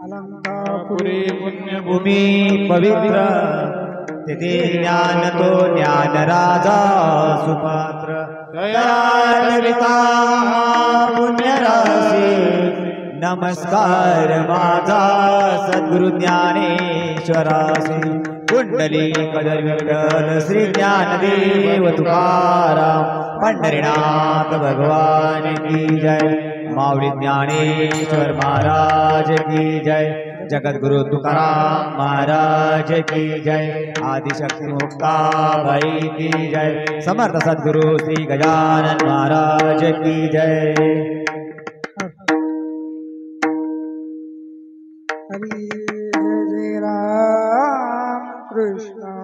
अलंकापुरी पुण्यभूमी पवित्र तिथे ज्ञान तो ज्ञान राजा सुपात्र दयाळविता पुण्य राशी नमस्कार माझा सद्गुरु ज्ञानेश्वरासी कुंडली कदर विठ्ठल श्री ज्ञानदेव तुकाराम पंढरीनाथ भगवान की जय माऊली ज्ञानेश्वर महाराज की जय जगद्गुरु तुकाराम महाराज की जय आदिशक्ति मुक्ताबाई की जय समर्थ सद्गुरु श्री गजानन महाराज की जय। हरि जय जय राम कृष्ण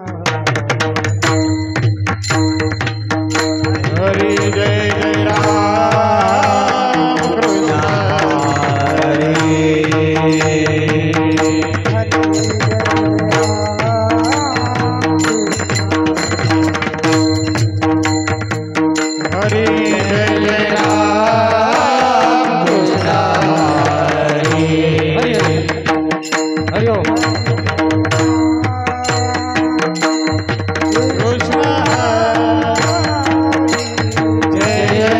हरि जय जय राम कृष्ण हरि जय जय राम कृष्ण हरि ओम कृष्ण जय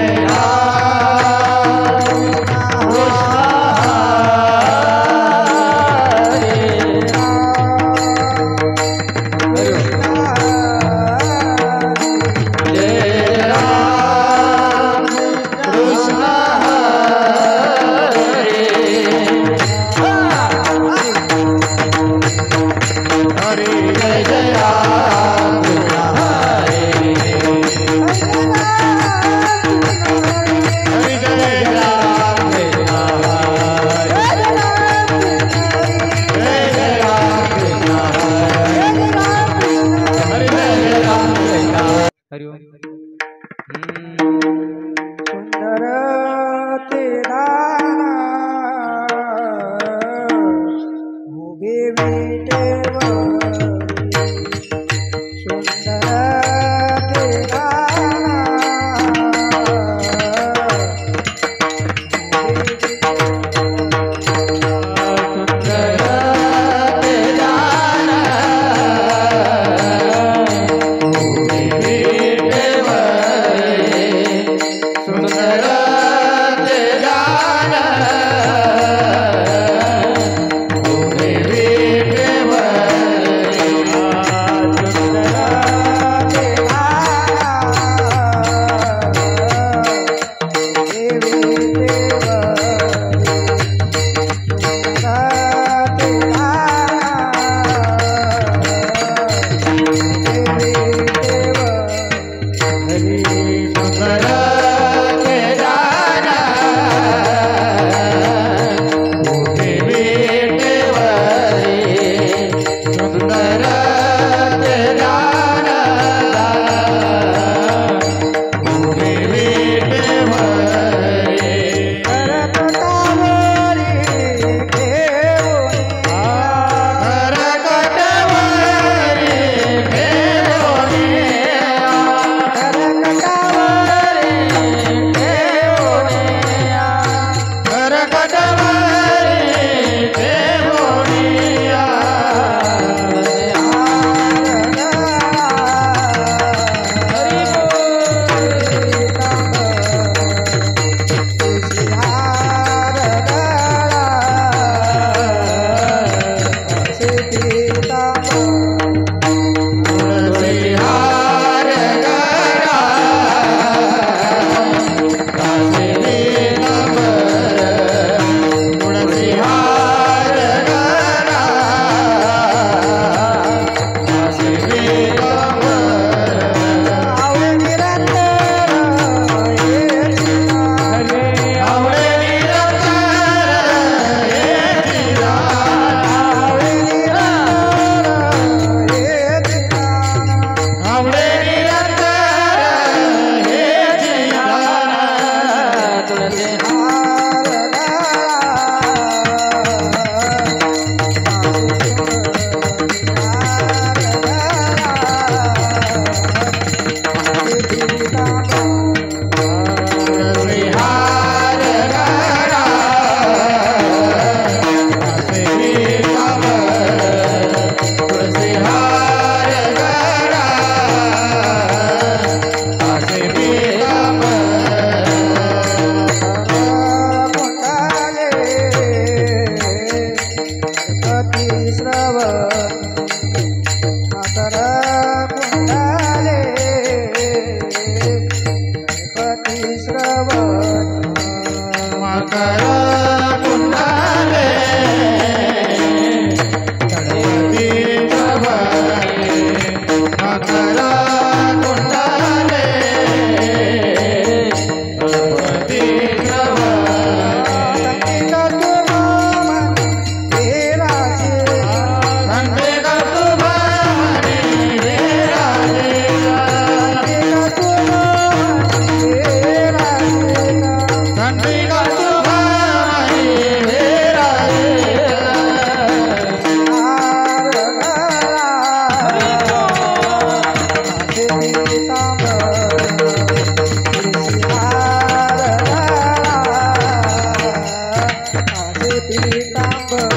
पीतांबर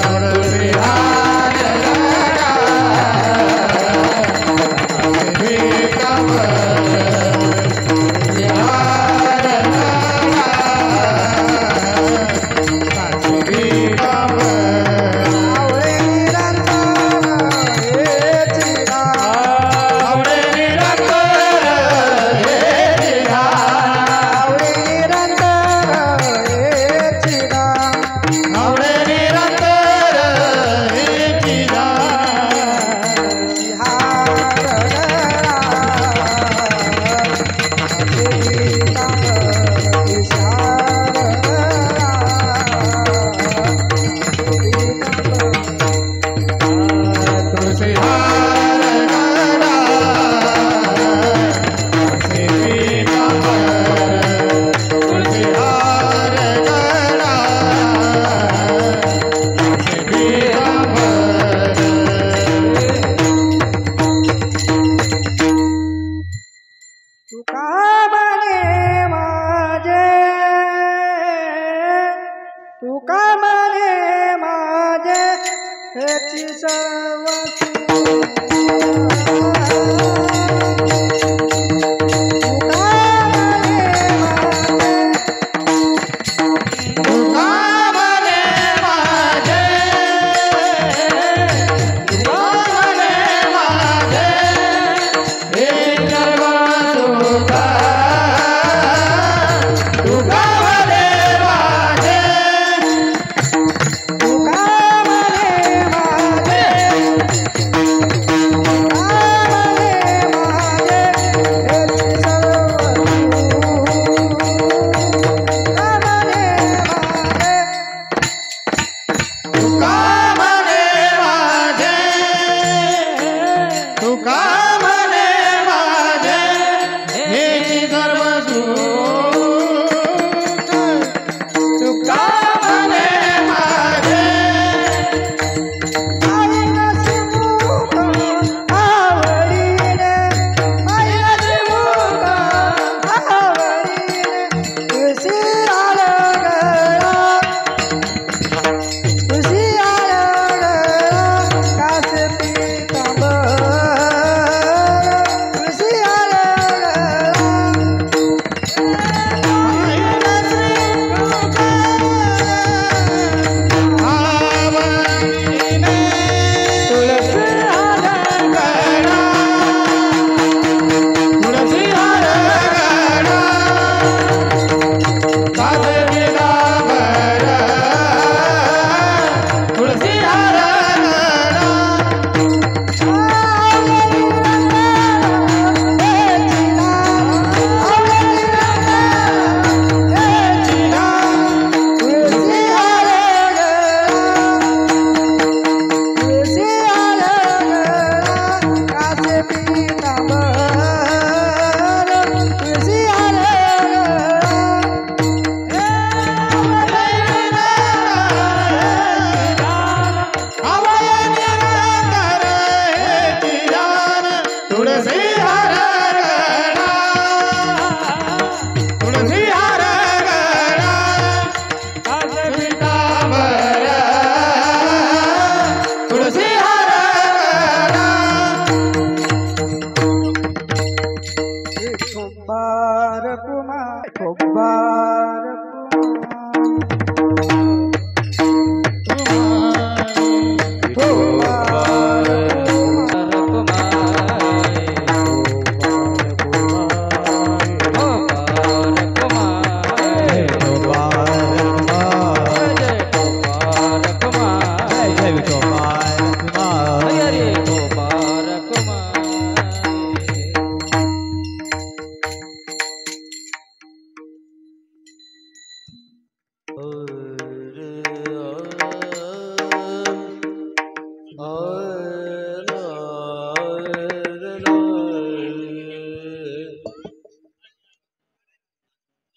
तुळसी हार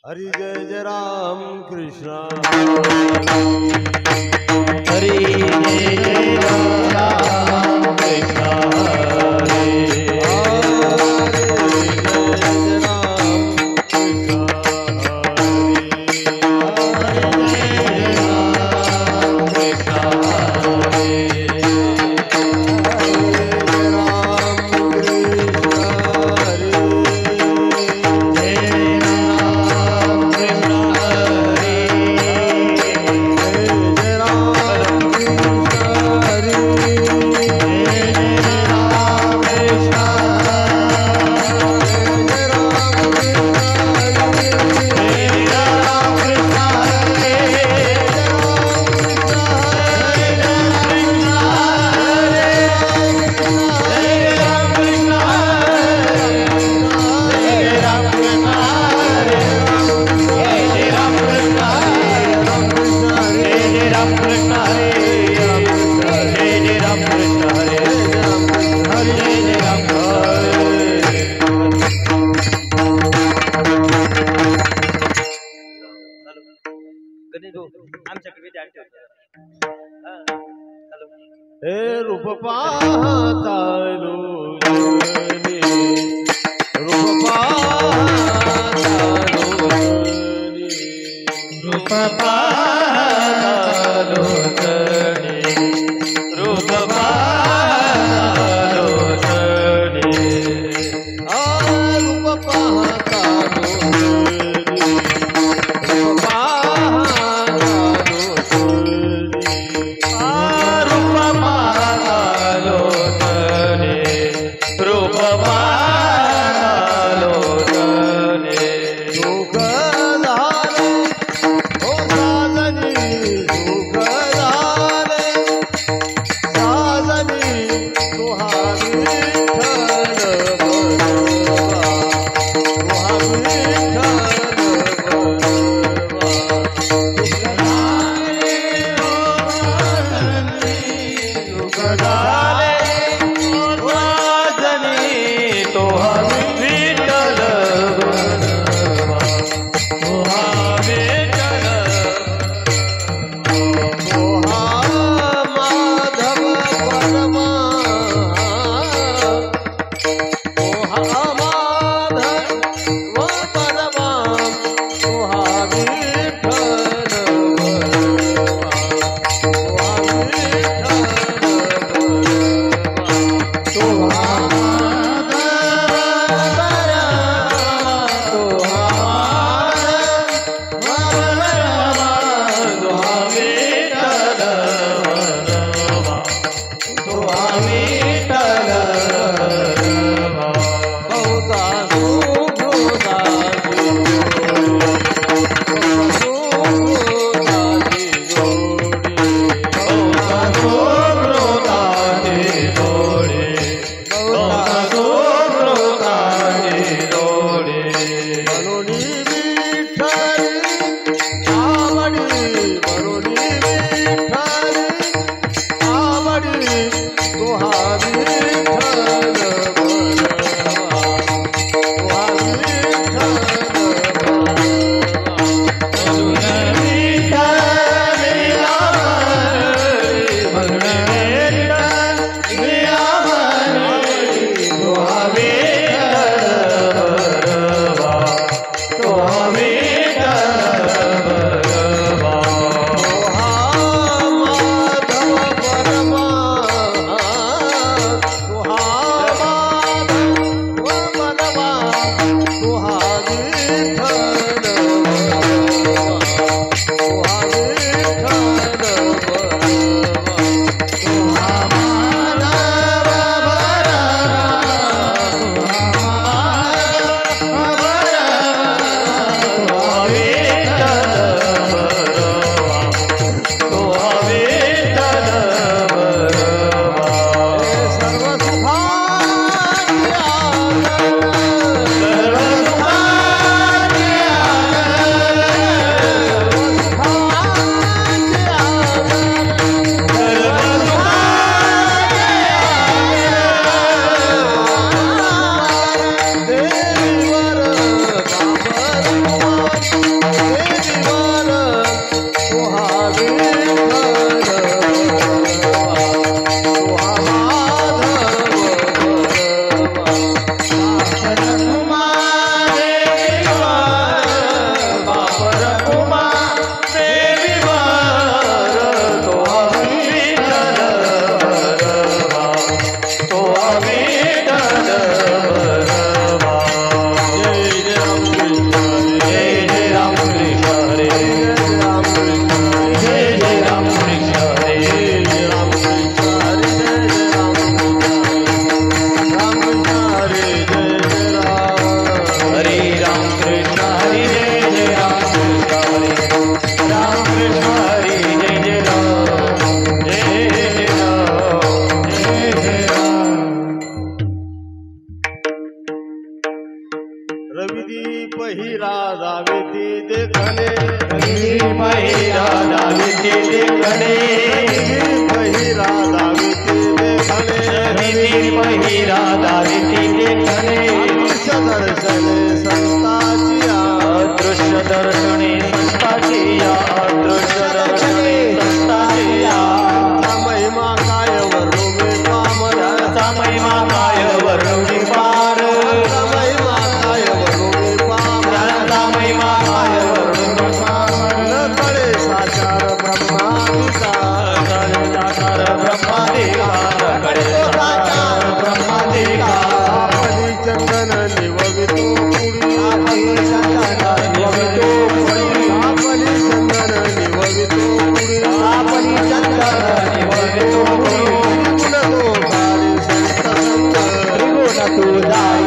हरि जय जय राम कृष्ण हरि जय जय राम कृष्ण हरे गणेश भाऊ आमच्याकडे विचार ठेवतो. हॅलो हे रूप पाहता लोचनी, रूप पाहता लोचनी, रूप पाहता लोचनी, रूप पाहता लोचनी, रूप पाहता लोचनी, रूप पाहता लोचनी, रूप पाहता लोचनी, रूप पाहता लोचनी. सुख झाले हो साजनी, सुख झाले साजनी, तुहा विठ्ठल बरोबा, तुहा विठ्ठल बरोबा. सुख झाले वाजनी, तोहा विठ्ठल बरोबा, तोहा विठ्ठल तुहा माधव परमा, तुहा माधव परमा, तुहा विठ्ठल बरोबा, तुहा विठ्ठल बरोबा. तुहा दर्शने संताची या ब्रह्मादिका साकार ब्रह्मादिका नकडे साकार ब्रह्मादिका आपली चंदन निववितो पुढी आपली चंदन निववितो पुढी आपली चंदन निववितो पुढी आपली चंदन निववितो पुढी गुण तो जाई संत संग गुण तो जाई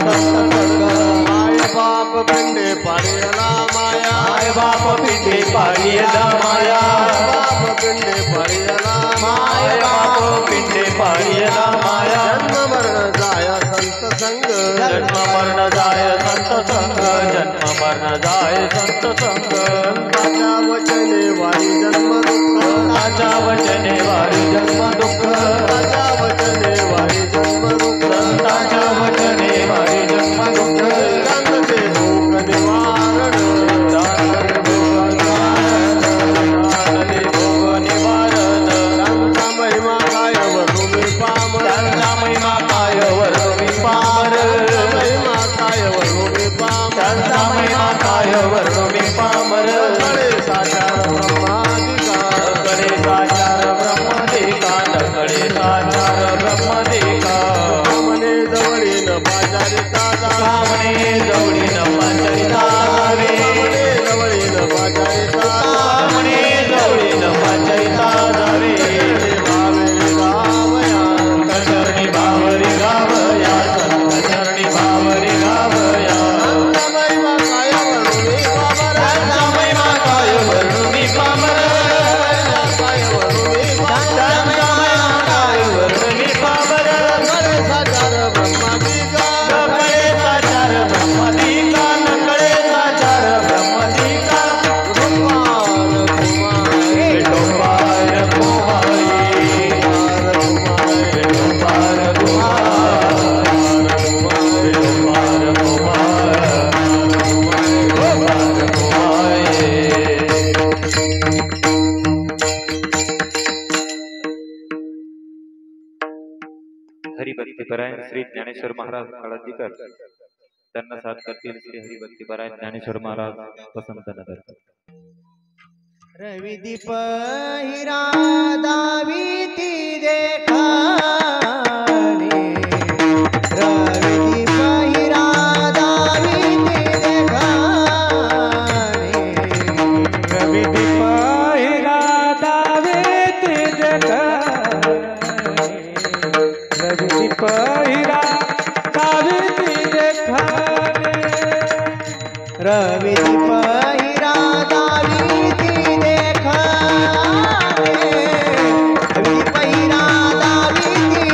संत संग माय बाप पिंडे पाडियला माया माय बाप पिंडे पाडियला माया बाप पिंडे पाडियला माय बाप पिंडे पाडियला माया जन्म मरण जाया संत संग जन्म मरण जाय संत संग जन्म मरण जाय संत संग ताच्या वचने वारी जन्म दुःख ताच्या वचने वारी जन्म दुःख ताच्या वचने वारी जन्म दुःख ताच्या वचने वारी जन्म दुःख सांगते भूक निवारण जाणले भोग निवारण त्यांचा महिमा काय वरुणी पामर त्यांचा महिमा काय वर्णवी पार महिमा काय वरुणी पामर त्यांचा महिमा काय वर्णवी पामर कडे साकार ब्रह्मादिका कडे साचार ब्रह्मदेका कडे साचार ब्रह्मदेका मने जवळीन बाजारिता कामणे जवळीन पाचरिता जावे मने जवळीन बाजारिता कामणे जवळीन पाचरिता जावे चरणी भावरी गावया संत चरणी भावरी गावया महिमा काय वरुणी पामर त्यांचा महिमा काय वर्णवी पामर काय वरुणी त्यांचा महिमा काय वर्णवी पामर कडे साकार ब्रह्मादिका नकडे साचार ब्रह्मदिका नकडे साचार ब्रह्मदिका कुमार विठोबार कुमारी विठोबार कुमार विठोबार कुमार विठोबार कुमार हरिभक्तीपरायण श्री ज्ञानेश्वर महाराज काळाजीकर त्यांना साथ करतील श्री हरिभक्तीपरायण ज्ञानेश्वर महाराज वसंत नगर रवि दीप हिरा दाविती देखाने रवि दीप हिरा दाविती देखाने रवि दीप हिरा दाविती देखाने रवि दीप हिरा दाविती देखाने रवि दीप हिरा दाविती देखाने रवि दीप हिरा दाविती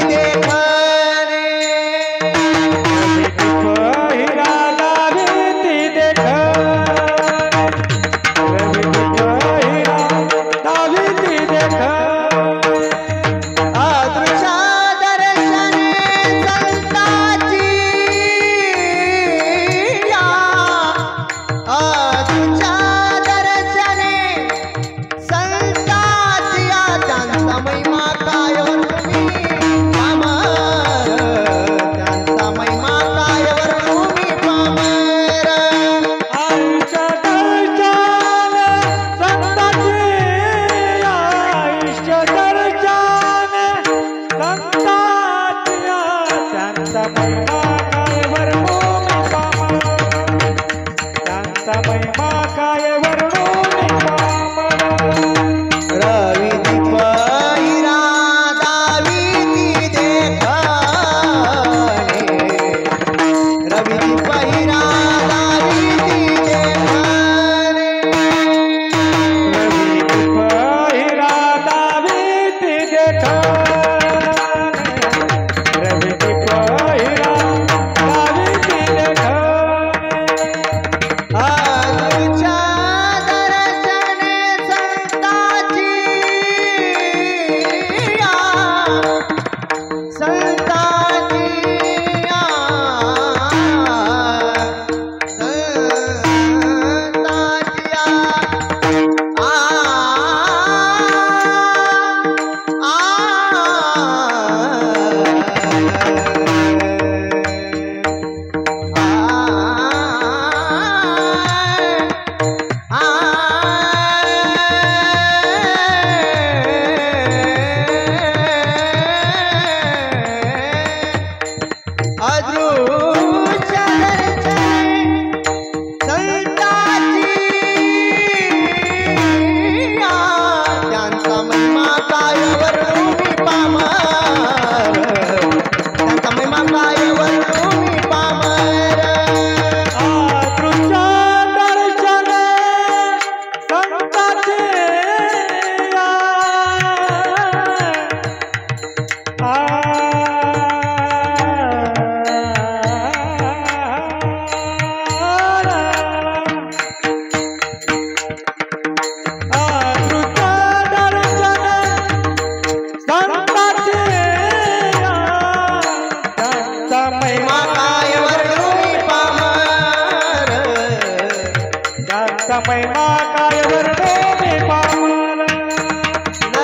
महिमा काय वर्णो मी पामर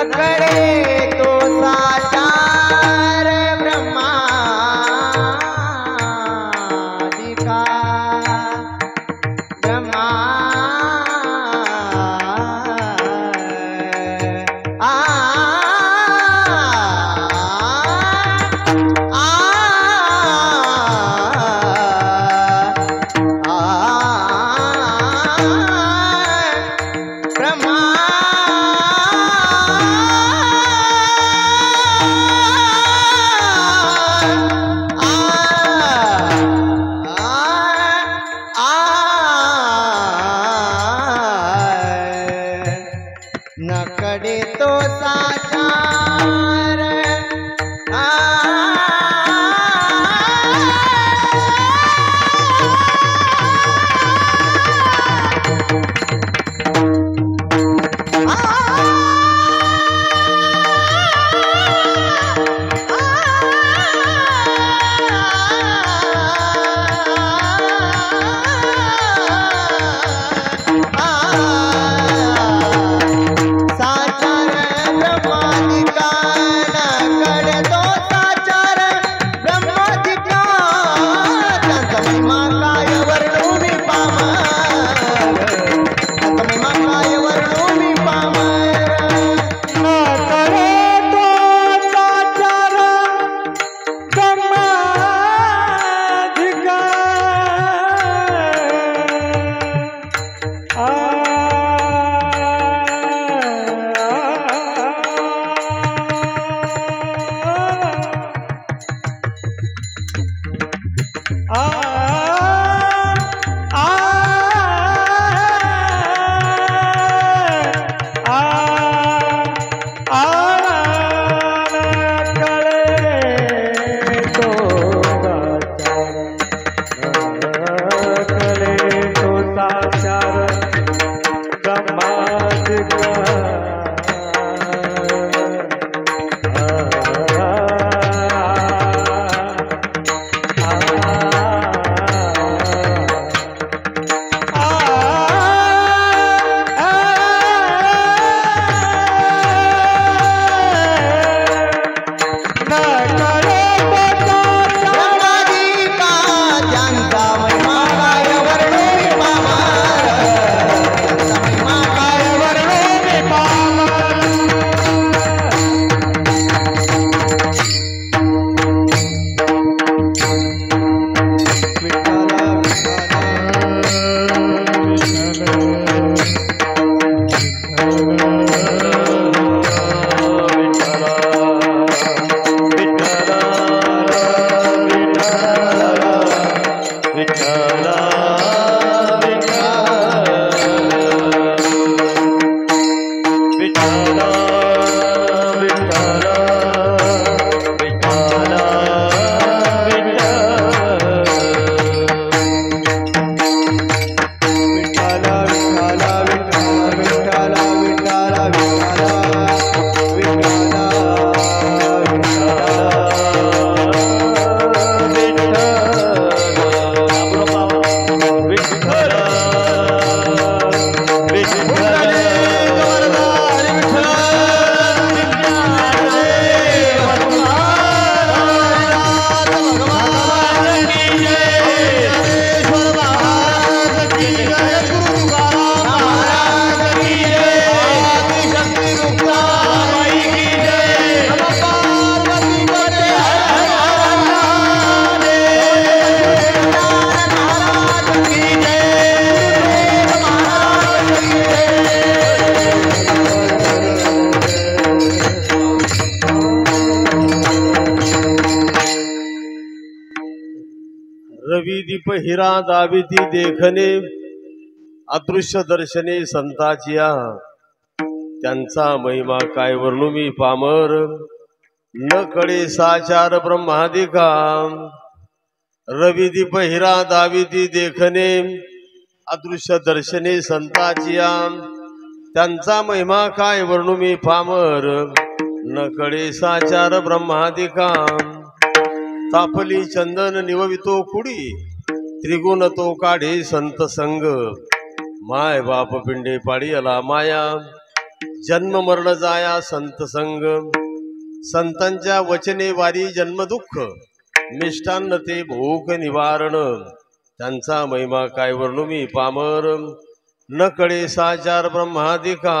नकडे तो साचार ब्रह्मादिका ब्रह्मा नकडे तो साचार रवी दीप हिरा दाविती देखणे अदृश्य दर्शने संताचिया त्यांचा महिमा काय वर्णू मी पामर न कळे साचार ब्रह्मादिका रवी दीप हिरा दाविती देखणे अदृश्य दर्शने संताचिया त्यांचा महिमा काय वर्णू मी पामर न कळे साचार ब्रह्मादिका तापली चंदन निववितो कुडी त्रिगुण तो काढे संत संग माय बाप पिंडे पाडी आला माया जन्म मरण जाया संत संग संतांच्या वचने वारी जन्म दुःख मिष्टान्न ते भूक निवारण त्यांचा महिमा काय वर्णू मी पामर न कळे साचार ब्रह्मादिका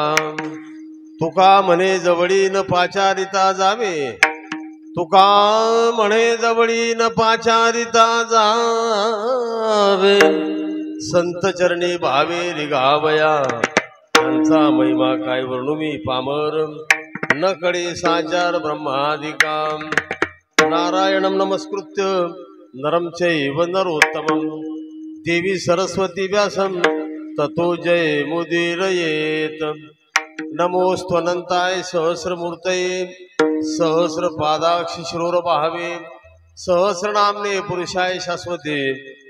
तुका म्हणे जवळी न पाचारिता जावे तुका म्हणे जवळी न पाचारिता जावे संत चरणी भावे रिगावया त्यांचा महिमा काय वर्णू मी पामर न कळे साचार ब्रह्मादिका नारायणं नमस्कृत्य नरं चैव नरोत्तमं देवी सरस्वती व्यासं ततो जय मुदीरयेत नमोस्त्वनंताय सहस्रमूर्तये सहस्रपादाक्षि शिरोरभावे सहस्रनाम्ने पुरुषाय शाश्वते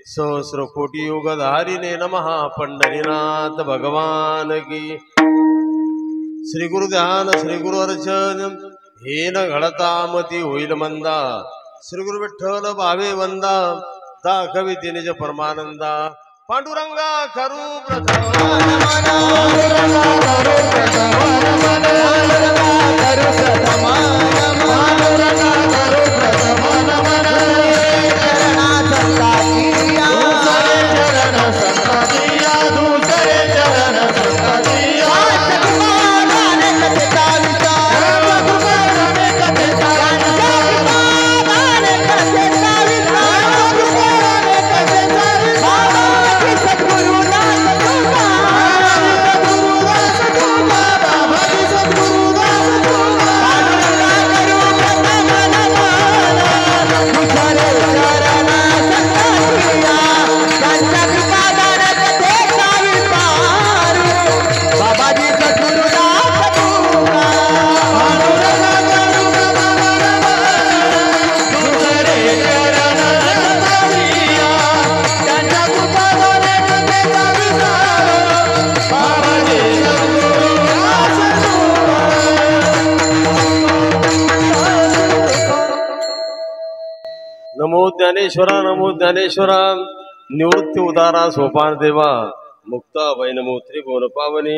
सहस्रकोटी योगधारिणे नमः पंढरीनाथ भगवान की श्री गुरु ध्यान श्री गुरु अर्चन हे न घडता मती होईल मंदा श्री गुरु विठ्ठल भावे वंदा दाखवी निज परमानंदा पांडुरंगा करू नमो ज्ञानेश्वरा नमो ज्ञानेश्वरा निवृत्ती उदारा सोपान देवा मुक्ता वैनमो त्रिभुवन पावनी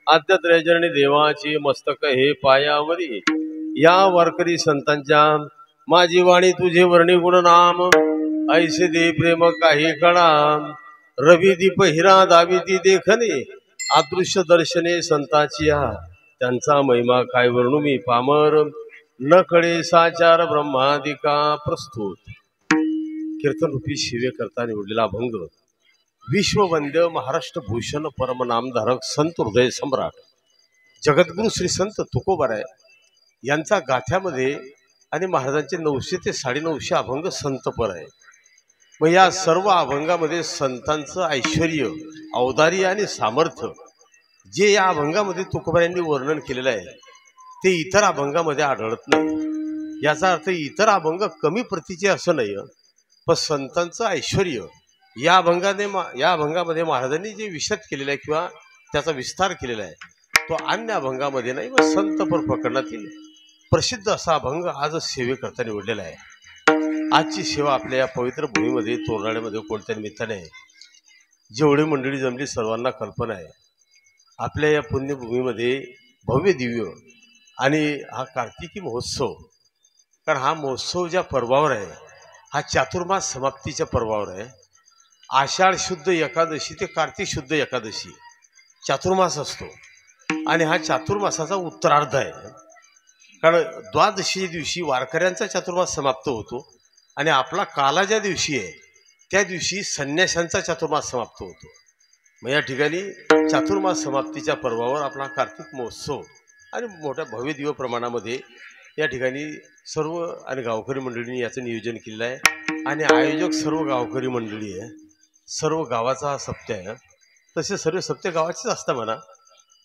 आद्य त्रयचरणी देवाची मस्तक हे पायावरी या वारकरी संतांच्या माझी वाणी तुझे वर्णी गुण नाम ऐसे दे प्रेम काही कळा रवी दीप हिरा दाविती देखणे अदृश्य दर्शने संताची त्यांचा महिमा काय वर्णू मी पामर न कळे साचार ब्रह्मादिका प्रस्तुत कीर्तन रूपी शिवे करता निवडलेला अभंग विश्ववंद्य महाराष्ट्र भूषण परम नामधारक संत हृदय सम्राट जगद्गुरु श्री संत तुकोबाराय यांचा गाथ्यामध्ये आणि महाराजांचे 900 ते 950 अभंग संतपर आहे। मग या सर्व अभंगामध्ये संतांचं ऐश्वर्य औदार्य आणि सामर्थ्य जे या अभंगामध्ये तुकोबारायांनी वर्णन केलेलं आहे ते इतर अभंगामध्ये आढळत नाही। याचा अर्थ इतर अभंग कमी प्रतीचे असं नाही, पण संतांचं ऐश्वर्य या अभंगामध्ये महाराजांनी जे विशद केलेलं आहे किंवा त्याचा विस्तार केलेला आहे तो अन्य अभंगामध्ये नाही। मग संतपर प्रकरणातील प्रसिद्ध असा अभंग आज सेवेकरता निवडलेला आहे। आजची सेवा आपल्या या पवित्र भूमीमध्ये तोरणाड्यामध्ये कोणत्या निमित्ताने जेवढी मंडळी जमली सर्वांना कल्पना आहे आपल्या या पुण्यभूमीमध्ये भव्य दिव्य आणि हा कार्तिकी महोत्सव, कारण हा महोत्सव ज्या पर्वावर आहे हा चातुर्मास समाप्तीच्या पर्वावर आहे। आषाढ शुद्ध एकादशी ते कार्तिक शुद्ध एकादशी चातुर्मास असतो आणि हा चातुर्मासाचा उत्तरार्ध आहे। कारण द्वादशी दिवशी वारकऱ्यांचा चातुर्मास समाप्त होतो आणि आपला काला ज्या दिवशी आहे त्या दिवशी संन्याशांचा चातुर्मास समाप्त होतो। मग या ठिकाणी चातुर्मास समाप्तीच्या पर्वावर आपला कार्तिक महोत्सव आणि मोठ्या भव्य दिव्य प्रमाणामध्ये या ठिकाणी सर्व आणि गावकरी मंडळींनी याचं नियोजन केलेलं आहे आणि आयोजक सर्व गावकरी मंडळी आहे। सर्व गावाचा हा सप्ताह आहे, तसे सर्व सप्ताह गावाचेच असतात म्हणा,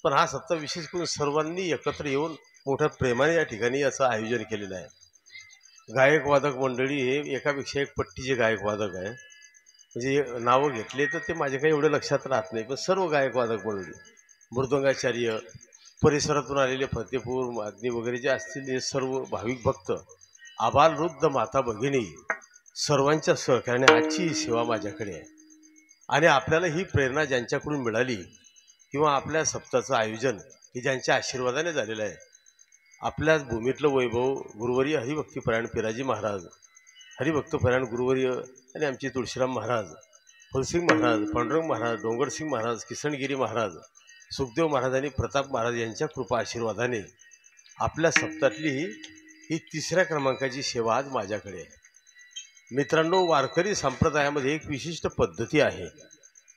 पण हा सप्ताह विशेष करून सर्वांनी एकत्र येऊन मोठ्या प्रेमाने या ठिकाणी याचं आयोजन केलेलं आहे। गायक वादक मंडळी हे एकापेक्षा एक पट्टीचे गायक वादक आहे, म्हणजे नावं घेतले तर ते माझ्या काही एवढं लक्षात राहत नाही, पण सर्व गायक वादक मंडळी मृदंगाचार्य परिसरातून आलेले फतेपूर मागणी वगैरे जे असतील हे सर्व भाविक भक्त आबाल वृद्ध माता भगिनी सर्वांच्या सहकार्याने आजची ही सेवा माझ्याकडे आहे। आणि आपल्याला ही प्रेरणा ज्यांच्याकडून मिळाली किंवा आपल्या सप्ताहाचं आयोजन हे ज्यांच्या आशीर्वादाने झालेलं आहे, आपल्याच भूमीतलं वैभव गुरुवर्य हरिभक्तीपरायण पिराजी महाराज, हरिभक्तपरायण गुरुवर्य आणि आमचे तुळशीराम महाराज, फुलसिंग महाराज, पांडुरंग महाराज, डोंगरसिंग महाराज, किसनगिरी महाराज, सुखदेव महाराज आणि प्रताप महाराज यांच्या कृपा आशीर्वादाने आपल्या सप्ताहातली ही 3ऱ्या क्रमांकाची सेवा आज माझ्याकडे आहे. मित्रांनो, वारकरी संप्रदायामध्ये एक विशिष्ट पद्धती आहे.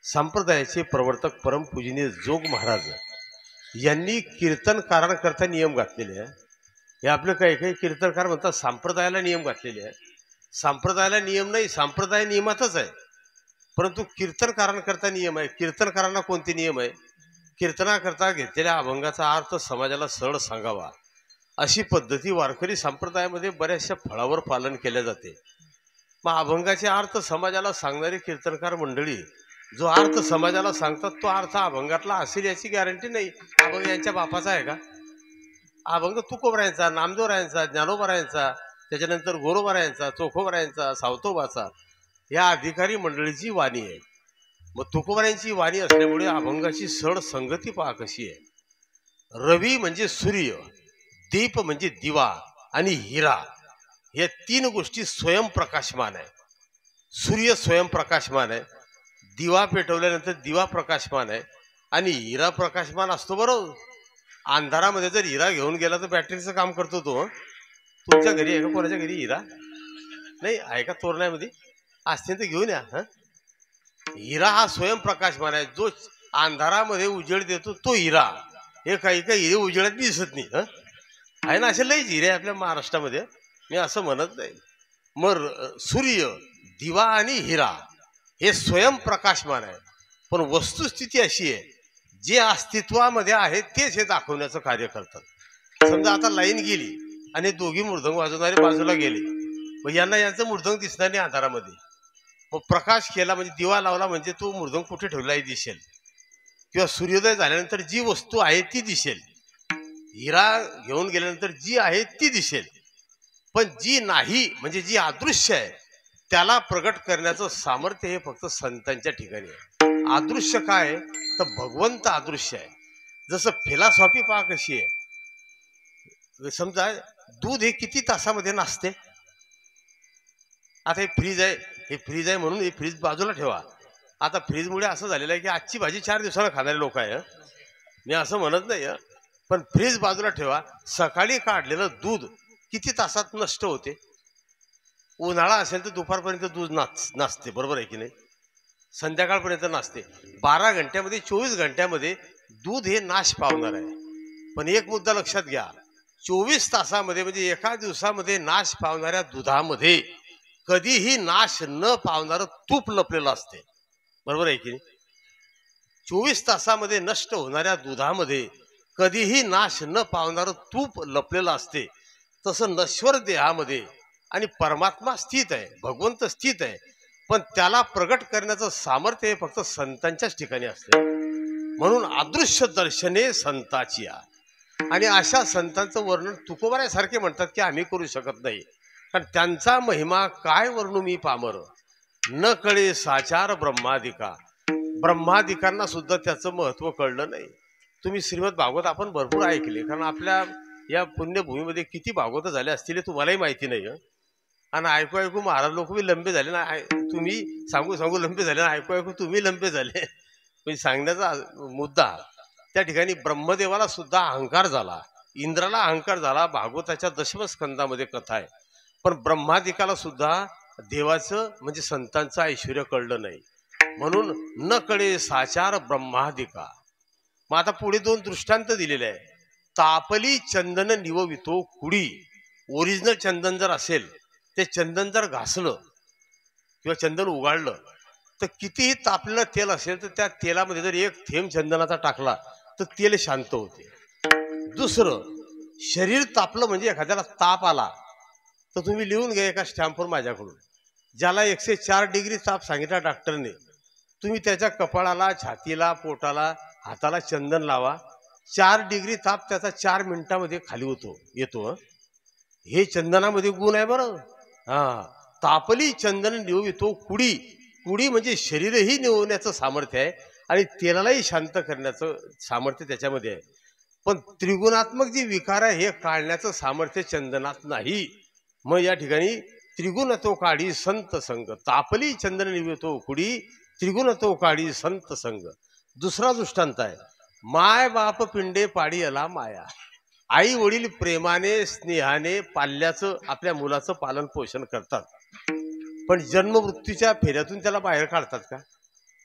संप्रदायाचे प्रवर्तक परमपूजनीय जोग महाराज यांनी कीर्तनकारांकरता नियम घातलेले आहे. हे आपले काही काही कीर्तनकार म्हणतात संप्रदायाला नियम घातलेले आहे. संप्रदायाला नियम नाही, संप्रदाय नियमातच आहे, परंतु कीर्तनकारांकरता नियम आहे. कीर्तनकारांना कोणते नियम आहे? कीर्तनाकरता घेतलेल्या अभंगाचा अर्थ समाजाला सरळ सांगावा, अशी पद्धती वारकरी संप्रदायामध्ये बऱ्याचशा फळावर पालन केले जाते. मग अभंगाचे अर्थ समाजाला सांगणारी कीर्तनकार मंडळी जो अर्थ समाजाला सांगतात तो अर्थ अभंगातला असेल याची गॅरंटी नाही. अभंग यांच्या बापाचा आहे का? अभंग तुकोबरायांचा, नामदेवरायांचा, ज्ञानोबरायांचा, त्याच्यानंतर गोरोबरायांचा, चोखोबरायांचा, सावतोबाचा या अधिकारी मंडळीची वाणी आहे. मग तुकोबरायांची वाणी असल्यामुळे अभंगाची सड संगती पहा कशी आहे. रवी म्हणजे सूर्य, दीप म्हणजे दिवा आणि हिरा, या 3 गोष्टी स्वयंप्रकाशमान आहे. सूर्य स्वयंप्रकाशमान आहे, दिवा पेटवल्यानंतर दिवा प्रकाशमान आहे आणि हिरा प्रकाशमान असतो. बरोबर, अंधारामध्ये जर हिरा घेऊन गेला तर बॅटरीचं काम करतो तो. तुमच्या घरी आहे का कोणाच्या घरी हिरा? नाही आहे का? तोरण्यामध्ये असते तर घेऊन या. हिरा हा स्वयंप्रकाशमान आहे, जो अंधारामध्ये उजेड देतो तो हिरा. हे काही काही हिरे उजेडात दिसत नाही. आहे ना, असे लईच हिरे आपल्या महाराष्ट्रामध्ये, मी असं म्हणत नाही. मग सूर्य, दिवा आणि हिरा हे स्वयंप्रकाशमान आहे, पण वस्तुस्थिती अशी आहे जे अस्तित्वामध्ये आहे तेच हे दाखवण्याचं कार्य करतात. समजा आता लाईन गेली आणि दोघी मृदंग वाजवणारे बाजूला गेले, मग यांचं मृदंग दिसणार नाही अंधारामध्ये. मग प्रकाश केला म्हणजे दिवा लावला म्हणजे तो मृदंग कुठे ठेवला हे दिसेल, किंवा सूर्योदय झाल्यानंतर जी वस्तू आहे ती दिसेल. हिरा घेऊन गेल्यानंतर जी आहे ती दिसेल, पण जी नाही म्हणजे जी अदृश्य आहे त्याला प्रगट करण्याचं सामर्थ्य हे फक्त संतांच्या ठिकाणी आहे. अदृश्य काय तर भगवंत अदृश्य आहे. जसं फिलॉसॉफी पहा कशी आहे. समजा दूध हे किती तासामध्ये नासते. आता हे फ्रीज आहे, हे फ्रीज आहे म्हणून हे फ्रीज बाजूला ठेवा. आता फ्रीजमुळे असं झालेलं आहे की आजची भाजी 4 दिवसाला खाणारे लोक आहे. मी असं म्हणत नाही, पण फ्रीज बाजूला ठेवा. सकाळी काढलेलं दूध किती तासात नष्ट होते. उन्हाळा असेल तर दुपारपर्यंत दूध नाचते, बरोबर आहे की नाही? संध्याकाळपर्यंत नाचते. 12 घंट्यामध्ये 24 घंट्यामध्ये दूध हे नाश पावणार आहे. पण एक मुद्दा लक्षात घ्या, 24 तासामध्ये म्हणजे एका दिवसामध्ये नाश पावणाऱ्या दुधामध्ये कधीही नाश न पावणारं तूप लपलेलं असते, बरोबर आहे की नाही? 24 तासामध्ये नष्ट होणाऱ्या दुधामध्ये कधीही नाश न पावणारं तूप लपलेलं असते. तसं नश्वर देहामध्ये आणि परमात्मा स्थित आहे, भगवंत स्थित आहे, पण त्याला प्रगट करण्याचं सामर्थ्य हे फक्त संतांच्याच ठिकाणी असते. म्हणून अदृश्य दर्शने संताची. आणि अशा संतांचं वर्णन तुकोबाऱ्यासारखे म्हणतात की आम्ही करू शकत नाही, कारण त्यांचा महिमा काय वर्णू मी पामर. न कळे साचार ब्रह्मादिका. ब्रह्मादिकांना सुद्धा त्याचं महत्त्व कळलं नाही. तुम्ही श्रीमद भागवत आपण भरपूर ऐकले, कारण आपल्या या पुण्यभूमीमध्ये किती भागवत झाले असतील हे तुम्हालाही माहिती नाही. आणि ऐकू ऐकू महाराज लोक बी लंबे झाले ना. तुम्ही सांगू सांगू लंबे झाले ना, ऐकू ऐकू तुम्ही लंबे झाले. म्हणजे सांगण्याचा मुद्दा त्या ठिकाणी ब्रह्मदेवाला सुद्धा अहंकार झाला, इंद्राला अहंकार झाला. भागवताच्या 10व्या स्कंदामध्ये कथा आहे. पण ब्रह्मादिकाला सुद्धा देवाचं म्हणजे संतांचं ऐश्वर्य कळलं नाही. म्हणून न कळे साचार ब्रह्मादिका. मग आता पुढे 2 दृष्टांत दिलेले आहे. तापली चंदन निववितो कुडी. ओरिजिनल चंदन जर असेल, ते चंदन जर घासलं किंवा चंदन उगाळलं तर कितीही तापलेलं तेल असेल तर त्या तेलामध्ये जर 1 थेंब चंदनाचा टाकला तर तेल शांत होते. दुसरं, शरीर तापलं म्हणजे एखाद्याला ताप आला तर तुम्ही लिहून घ्या एका स्टॅम्पवर माझ्याकडून, ज्याला 104 डिग्री ताप सांगितला डॉक्टरने, तुम्ही त्याच्या कपाळाला, छातीला, पोटाला, हाताला चंदन लावा. 4 डिग्री ताप त्याचा 4 मिनिटामध्ये खाली येतो. हे चंदनामध्ये गुण आहे बरं. तापली चंदन निववितो कुडी. कुडी म्हणजे शरीरही निवडण्याचं सामर्थ्य आहे आणि तेलालाही शांत करण्याचं सामर्थ्य त्याच्यामध्ये आहे. पण त्रिगुणात्मक जे विकार आहे हे काढण्याचं सामर्थ्य चंदनात नाही. मग या ठिकाणी त्रिगुण तो काढी संत संग, तापली चंदन निवतो कुडी, त्रिगुण तो काढी संत संग. दुसरा दृष्टांत आहे, माय बाप पिंडे पाडी अला माया. आई वडील प्रेमाने स्नेहाने पाल्याचं आपल्या मुलाचं पालन पोषण करतात, पण जन्म मृत्यूच्या फेऱ्यातून त्याला बाहेर काढतात का?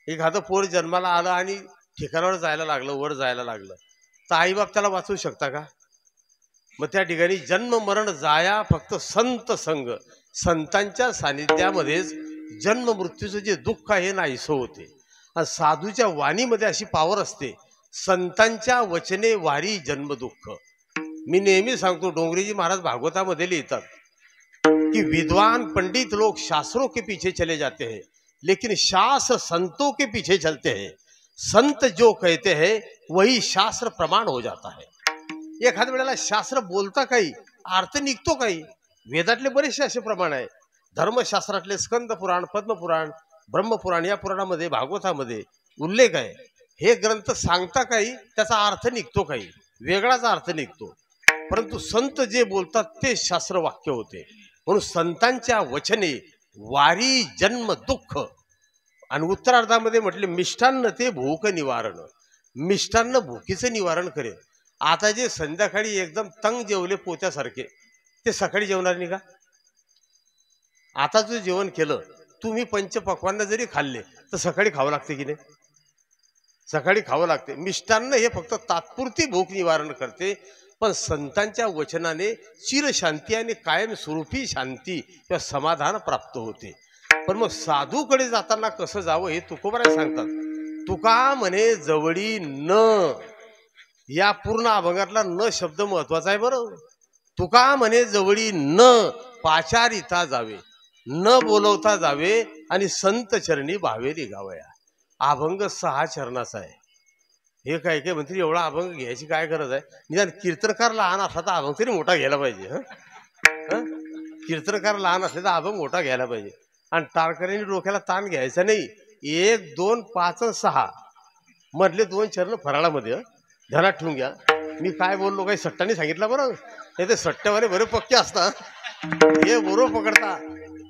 एखादं पोर जन्माला आलं आणि ठिकाणावर जायला लागलं, वर जायला लागलं, तर आईबाप त्याला वाचवू शकता का? मग त्या ठिकाणी जन्म मरण जाया फक्त संत संग, संतांच्या सानिध्यामध्येच जन्म मृत्यूचं जे दुःख आहे नाहीसं होते. आणि साधूच्या वाणीमध्ये अशी पावर असते, संतांच्या वचने वारी जन्म दुःख. मी नेहमी सांगतो, डोंगरीजी महाराज भागवतामध्ये लिहितात कि विद्वान पंडित लोग शास्त्रों के पीछे चले जाते हैं, लेकिन शास्त्र संतों के पीछे चलते हैं. संत जो कहते हैं वही शास्त्र प्रमाण हो जाता है. एखाद्या वेळेला शास्त्र बोलता काही, अर्थ निघतो काही. वेदातले बरेचसे असे प्रमाण आहे. धर्मशास्त्रातले स्कंद पुराण, पद्मपुराण, ब्रह्मपुराण या पुराणामध्ये, भागवतामध्ये उल्लेख आहे. हे ग्रंथ सांगता काही, त्याचा अर्थ निघतो काही, वेगळाच अर्थ निघतो. परंतु संत जे बोलतात ते शास्त्र वाक्य होते. म्हणून संतांच्या वचने वारी जन्म दुःख. आणि उत्तरार्धामध्ये म्हटले मिष्टान्न ते भूक निवारण. मिष्टान्न भूकीचं निवारण करेल. आता जे संध्याकाळी एकदम तंग जेवले पोत्यासारखे, ते सकाळी जेवणार नाही का? आता जो जेवण केलं, तुम्ही पंचपक्वान्न जरी खाल्ले तर सकाळी खावं लागते की नाही? सकाळी खावं लागते. मिष्टान्न हे फक्त तात्पुरती भूक निवारण करते, पण संतांच्या वचनाने चिरशांती आणि कायमस्वरूपी शांती किंवा समाधान प्राप्त होते. पण मग साधूकडे जाताना कसं जावं हे तुकोबाराय सांगतात. तुका म्हणे जवळी न, या पूर्ण अभंगातला न शब्द महत्वाचा आहे बरं. तुका म्हणे जवळी न पाचारिता जावे, न बोलवता जावे आणि संत चरणी भावे निघावया. अभंग 6 चरणाचा आहे. हे काय काय म्हणतील एवढा अभंग घ्यायची काय गरज आहे? निदान कीर्तनकार लहान असला तर अभंग तरी मोठा घ्यायला पाहिजे. कीर्तनकार लहान असले तर अभंग मोठा घ्यायला पाहिजे. आणि टाळकऱ्यांनी डोक्याला ताण घ्यायचा नाही. 1, 2, 5 आणि 6 मधले 2 चरण फराळामध्ये ध्यानात ठेवून घ्या. मी काय बोललो काही सट्टाने सांगितलं बरं. हे ते सट्ट्यावाले बरे पक्के असतात, हे बरोबर पकडता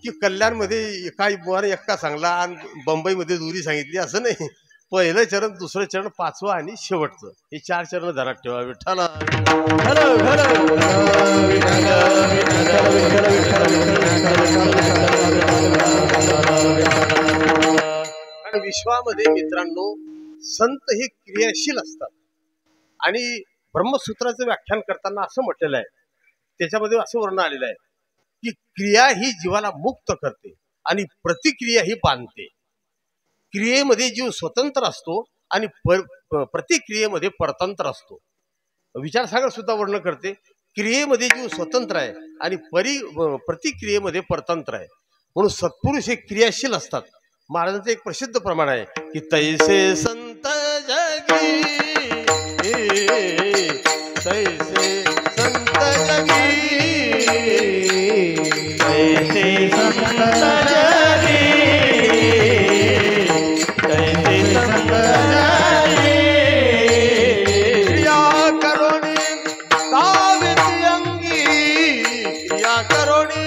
की कल्याणमध्ये काही बोर एक्का सांगला आणि बंबईमध्ये दुरी सांगितली असं नाही. पहिलं चरण, दुसरं चरण, 5वं आणि शेवटचं, हे 4 चरण ध्यानात ठेवा. विठ्ठल आणि विश्वामध्ये मित्रांनो संत हे क्रियाशील असतात. आणि ब्रह्मसूत्राचं व्याख्यान करताना असं म्हटलेलं आहे, त्याच्यामध्ये असं वर्णन आलेलं आहे की क्रिया ही जीवाला मुक्त करते आणि प्रतिक्रिया ही बांधते. क्रियेमध्ये जीव स्वतंत्र असतो आणि प्रतिक्रियेमध्ये परतंत्र असतो. विचारसागर सुद्धा वर्णन करते, क्रियेमध्ये जीव स्वतंत्र आहे आणि प्रतिक्रियेमध्ये परतंत्र आहे. म्हणून सत्पुरुष हे क्रियाशील असतात. महाराजांचं एक प्रसिद्ध प्रमाण आहे की तैसे संत जगी, तैसे संत जगी, तैसे संत जगी, तैसे संत जगी. क्रिया करोनी सावित्री अंगी, क्रिया करोनी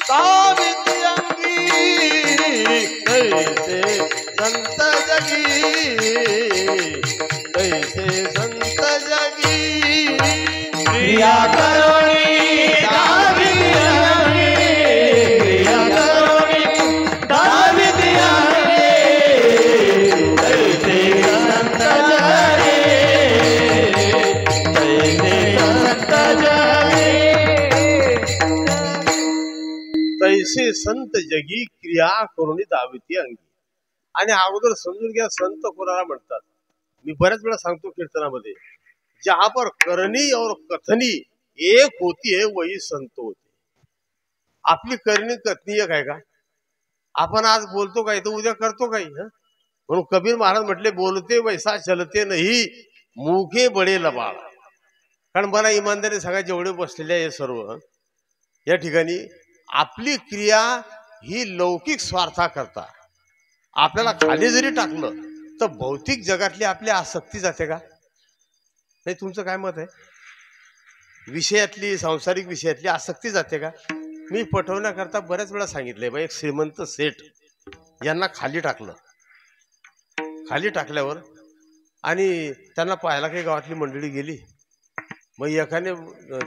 सावित्री अंगी, तैसे संत जगी, तैसे संत जगी. क्रिया करोनी सावित्री अंगी, क्रिया करोनी सावित्री अंगी, तैसे संत जगी, तैसे संत जगी. तैसे संत जगी क्रिया करून दाविती अंगी. आणि अगोदर समजून घ्या संत कोणाला म्हणतात. मी बऱ्याच वेळा सांगतो कीर्तनामध्ये, जहां पर करणी और कथनी एक होती है वही संत होते. आपली करणी कथनी एक आहे का? आपण आज बोलतो काय तर उद्या करतो काही. म्हणून कबीर महाराज म्हटले, बोलते वैसा चलते नाही मुखे बडे लबाळ. कारण मला इमानदारी सांगा, जेवढे बसलेले आहे सर्व या ठिकाणी आपली क्रिया ही लौकिक स्वार्था करता आपल्याला खाली जरी टाकलं तर भौतिक जगातली आपली आसक्ती जाते का? नाही, तुमचं काय मत आहे? विषयातली, सांसारिक विषयातली आसक्ती जाते का? मी पटवण्याकरता बऱ्याच वेळा सांगितलंय बा, एक श्रीमंत सेठ यांना खाली टाकलं. खाली टाकल्यावर आणि त्यांना पाहायला काही गावातली मंडळी गेली. मग एकाने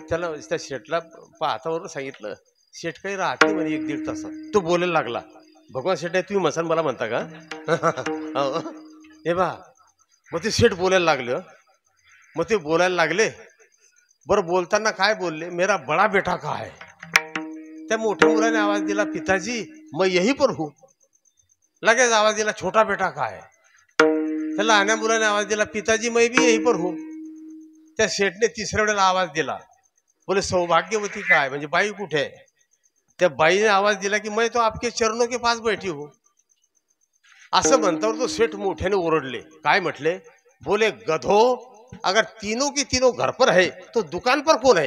त्याला त्या शेठला पाहतावर सांगितलं, शेठ काही राहत नाही म्हणे 1-1.5 तासात. तो बोलायला लागला, भगवान शेठ आहे तुम्ही मसान मला म्हणता का? हे बा, मग ते शेठ बोलायला लागलं. मग ते बोलायला लागले. बरं, बोलताना काय बोलले? मेरा बडा बेटा का है? त्या मोठ्या मुलाने आवाज दिला, पिताजी मैं यही पर हूं. लगेच आवाज दिला, छोटा बेटा का है? त्या लहान्या मुलाने आवाज दिला, पिताजी मैं भी यही पर हूं. त्या शेठने तिसऱ्या वेळेला आवाज दिला, बोले सौभाग्यवती का है? म्हणजे बाई कुठे आहे? त्या बाईने आवाज दिला की मैं तो आपके चरणों के पास बैठी हूं. असं म्हणतावर तो सेठ मोठ्याने ओरडले. काय म्हटले? बोले गधो, अगर तीनों की तीनों घर पर है तो दुकान पर कौन है?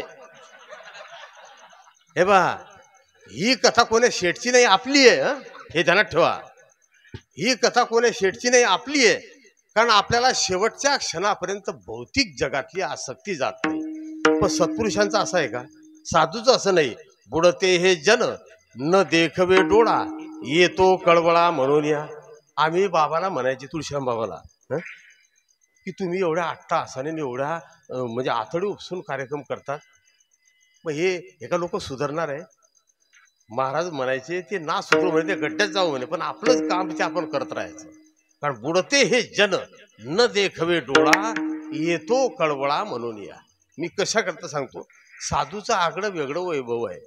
हे बा, ही कथा कोणी शेठची नाही, आपली आहे. हे ध्यानात ठेवा, ही कथा कोणी शेठची नाही, आपली आहे. कारण आपल्याला शेवटच्या क्षणापर्यंत भौतिक जगातली आसक्ती जात नाही. पण सत्पुरुषांचं असं आहे का? साधूचं असं नाही. बुडते हे जन न देखवे डोळा, येतो कळवळा म्हणून या. आम्ही बाबाला म्हणायचे, तुळशीराम बाबाला, की तुम्ही एवढ्या 8 तासाने एवढ्या म्हणजे आतडी उपसून कार्यक्रम करतात, मग हे का लोक सुधारणार आहे? महाराज म्हणायचे, ते ना सुधरू म्हणे, ते गड्ड्यात जाऊ म्हणे, पण आपलंच काम ते आपण करत राहायचं. कारण बुडते हे जन न देखवे डोळा, येतो कळवळा म्हणून या. मी कशा करता सांगतो, साधूचं आगळं वेगळं वैभव आहे.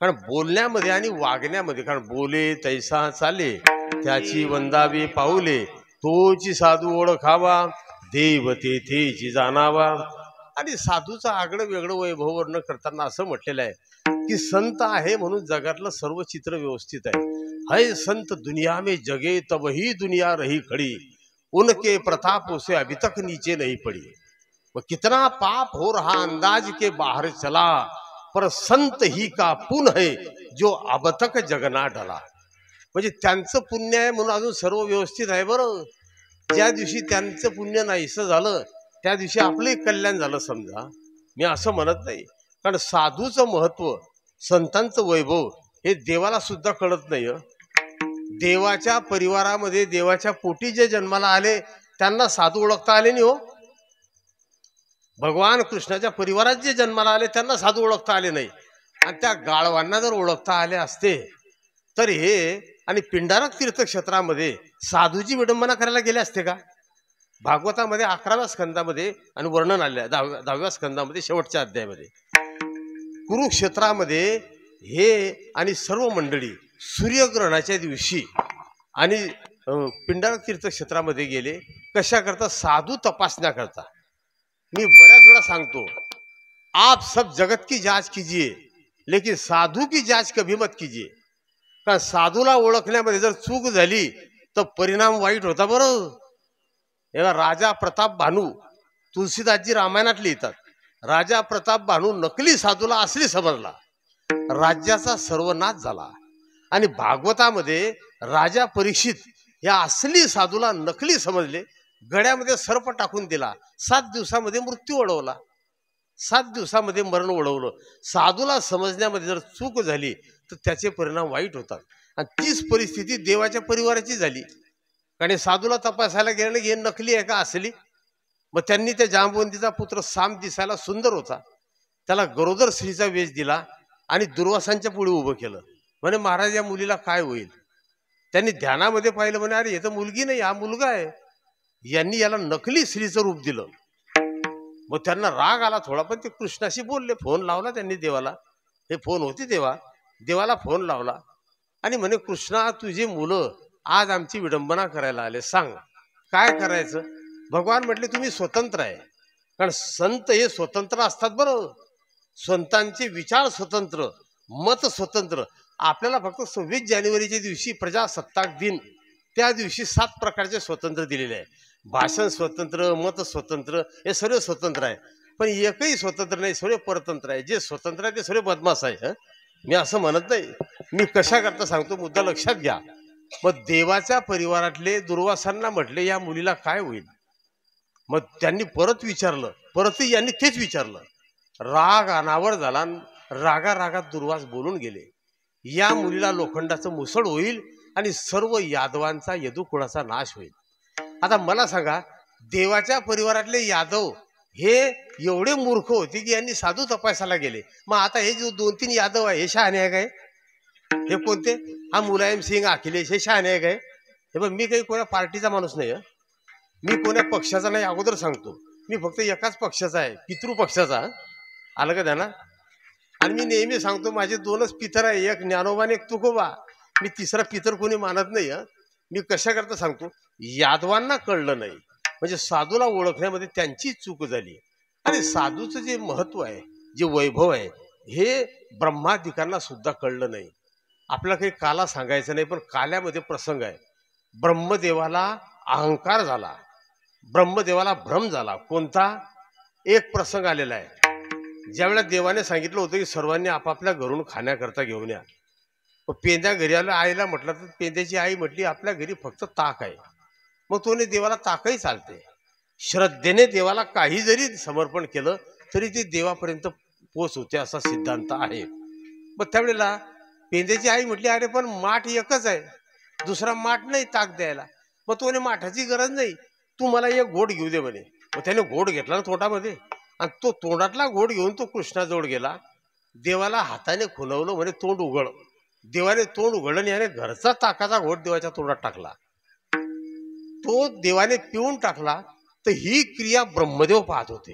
कारण बोलण्यामध्ये आणि वागण्यामध्ये, कारण बोले तैसा चाले त्याची वंदावी पाऊले, तोची साधू ओळखावा देव तेथेची जाणावा. आणि साधूचं आगळं वेगळं वैभव वर्णन करताना असं म्हटलेलं आहे की संत आहे म्हणून जगातलं सर्व चित्र व्यवस्थित आहे. है संत दुनिया में जगे तब ही दुनिया रही खड़ी, उनके प्रतापों से अभी तक नीचे नहीं पड़ी. वो कितना पाप हो रहा अंदाज के बाहर चला, पर संत ही का पुण्य है जो अब तक जगना ढला. म्हणजे त्यांचं पुण्य आहे म्हणून अजून सर्व व्यवस्थित आहे. बरं, ज्या दिवशी त्यांचं पुण्य नाहीसं झालं त्या दिवशी आपले कल्याण झालं समजा. मी असं म्हणत नाही. कारण साधूचं महत्व, संतांचं वैभव हे देवाला सुद्धा कळत नाही. देवाच्या परिवारामध्ये, देवाच्या पोटी जे जन्माला आले त्यांना साधू ओळखता आले नाही. हो, भगवान कृष्णाच्या परिवारात जे जन्माला आले त्यांना साधू ओळखता आले नाही. आणि त्या गाढवांना जर ओळखता आले असते तर हे आणि पिंडारक तीर्थक्षेत्रामध्ये साधूची विडंबना करायला गेले असते का? भागवतामध्ये 11व्या स्कंदामध्ये आणि वर्णन आले, 10व्या स्कंदामध्ये शेवटच्या अध्यायामध्ये, कुरुक्षेत्रामध्ये हे आणि सर्व मंडळी सूर्यग्रहणाच्या दिवशी आणि पिंडारक तीर्थक्षेत्रामध्ये गेले. कशा करता? साधू तपासण्या करता. मी बऱ्याच वेळा सांगतो, आप सब जगत की जांच कीजिए लेकिन साधू की जांच कभी मत कीजिए. कारण साधूला ओळखण्यामध्ये जर चूक झाली तर परिणाम वाईट होता. बरं, एव्हा राजा प्रताप भानू, तुलसीदासजी रामायणात लिहितात, राजा प्रताप भानू नकली साधूला असली समजला, राज्याचा सर्वनाश झाला. आणि भागवतामध्ये राजा परीक्षित या असली साधूला नकली समजले, गड्यामध्ये सर्प टाकून दिला, 7 दिवसामध्ये मृत्यू ओढवला, 7 दिवसामध्ये मरण ओढवलं. साधूला समजण्यामध्ये जर चूक झाली तर त्याचे परिणाम वाईट होतात. आणि तीच परिस्थिती देवाच्या परिवाराची झाली. कारण साधूला तपासायला गेलं हे नकली आहे का असली. मग त्यांनी त्या जांबवंतीचा पुत्र साम दिसायला सुंदर होता, त्याला गरोदर स्त्रीचा वेश दिला आणि दुर्वासांच्या पुढे उभं केलं. म्हणे महाराज या मुलीला काय होईल? त्यांनी ध्यानामध्ये पाहिलं, म्हणे अरे हे तर मुलगी नाही, हा मुलगा आहे. यांनी याला नकली स्त्रीचं रूप दिलं. मग त्यांना राग आला थोडा, पण ते कृष्णाशी बोलले. फोन लावला त्यांनी देवाला, हे फोन होती तेव्हा, देवाला फोन लावला आणि म्हणे कृष्णा तुझी मुलं आज आमची विडंबना करायला आले, सांग काय करायचं? भगवान म्हटले तुम्ही स्वतंत्र आहे. कारण संत हे स्वतंत्र असतात. बरं, संतांचे विचार स्वतंत्र, मत स्वतंत्र. आपल्याला फक्त 26 जानेवारीच्या दिवशी प्रजासत्ताक दिन, त्या दिवशी 7 प्रकारचे स्वतंत्र दिलेले आहे. भाषण स्वतंत्र, मत स्वतंत्र, हे सर्व स्वतंत्र आहे. पण एकही स्वतंत्र नाही, सर्व परतंत्र आहे. जे स्वतंत्र आहे ते सर्व बदमाश आहे. मी असं म्हणत नाही. मी कशा करता सांगतो, मुद्दा लक्षात घ्या. मग देवाच्या परिवारातले दुर्वासांना म्हटले या मुलीला काय होईल. मग त्यांनी परत विचारलं, परतही यांनी तेच विचारलं. राग अनावर झाला. रागा रागात दुर्वास बोलून गेले, या मुलीला लोखंडाचं मुसळ होईल आणि सर्व यादवांचा यदुकुळाचा नाश होईल. आता मला सांगा, देवाच्या परिवारातले यादव हे एवढे मूर्ख होते की यांनी साधू तपासायला गेले. मग आता हे जो 2-3 यादव आहे हे शहाणे आहे काय? हे कोणते? हा मुलायम सिंग, अखिलेश, हे शहाणे आहे काय? हे बघ, मी काही कोणा पार्टीचा माणूस नाही, मी कोण्या पक्षाचा नाही, अगोदर सांगतो. मी फक्त एकाच पक्षाचा आहे, पितृ पक्षाचा. आलं का त्यांना? आणि मी नेहमी सांगतो माझे 2च पितर आहे, एक ज्ञानोबा आणि एक तुकोबा. मी तिसरा पितर कोणी मानत नाही. मी कशा करता सांगतो, यादवांना कळलं नाही म्हणजे साधूला ओळखण्यामध्ये त्यांची चूक झाली. आणि साधूचं जे महत्व आहे, जे वैभव आहे, हे ब्रह्मादिकांना सुद्धा कळलं नाही. आपल्याला काही काला सांगायचं नाही, पण काल्यामध्ये प्रसंग आहे. ब्रह्मदेवाला अहंकार झाला, ब्रह्मदेवाला भ्रम झाला. कोणता? एक प्रसंग आलेला आहे. ज्यावेळेला देवाने सांगितलं होतं की सर्वांनी आपापल्या घरून खाण्याकरता घेऊन या. पेंद्या घरी आला, आईला म्हटलं तर पेंद्याची आई म्हटली आपल्या घरी फक्त ताक आहे. मग तोने देवाला ताकही चालते. श्रद्धेने देवाला काही जरी समर्पण केलं तरी ते देवापर्यंत पोच होते असा सिद्धांत आहे. मग त्यावेळेला पेंद्याची आई म्हटली अरे पण माठ एकच आहे, दुसरा माठ नाही ताक द्यायला. मग तोने माठाची गरज नाही, तू मला एक घोट घेऊ दे म्हणे. मग त्याने घोट घेतला ना तोंडामध्ये, आणि तो तोंडातला घोट घेऊन तो कृष्णाजवळ गेला. देवाला हाताने खुणवलं म्हणे तोंड उघड. देवाने तोंड उघडलं आणि याने घरचा ताकाचा घोट देवाच्या तोंडात टाकला. तो देवाने पिऊन टाकला. तर ही क्रिया ब्रह्मदेव पाहत होते.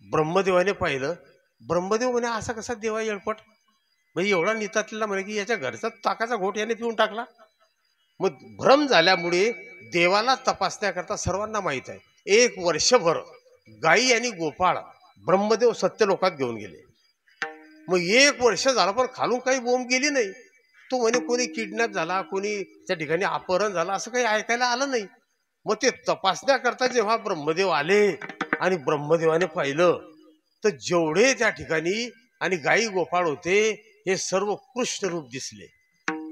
ब्रह्मदेवाने पाहिलं. ब्रह्मदेव म्हणे असा कसा देवा येळपट, म्हणजे एवढा नितातलेला म्हणे की याच्या घरचा ताकाचा घोट याने पिऊन टाकला. मग भ्रम झाल्यामुळे देवाला तपासण्याकरता सर्वांना माहित आहे 1 वर्षभर गाई आणि गोपाळ ब्रह्मदेव सत्यलोकात घेऊन गेले. मग 1 वर्ष झालं पण खालून काही बोंब गेली नाही. तो म्हणे कोणी किडनॅप झाला, कोणी त्या ठिकाणी अपहरण झालं असं काही ऐकायला आलं नाही. मग ते तपासण्याकरता जेव्हा ब्रह्मदेव आले आणि ब्रह्मदेवाने पाहिलं तर जेवढे त्या ठिकाणी आणि गाई गोपाळ होते हे सर्व कृष्ण रूप दिसले.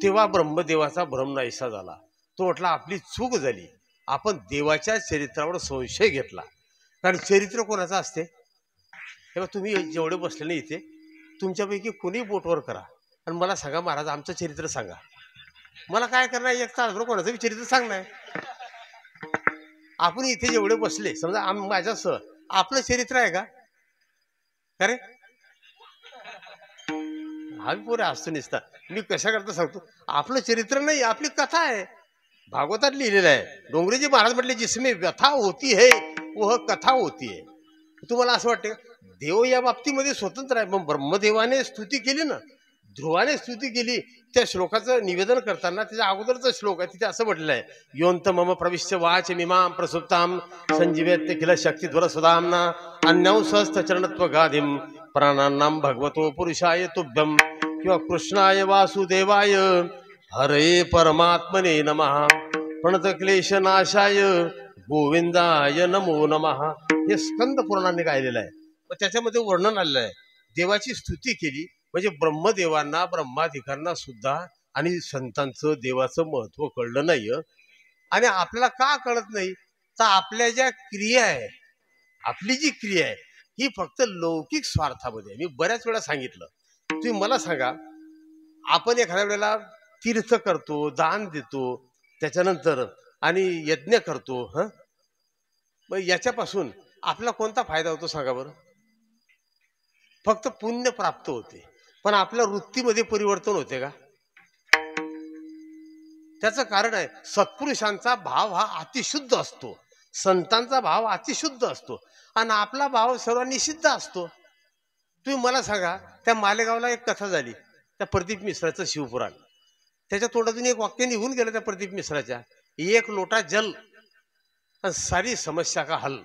तेव्हा ब्रह्मदेवाचा भ्रम नाहीसा झाला. तो म्हटला आपली चूक झाली, आपण देवाच्या चरित्रावर संशय घेतला. कारण चरित्र कोणाचं असते? तेव्हा तुम्ही जेवढे बसलेले इथे तुमच्यापैकी कोणी बोटवर करा आणि मला सांगा महाराज आमचं चरित्र सांगा. मला काय करणार, 1 तासभर कोणाचं चरित्र सांगणार. आपण इथे जेवढे बसले समजा माझ्यासह आपलं चरित्र आहे का? अरे हा पुरे असतो निसता. मी कशा करता सांगतो, आपलं चरित्र नाही, आपली कथा आहे. भागवतात लिहिलेलं आहे. डोंगरेजी महाराज म्हटले जिसमें व्यथा होती है वह कथा होती है. तुम्हाला असं वाटतं देव या बाबतीमध्ये स्वतंत्र आहे. मग ब्रह्मदेवाने स्तुती केली ना, ध्रुवाने स्तुती केली. त्या श्लोकाचं निवेदन करताना त्याच्या अगोदरचा श्लोक आहे, तिथे असं म्हटलेलं आहे योंत मम प्रविश्य वाच मिमां प्रसुप्तां संजीवेत्य खिल शक्तिध्वर सुदाम्ना अन्यंसस्त चरणत्व गाधिम प्राणानां भगवतो पुरुषाय तुभ्यं किंवा कृष्णाय वासुदेवाय हरे परमात्मने नमः प्रणतक्लेशनाशाय गोविंदाय नमो नमः. हे स्कंद पुराणाने गायलेलं आहे. मग त्याच्यामध्ये वर्णन आलेलं आहे. देवाची स्तुती केली म्हणजे ब्रह्मदेवांना ब्रह्माधिकांना सुद्धा आणि संतांचं देवाचं महत्व कळलं नाही. आणि आपल्याला का कळत नाही तर आपल्या ज्या क्रिया आहे, आपली जी क्रिया आहे ही फक्त लौकिक स्वार्थामध्ये. मी बऱ्याच वेळा सांगितलं. तुम्ही मला सांगा, आपण एखाद्या वेळेला तीर्थ करतो, दान देतो, त्याच्यानंतर आणि यज्ञ करतो, मग याच्यापासून आपला कोणता फायदा होतो सांगा बरं? फक्त पुण्य प्राप्त होते, पण आपल्या वृत्तीमध्ये परिवर्तन होते का? त्याचं कारण आहे सत्पुरुषांचा भाव हा अतिशुद्ध असतो, संतांचा भाव अतिशुद्ध असतो आणि आपला भाव सर्व निषिद्ध असतो. तुम्ही मला सांगा, त्या मालेगावला एक कथा झाली, त्या प्रदीप मिश्राचं शिवपुराण. त्याच्या तोंडातून एक वाक्य निघून गेलं त्या प्रदीप मिश्राच्या, 1 लोटा जल आणि सारी समस्या का हल.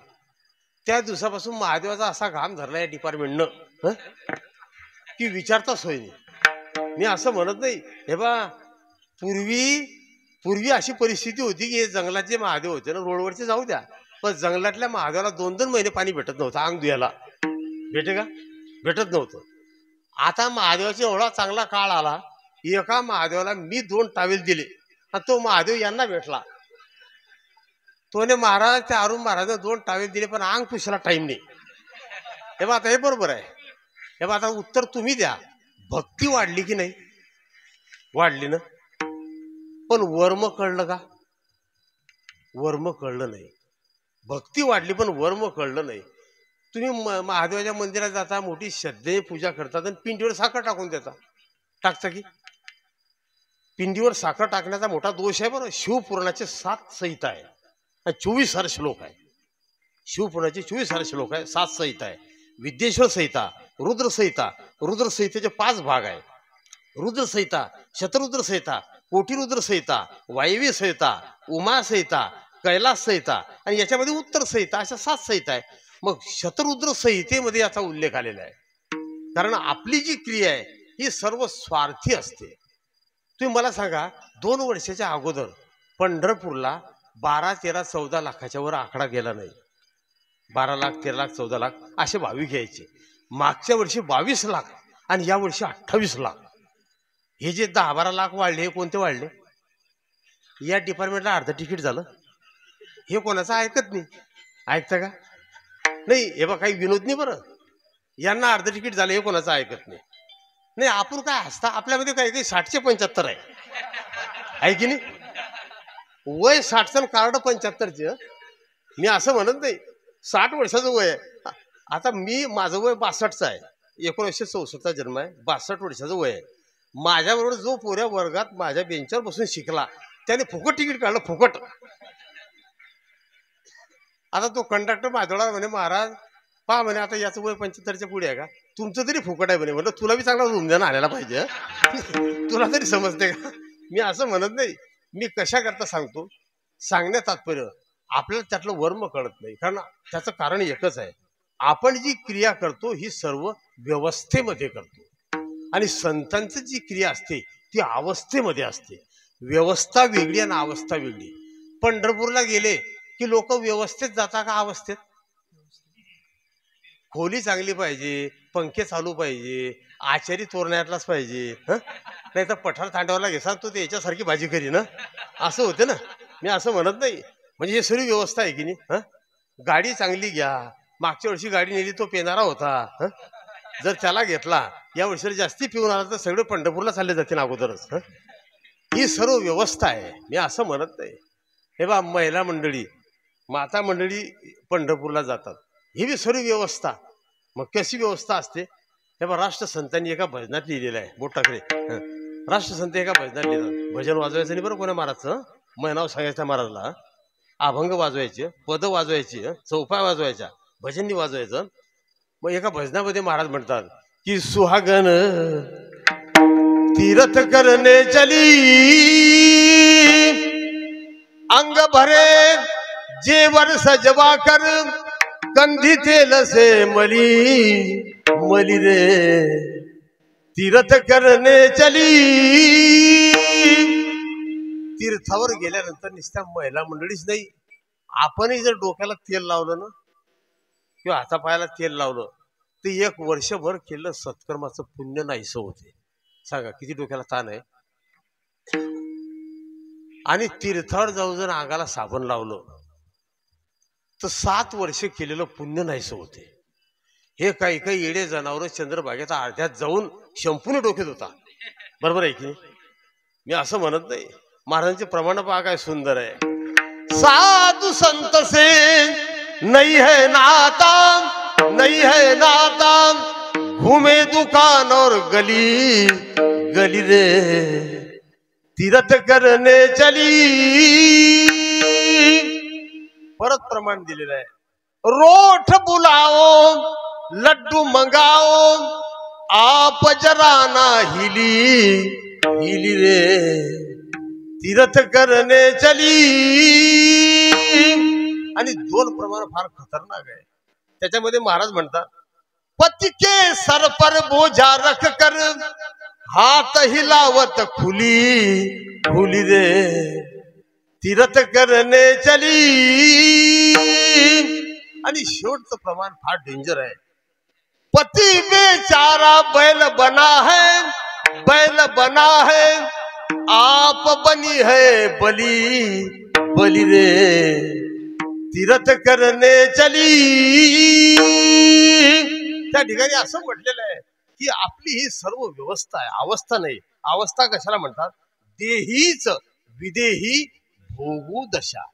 त्या दिवसापासून महादेवाचा असा घाम धरला या डिपार्टमेंटनं की विचारताच होय नाही. मी असं म्हणत नाही, हे बा पूर्वी अशी परिस्थिती होती की हे जंगलातले महादेव होते ना, रोडवरचे जाऊ द्या, पण जंगलातल्या महादेवाला 2-2 महिने पाणी भेटत नव्हतं. अंग धुयाला भेटत नव्हतं. आता महादेवाचा एवढा चांगला काळ आला, एका महादेवाला मी 2 टावेल दिले आणि तो महादेव यांना भेटला. तोने महाराज त्या अरुण महाराजांना 2 टावेल दिले पण अंग पुसायला टाइम नाही. हे बा आता हे बरोबर आहे. हे बा आता उत्तर तुम्ही द्या. भक्ती वाढली की नाही? वाढली ना. पण वर्म कळलं का? वर्म कळलं नाही. भक्ती वाढली पण वर्म कळलं नाही. तुम्ही महादेवाच्या मंदिरात जाता, मोठी श्रद्धेने पूजा करतात आणि पिंडीवर साखर टाकून देता. टाकता की? पिंडीवर साखर टाकण्याचा मोठा दोष आहे बरं. शिवपुराणाचे 7 संहिता आहे आणि 24,000 श्लोक आहे. शिवपुराणाचे 24,000 श्लोक आहे, 7 संहिता आहे. विद्येश्वर संहिता, रुद्र संहिता. रुद्र संहितेचे 5 भाग आहे. रुद्र संहिता, शतरुद्र संहिता, कोटीरुद्र संहिता, वायव्य संहिता, उमा संहिता, कैलास संहिता आणि याच्यामध्ये उत्तर संहिता, अशा 7 संहिता आहे. मग शतरुद्र संहितेमध्ये याचा उल्लेख आलेला आहे. कारण आपली जी क्रिया आहे ही सर्व स्वार्थी असते. तुम्ही मला सांगा, 2 वर्षाच्या अगोदर पंढरपूरला 12, 13, 14 लाखाच्या वर आकडा गेला नाही. 12 लाख, 13 लाख, 14 लाख असे भाविक यायचे. मागच्या वर्षी 22 लाख आणि या वर्षी 28 लाख. हे जे 10-12 लाख वाढले, हे कोणते वाढले? या डिपार्टमेंटला अर्ध तिकीट झालं. हे कोणाचं ऐकत नाही. ऐकता का? नाही. हे बघा, काही विनोद नाही बरं. यांना अर्ध तिकीट झालं, हे कोणाचं ऐकत नाही. नाही, आपण काय हसता, आपल्यामध्ये काही काही 60चे 75 आहे की नाही? वय 60चं कार्ड 75चे. मी असं म्हणत नाही. 60 वर्षाचं वय आहे. आता माझं वय 62चं आहे. 1964चा जन्म आहे. 62 वर्षाचं वय आहे. माझ्याबरोबर जो पोऱ्या वर्गात माझ्या बेंचवर बसून शिकला त्याने फुकट तिकीट काढलं, फुकट. आता तो कंडक्टर माझ्याला म्हणे, महाराज पहा म्हणे, आता याचं वय 75च्या पुढे आहे का? तुमचं तरी फुकट आहे म्हणे. म्हणलं तुला बी चांगला रुमजान आलेला पाहिजे. तुला तरी समजते का? मी असं म्हणत नाही. मी कशाकरता सांगतो, सांगण्यात तात्पर्य आपल्याला त्यातलं वर्म कळत नाही. कारण त्याचं कारण एकच आहे, आपण जी क्रिया करतो ही सर्व व्यवस्थेमध्ये करतो आणि संतांची जी क्रिया असते ती अवस्थेमध्ये असते. व्यवस्था वेगळी आणि अवस्था वेगळी. पंढरपूरला गेले की लोक व्यवस्थेत जाता का अवस्थेत? खोली चांगली पाहिजे, पंखे चालू पाहिजे, आचारी तोरण्यातलाच पाहिजे. नाही तर पठार तांडवाला घेसा तो त्याच्यासारखी भाजी करी ना, असं होते ना. मी असं म्हणत नाही. म्हणजे हे सर्व व्यवस्था आहे की नाही. गाडी चांगली घ्या. मागच्या वर्षी गाडी नेली तो पेनारा होता. जर त्याला घेतला, या वर्षी जास्ती पिऊन आला तर सगळे पंढरपूरला चालले जातील अगोदरच. ही सर्व व्यवस्था आहे. मी असं म्हणत नाही. हे बा, महिला मंडळी, माता मंडळी पंढरपूरला जातात, ही बी सर्व व्यवस्था. मग कशी व्यवस्था असते? हे बा, राष्ट्रसंतांनी एका भजनात लिहिलेलं आहे. बोट टाकले. राष्ट्रसंत एका भजनात लिहितात. भजन वाजवायचं नाही बरं कोणा महाराजचं. मग नाव सांगायचं महाराजला. अभंग वाजवायचे, पद वाजवायची, चौपाय वाजवायच्या, भजननी वाजवायचं. मग एका भजनामध्ये महाराज म्हणतात की सुहागन तीर्थ करने चली, अंग भरे जेवर सजवा कर, कंधी तेल से मली, मली रे तीर्थ करने चली. तीर्थावर गेल्यानंतर नुसत्या महिला मंडळीच नाही, आपणही जर डोक्याला तेल लावलं ना किंवा हातापायाला तेल लावलं तर 1 वर्षभर केलं सत्कर्माचं पुण्य नाहीसं होते. सांगा किती डोक्याला ताण आहे. आणि तीर्थावर जाऊन जर अंगाला साबण लावलं तर 7 वर्ष केलेलं पुण्य नाहीसं होते. हे काही काही येडे जनावर चंद्रभागेचा अर्ध्यात जाऊन शंपून डोक्यात होता. बरोबर आहे की? मी असं म्हणत नाही. महाराजांचे प्रमाण पहा काय सुंदर आहे. साधु संत से नहीं है नाता, नहीं है नाता, घूमे दुकान और गली, गली रे तीर्थ करने चली. परत प्रमाण दिलेलं आहे. रोठ बुलाओ, लड्डू मंगाओ, आप जरा ना हिली, हिली रे तीर्थ करने चली. आणि 2 प्रमाण फार खतरनाक आहे. त्याच्यामध्ये महाराज म्हणतात, पति के सर पर बोझा रख कर, हाथ हिलावत खुली, खुली रे तीर्थ करने चली. आणि शेवटचं प्रमाण फार डेंजर आहे. पति बेचारा बैल बना है, बैल बना है, आप बनी है बली बली रे तीर्थ करणे चली. त्या ठिकाणी असं म्हटलेलं आहे की आपली ही सर्व व्यवस्था आहे, अवस्था नाही. अवस्था कशाला म्हणतात? देहीच विदेही भोगू दशा.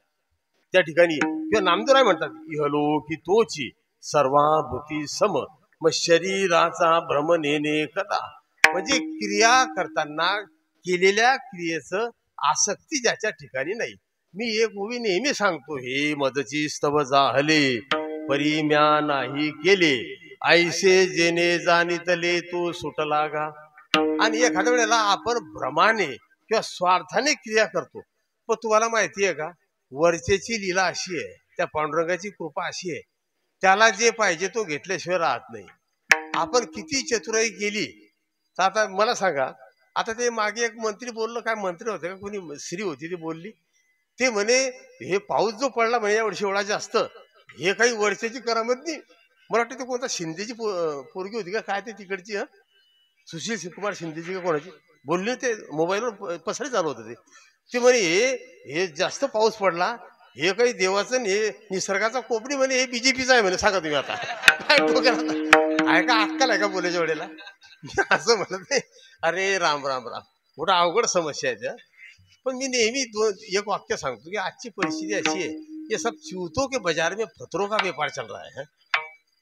त्या ठिकाणी किंवा नामदेवराय म्हणतात इहलोकी तोची सर्वाभूती सम, मग शरीराचा भ्रम नेणे कदा. म्हणजे क्रिया करताना केलेल्या क्रियेचं आसक्ती ज्याच्या ठिकाणी नाही. मी एक ओवी नेहमी सांगतो, हे मदची स्तव जाहले परी म्या नाही केले, ऐसे जेने जाणितले तो सुटला गा. आणि एखाद्या वेळेला आपण भ्रमाने किंवा स्वार्थाने क्रिया करतो. पण तुम्हाला माहिती आहे का, वरचेची लीला अशी आहे, त्या पांडुरंगाची कृपा अशी आहे, त्याला जे पाहिजे तो घेतल्याशिवाय राहत नाही. आपण किती चतुराई केली तर आता मला सांगा, आता ते मागे एक मंत्री बोललं, काय मंत्री होते का कोणी स्त्री होती ती बोलली, ते म्हणे हे पाऊस जो पडला म्हणे यावर्षी एवढा जास्त, हे काही वर्षाची करामत नाही. मला वाटतं ते कोणता शिंदेची पोरगी होती का काय ते तिकडची, सुशील शिवकुमार शिंदेची का कोणाची बोलली, ते मोबाईलवर पसरे चालू होतं ते म्हणे हे जास्त पाऊस पडला, हे काही देवाचं हे निसर्गाचा कोपरी म्हणे, हे बीजेपीचा आहे म्हणे. सांगा तुम्ही आता काय डोक्याला आहे का अक्कल आहे का बोलायच्या वेळेला? असं म्हणत नाही. अरे राम राम राम, मोठा अवघड समस्या आहे त्या. पण मी नेहमी एक वाक्य सांगतो की आजची परिस्थिती अशी आहे, ये सब चूतों के बाजार में फतरों का व्यापार चल रहा है.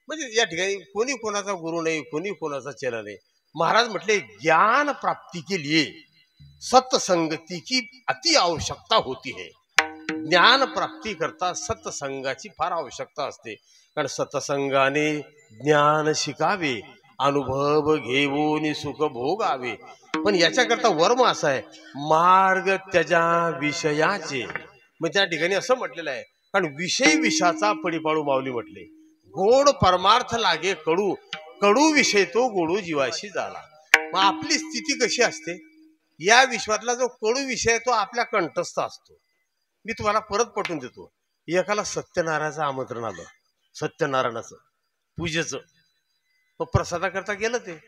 म्हणजे या ठिकाणी कोणी कोणाचा गुरु नाही, कोणी कोणाचा चेला नाही. महाराज म्हटले ज्ञान प्राप्ति के लिए सत्संगती की अति आवश्यकता होती है. ज्ञान प्राप्ती करता सत्संगाची फार आवश्यकता असते. कारण सत्संगाने ज्ञान शिकावे, अनुभव घेऊन सुख भोगावे. पण याच्याकरता वर्म असा आहे, मार्ग त्याच्या विषयाचे. मग त्या ठिकाणी असं म्हटलेलं आहे, कारण विषय विषाचा पडिपाळू माऊली म्हटले, गोड परमार्थ लागे कडू, कडू विषय तो गोडू जीवाशी झाला. मग आपली स्थिती कशी असते, या विश्वातला जो कडू विषय तो आपल्या कंठस्थ असतो. मी तुम्हाला परत पटवून देतो, एकाला सत्यनारायणाचं आमंत्रण आलं, सत्यनारायणाचं पूजेचं. मग प्रसादाकरता गेलं ते.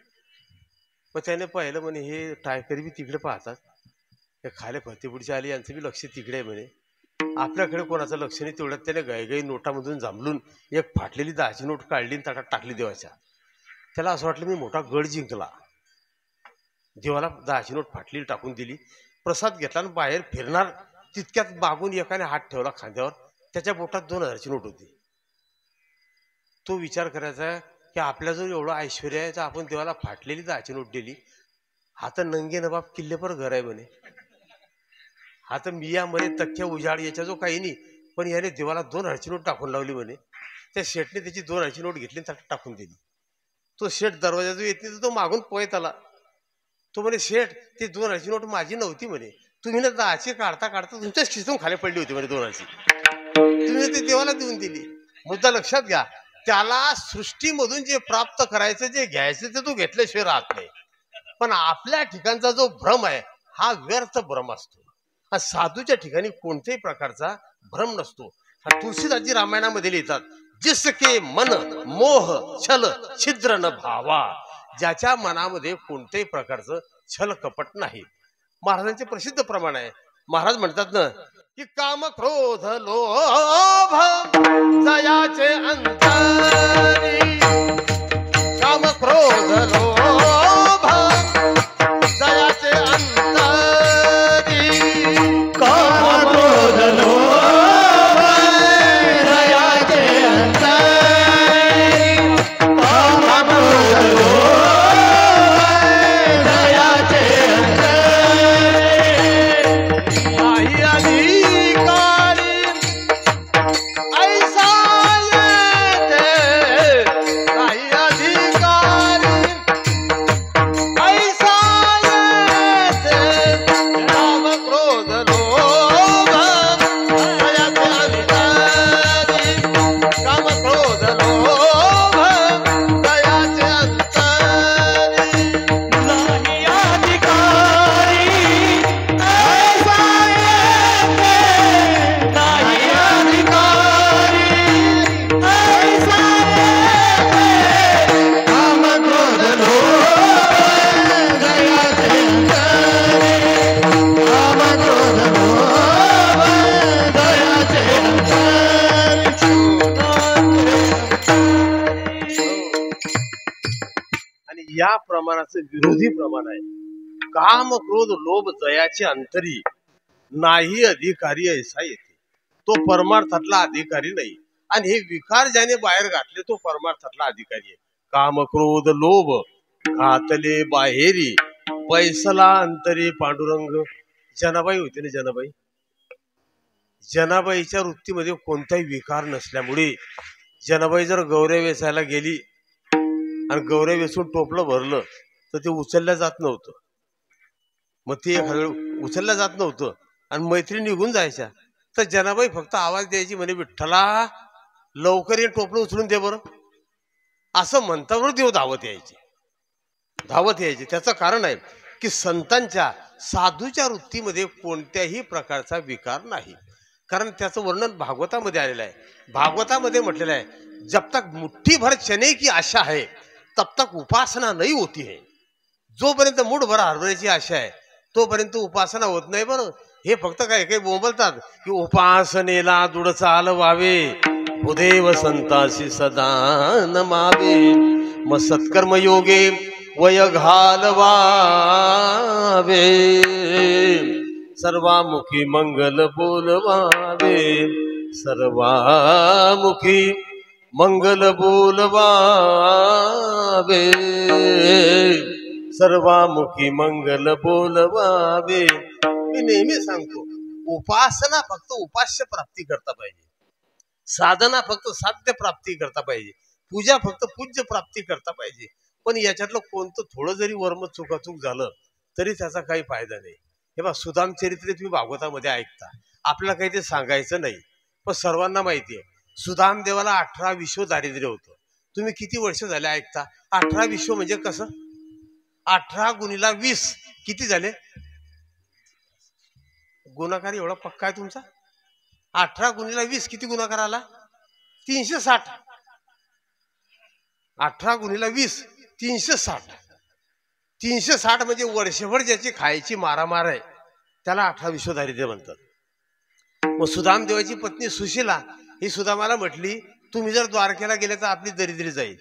मग त्याने पाहिलं म्हणे हे टायकरी बी तिकडे पाहतात, हे खाले फतेपुढचे आले यांचं बी लक्ष तिकडे आहे म्हणे, आपल्याकडे कोणाचं लक्ष नाही. तेवढ्यात त्याने गाईगाई नोटामधून जांभलून एक फाटलेली 10ची नोट काढली आणि ताटात टाकली देवाच्या. त्याला असं वाटलं मी मोठा गड जिंकला. देवाला 10ची नोट फाटलेली टाकून दिली, प्रसाद घेतला आणि बाहेर फिरणार तितक्यात मागून एकाने हात ठेवला खांद्यावर, त्याच्या बोटात 2000ची नोट होती. तो विचार करायचा की आपल्याजवळ एवढं ऐश्वर्य आहे तर आपण देवाला फाटलेली 10ची नोट दिली. हा तर नंगे नवाब किल्लेपर घर आहे म्हणे, हा तर मिया म्हणे तख्या उजाड याच्या जो काही नाही, पण याने देवाला 2000ची नोट टाकून लावली म्हणे. त्या शेठने त्याची 2000ची नोट घेतली आणि टाकून दिली. तो शेठ दरवाजा जो येत नाही तो मागून पोहत आला. तो म्हणे शेठ ते 2000ची नोट माझी नव्हती म्हणे, तुम्ही ना 10ची काढता काढता तुमच्याच खिसून खाली पडली होती म्हणे 2000ची, तुम्ही ते देवाला देऊन दिली. मुद्दा लक्षात घ्या, त्याला सृष्टीमधून जे प्राप्त करायचं जे घ्यायचं ते तो घेतल्याशिवाय राहत नाही. पण आपल्या ठिकाणचा जो भ्रम आहे हा व्यर्थ भ्रम असतो. हा साधूच्या ठिकाणी कोणत्याही प्रकारचा भ्रम नसतो. हा तुलसीदासजी रामायणामध्ये लिहितात, जिसके मन मोह छल छिद्र न भावा, ज्याच्या मनामध्ये कोणत्याही प्रकारचं छल कपट नाही. महाराजांचे प्रसिद्ध प्रमाण आहे. महाराज म्हणतात ना की काम क्रोध लोभ जयाचे अंतरी, काम क्रोध लोभ जयाचे अंतरी, काम क्रोध लोभ जयाचे अंतरी, काम क्रोध लोभ जयाचे अंतरी, काही अधिकारी ऐसा येते या प्रमाणाचं विरोधी प्रमाण आहे. काम क्रोध लोभ जयाचे अंतरी नाही अधिकारी ऐसा येते. तो परमार्थातला अधिकारी नाही. आणि हे विकार ज्याने बाहेर घातले तो परमार्थातला अधिकारी आहे. काम क्रोध लोभ घातले बाहेरी पैसला अंतरी पांडुरंग. जनाबाई होती ना जनाबाई. जनाबाईच्या वृत्तीमध्ये कोणताही विकार नसल्यामुळे जनाबाई जर गौऱ्या वेचायला गेली आणि गौऱ्या वेचून टोपलं भरलं तर ते उचलल्या जात नव्हतं. मग ते उचलल्या जात नव्हतं आणि मैत्रीण निघून जायच्या. तर जनाबाई फक्त आवाज द्यायची म्हणे विठ्ठला लवकर ये टोपलं उचलून दे बरं. असं म्हणतावर देव धावत यायचे. त्याचं कारण आहे की संतांच्या साधूच्या वृत्तीमध्ये कोणत्याही प्रकारचा विकार नाही. कारण त्याचं वर्णन भागवतामध्ये आलेलं आहे. भागवतामध्ये म्हटलेलं आहे जब तक मुट्ठी भर चने की आशा है तब तक उपासना नहीं होती है. जोपर्यंत मुठभर हरभऱ्याची आशा आहे तोपर्यंत उपासना होत नाही. बरं हे फक्त काय काही बोंबलतात की उपासनेला दृढ चालवावे उदेव संतासी सदा नमावे मग सत्कर्म योगे वय घालवावे सर्वामुखी मंगल बोलवावे सर्वामुखी मंगल बोलवावे सर्वामुखी मंगल बोलवावे. मी नेहमी सांगतो उपासना फक्त उपास्य प्राप्ती करता पाहिजे. साधना फक्त साध्य प्राप्ती करता पाहिजे. पूजा फक्त पूज्य प्राप्ती करता पाहिजे. पण याच्यातलं कोणतं थोडं जरी वर्म चुकाचूक झालं तरी त्याचा काही फायदा नाही. हे बघा सुदाम चरित्र तुम्ही भागवतामध्ये ऐकता. आपल्याला काही ते सांगायचं नाही पण सर्वांना माहिती आहे सुदाम देवाला 18 विश्व दारिद्र्य होतं. तुम्ही किती वर्ष झाले ऐकता. 18 विश्व म्हणजे कसं 18 गुणिला 20 किती झाले. गुणाकार एवढा पक्का आहे तुमचा. 18 गुणिला 20 किती गुणाकार आला 360. 18 गुणिला 20 360. 360 म्हणजे वर्षभर ज्याची खायची मारामार आहे त्याला 18 विश्व दारिद्र्य म्हणतात. मग सुदाम देवाची पत्नी सुशीला ही सुदामाला म्हटली तुम्ही जर द्वारकेला गेले तर आपली दरिद्री जाईल.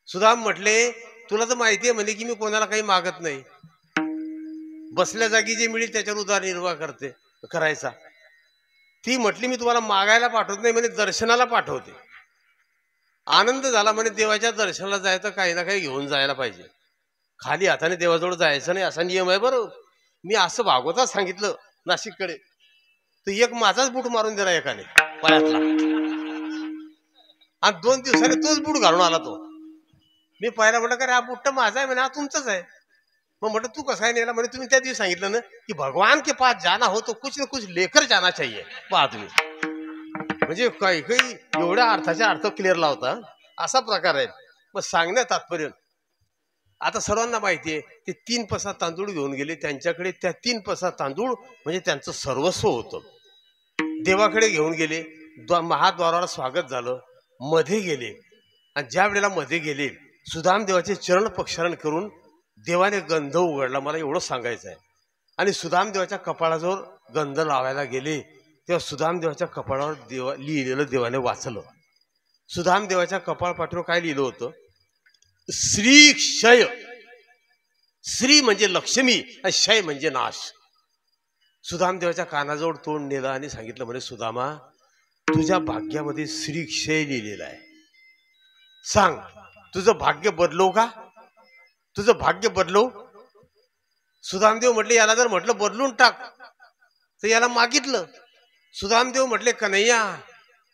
सुदाम म्हटले तुला तर माहिती आहे म्हणे की मी कोणाला काही मागत नाही. बसल्या जागी जे मिळेल त्याच्यावर उदरनिर्वाह करायचा. ती म्हटली मी तुम्हाला मागायला पाठवत नाही म्हणे दर्शनाला पाठवते. आनंद झाला म्हणे देवाच्या दर्शनाला जायचं काही ना काही घेऊन जायला पाहिजे. खाली हाताने देवाजवळ जायचं नाही असा नियम आहे. बरोबर मी असं भागवतात सांगितलं नाशिककडे तर एक माझाच बूट मारून दिला एकाने पायातला आणि 2 दिवसाने तोच बूट घालून आला तो. मी पहिला म्हटलं का हा बूट तर माझा आहे म्हणे हा तुमचाच आहे. मग म्हटलं तू कसा नेला म्हणे तुम्ही त्या दिवशी सांगितलं ना की भगवान के पास जाना हो तो कुछ न कुछ लेकर जाना चाहिए. पहा तुम्ही म्हणजे काही काही एवढ्या अर्थाचा अर्थ क्लिअर लावता असा प्रकार आहे. मग सांगण्यात तात्पर्य आता सर्वांना माहिती आहे ते 3 पसा तांदूळ घेऊन गेले. त्यांच्याकडे त्या 3 पसा तांदूळ म्हणजे त्यांचं सर्वस्व होतं. देवाकडे घेऊन गेले. महाद्वाराला स्वागत झालं. मध्ये गेले आणि ज्या वेळेला मध्ये गेले सुदाम देवाचे चरण प्रक्षालन करून देवाने गंध उघडला. मला एवढं सांगायचं आहे. आणि सुदाम देवाच्या कपाळाजवळ गंध लावायला गेले तेव्हा सुदाम देवाच्या कपाळावर लिहिलेलं देवाने वाचलं. सुदाम देवाच्या कपाळ पाठीवर काय लिहिलं होतं श्री क्षय. श्री म्हणजे लक्ष्मी आणि क्षय म्हणजे नाश. सुदाम देवाच्या कानाजवळ तोंड नेलं आणि सांगितलं म्हणे सुदामा तुझ्या भाग्यामध्ये श्री क्षय लिहिलेलं आहे. सांग तुझं भाग्य बदलव का. तुझं भाग्य बदलव. सुदामदेव म्हटले याला जर म्हटलं बदलून टाक तर याला मागितलं. सुदामदेव म्हटले कन्हैया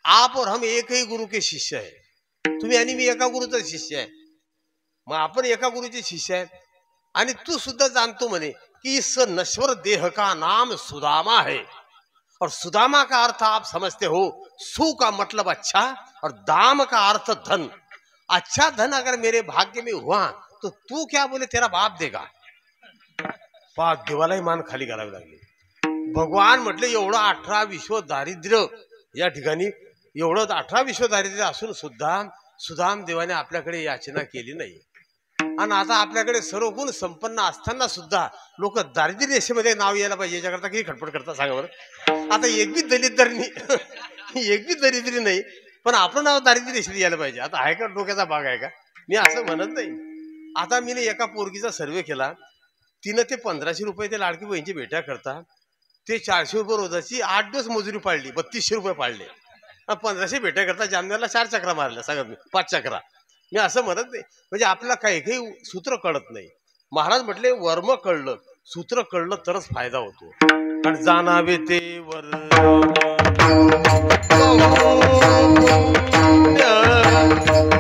आप और हम एक ही गुरु के शिष्य है. तुम्ही आणि मी एका गुरुचा शिष्य आहे. मग आपण एका गुरुचे शिष्य आहेत आणि तू सुद्धा जाणतो म्हणे कि इस नश्वर देह का नाम सुदामा है और सुदामा का अर्थ आप समझते हो सु का मतलब अच्छा और दाम का अर्थ धन. अच्छा धन अगर मेरे भाग्य में हुआ तो तू क्या बोले तेरा बाप देगा. पाप देवालाही मान खाली घालावी लागली. भगवान म्हटले एवढं 18 विश्व दारिद्र्य या ठिकाणी एवढं 18 विश्व दारिद्र्य असून सुद्धा सुदाम देवाने आपल्याकडे याचना केली नाही. आणि आता आपल्याकडे सर्व गुण संपन्न असताना सुद्धा लोक दारिद्र्य रेषेमध्ये नाव यायला पाहिजे याच्याकरता किती खटपट करतात सांगा बरं. आता एक बी दरिद्री नाही पण आपलं नाव दारिद्र्य रेषेत यायला पाहिजे. आता आहे का डोक्याचा भाग आहे का. मी असं म्हणत नाही. आता मी एका पोरगीचा सर्वे केला, तिनं ते 1500 रुपये ते लाडकी बहिणीची भेटा करता ते 400 रुपये रोजाची 8 दिवस मजुरी पाडली, 3200 रुपये पाडले. 1500 भेटा करता जामनेरला 4 चक्रा मारल्या, सांगत मी 5 चक्रा. मी असं म्हणत नाही, म्हणजे आपल्याला काही काही सूत्र कळत नाही. महाराज म्हटले वर्म कळलं, सूत्र कळलं तरच फायदा होतो. कारण जाणावे ते वर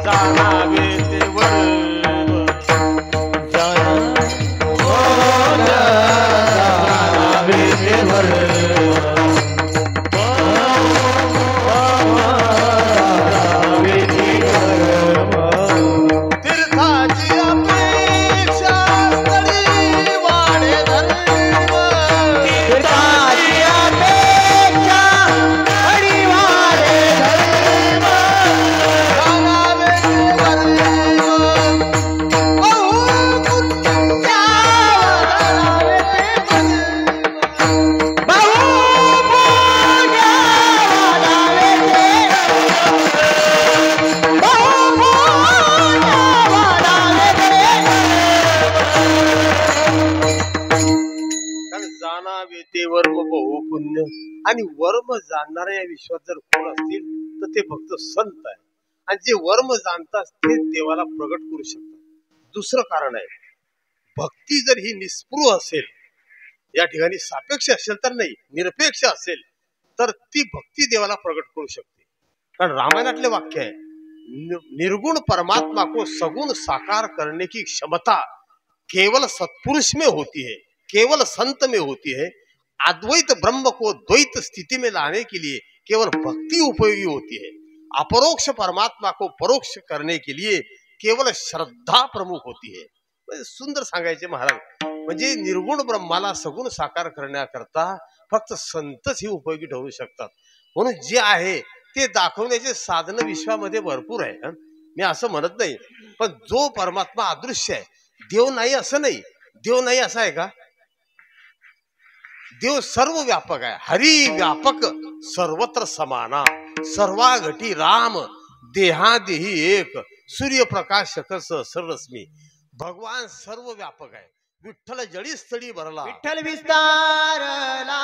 जाणावे ते वर आणि वर्म जाणणाऱ्या या विश्वात जर कोण असतील तर ते फक्त संत आहे. आणि जे वर्म जाणतात ते देवाला प्रगट करू शकतात. दुसरं कारण आहे, भक्ती जर ही निस्पृह असेल, या ठिकाणी सापेक्ष असेल तर नाही, निरपेक्ष असेल तर ती भक्ती देवाला प्रगट करू शकते. कारण रामायणातले वाक्य आहे, निर्गुण परमात्मा को सगुण साकार करने की क्षमता केवल सत्पुरुष में होती है, केवल संत में होती है. अद्वैत ब्रह्म को द्वैत स्थिति में लाने के लिए केवल भक्ति उपयोगी होती है. अपरोक्ष परमात्मा को परोक्ष करने के लिए केवळ श्रद्धा प्रमुख होती है. म्हणजे सुंदर सांगायचे महाराज, म्हणजे निर्गुण ब्रह्माला सगुण साकार करण्याकरता फक्त संतच ही उपयोगी ठरू शकतात. म्हणून जे आहे ते दाखवण्याचे साधन विश्वामध्ये भरपूर आहे. मी असं म्हणत नाही, पण जो परमात्मा अदृश्य आहे, देव नाही असं नाही, देव नाही असं आहे का? देव सर्व व्यापक आहे. हरी व्यापक सर्वत्र समाना, सर्वा घटी राम देहादेही एक, सूर्यप्रकाशक सहस्ररश्मी. भगवान सर्व व्यापक आहे. विठ्ठल जळी स्थळी भरला, विठ्ठल विस्तारला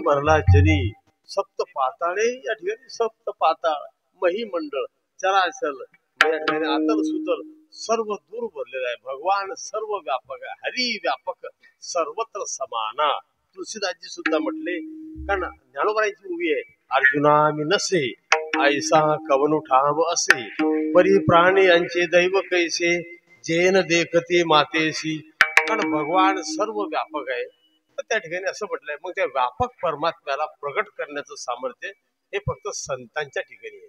भरला जनी सप्त पाताळे. या ठिकाणी सप्त पाताळ, महिमंडळ, चराचर, या ठिकाणी आतल सुतल सर्व दूर भरलेलं आहे. भगवान सर्व व्यापक आहे. हरी व्यापक सर्वत्र समाना. तुलसीदासजी सुद्धा म्हटले, कारण ज्ञानोबाईंची उभी आहे, अर्जुना मी नसे ऐसा कवनु ठाव असे, परी प्राणी यांचे दैव कैसे, जेन देखते मातेशी कारण भगवान सर्व व्यापक आहे. तर त्या ठिकाणी असं म्हटलंय, मग त्या व्यापक परमात्म्याला प्रगट करण्याचं सामर्थ्य हे फक्त संतांच्या ठिकाणी आहे.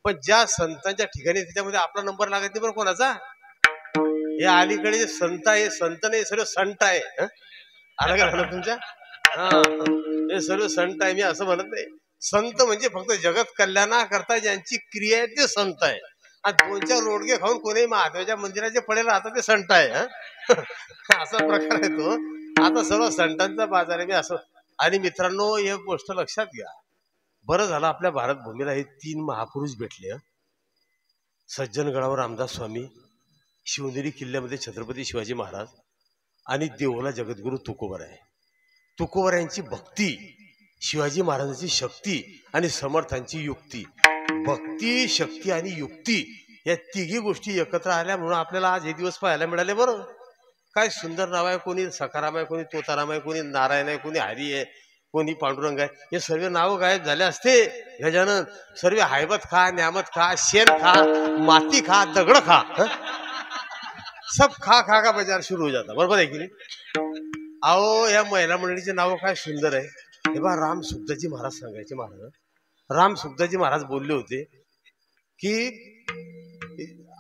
पण ज्या संतांच्या ठिकाणी त्याच्यामध्ये आपला नंबर लागत नाही बरं कोणाचा. हे अलीकडे जे संत आहे, संत नाही सर्व संत आहे. आलं का म्हणत तुमच्या? हा, हे सर्व संत आहे. मी असं म्हणत नाही. संत म्हणजे फक्त जगत कल्याणाकरता ज्यांची क्रिया आहे ते संत आहे. आणि 2-4 रोडगे खाऊन कोणी महादेवाच्या मंदिराचे पडेल राहतात ते संत आहे. असा प्रकार आहे तो. आता सर्व संतांचा बाजार आहे. मी असं. आणि मित्रांनो, एक गोष्ट लक्षात घ्या. बरं झालं आपल्या भारत भूमीला हे 3 महापुरुष भेटले. सज्जनगडावर रामदास स्वामी, शिवनेरी किल्ल्यामध्ये छत्रपती शिवाजी महाराज आणि देवला जगद्गुरु तुकोबराय. तुकोबरायांची भक्ती, शिवाजी महाराजांची शक्ती आणि समर्थांची युक्ती. भक्ती, शक्ती आणि युक्ती या तिघी गोष्टी एकत्र आल्या म्हणून आपल्याला आज हे दिवस पाहायला मिळाले. बरं, काय सुंदर नाव आहे. कोणी सखाराम आहे, कोणी तोताराम आहे, कोणी नारायण आहे, कोणी हरी आहे, कोणी पांडुरंग आहे. हे सर्व नावं गायब झाले असते गजानन. सर्व हैबत खा, न्यामत खा, शेण खा, माती खा, दगड खा, सब खा खा का बाजार सुरू हो जाता. बरोबर आहे की नाही? अहो, या महिला मंडळीचे नाव काय सुंदर आहे. हे बा, राम सुखदाजी महाराज सांगायचे. महाराज राम सुखदाजी महाराज बोलले होते की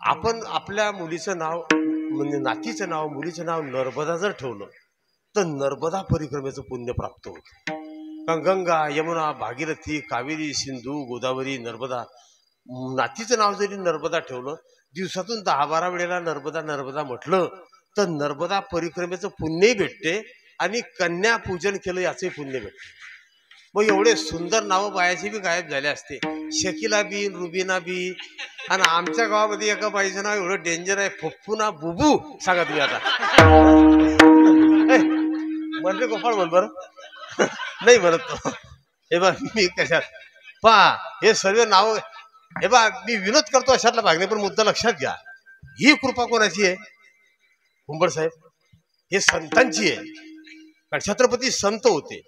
आपण आपल्या मुलीचं नाव म्हणजे नातीचं नाव, मुलीचं नाव नर्मदा जर ठेवलं तर नर्मदा परिक्रमेचं पुण्य प्राप्त होतं. कारण गंगा, यमुना, भागीरथी, कावेरी, सिंधू, गोदावरी, नर्मदा, नातीचं नाव जरी नर्मदा ठेवलं, दिवसातून 10-12 वेळेला नर्मदा नर्मदा म्हटलं तर नर्मदा परिक्रमेचं पुण्यही भेटते आणि कन्या पूजन केलं याचंही पुण्य भेटते. मग एवढे सुंदर नावं बायाची बी गायब झाले असते. शकीला बी, रुबीना बी. आणि आमच्या गावामध्ये एका बाईचं नाव एवढं डेंजर आहे, फुफ्फुना बुबू. सांगा तुम्ही आता. म्हणते गोपाळ म्हण बरं. नाही म्हणत तो. हे बा, मी कशात पहा हे सर्व नाव. हे बा, मी विनोद करतो अशातला भागणे, पण मुद्दा लक्षात घ्या. ही कृपा कोणाची आहे? हुंबड साहेब, हे संतांची आहे. कारण छत्रपती संत होते,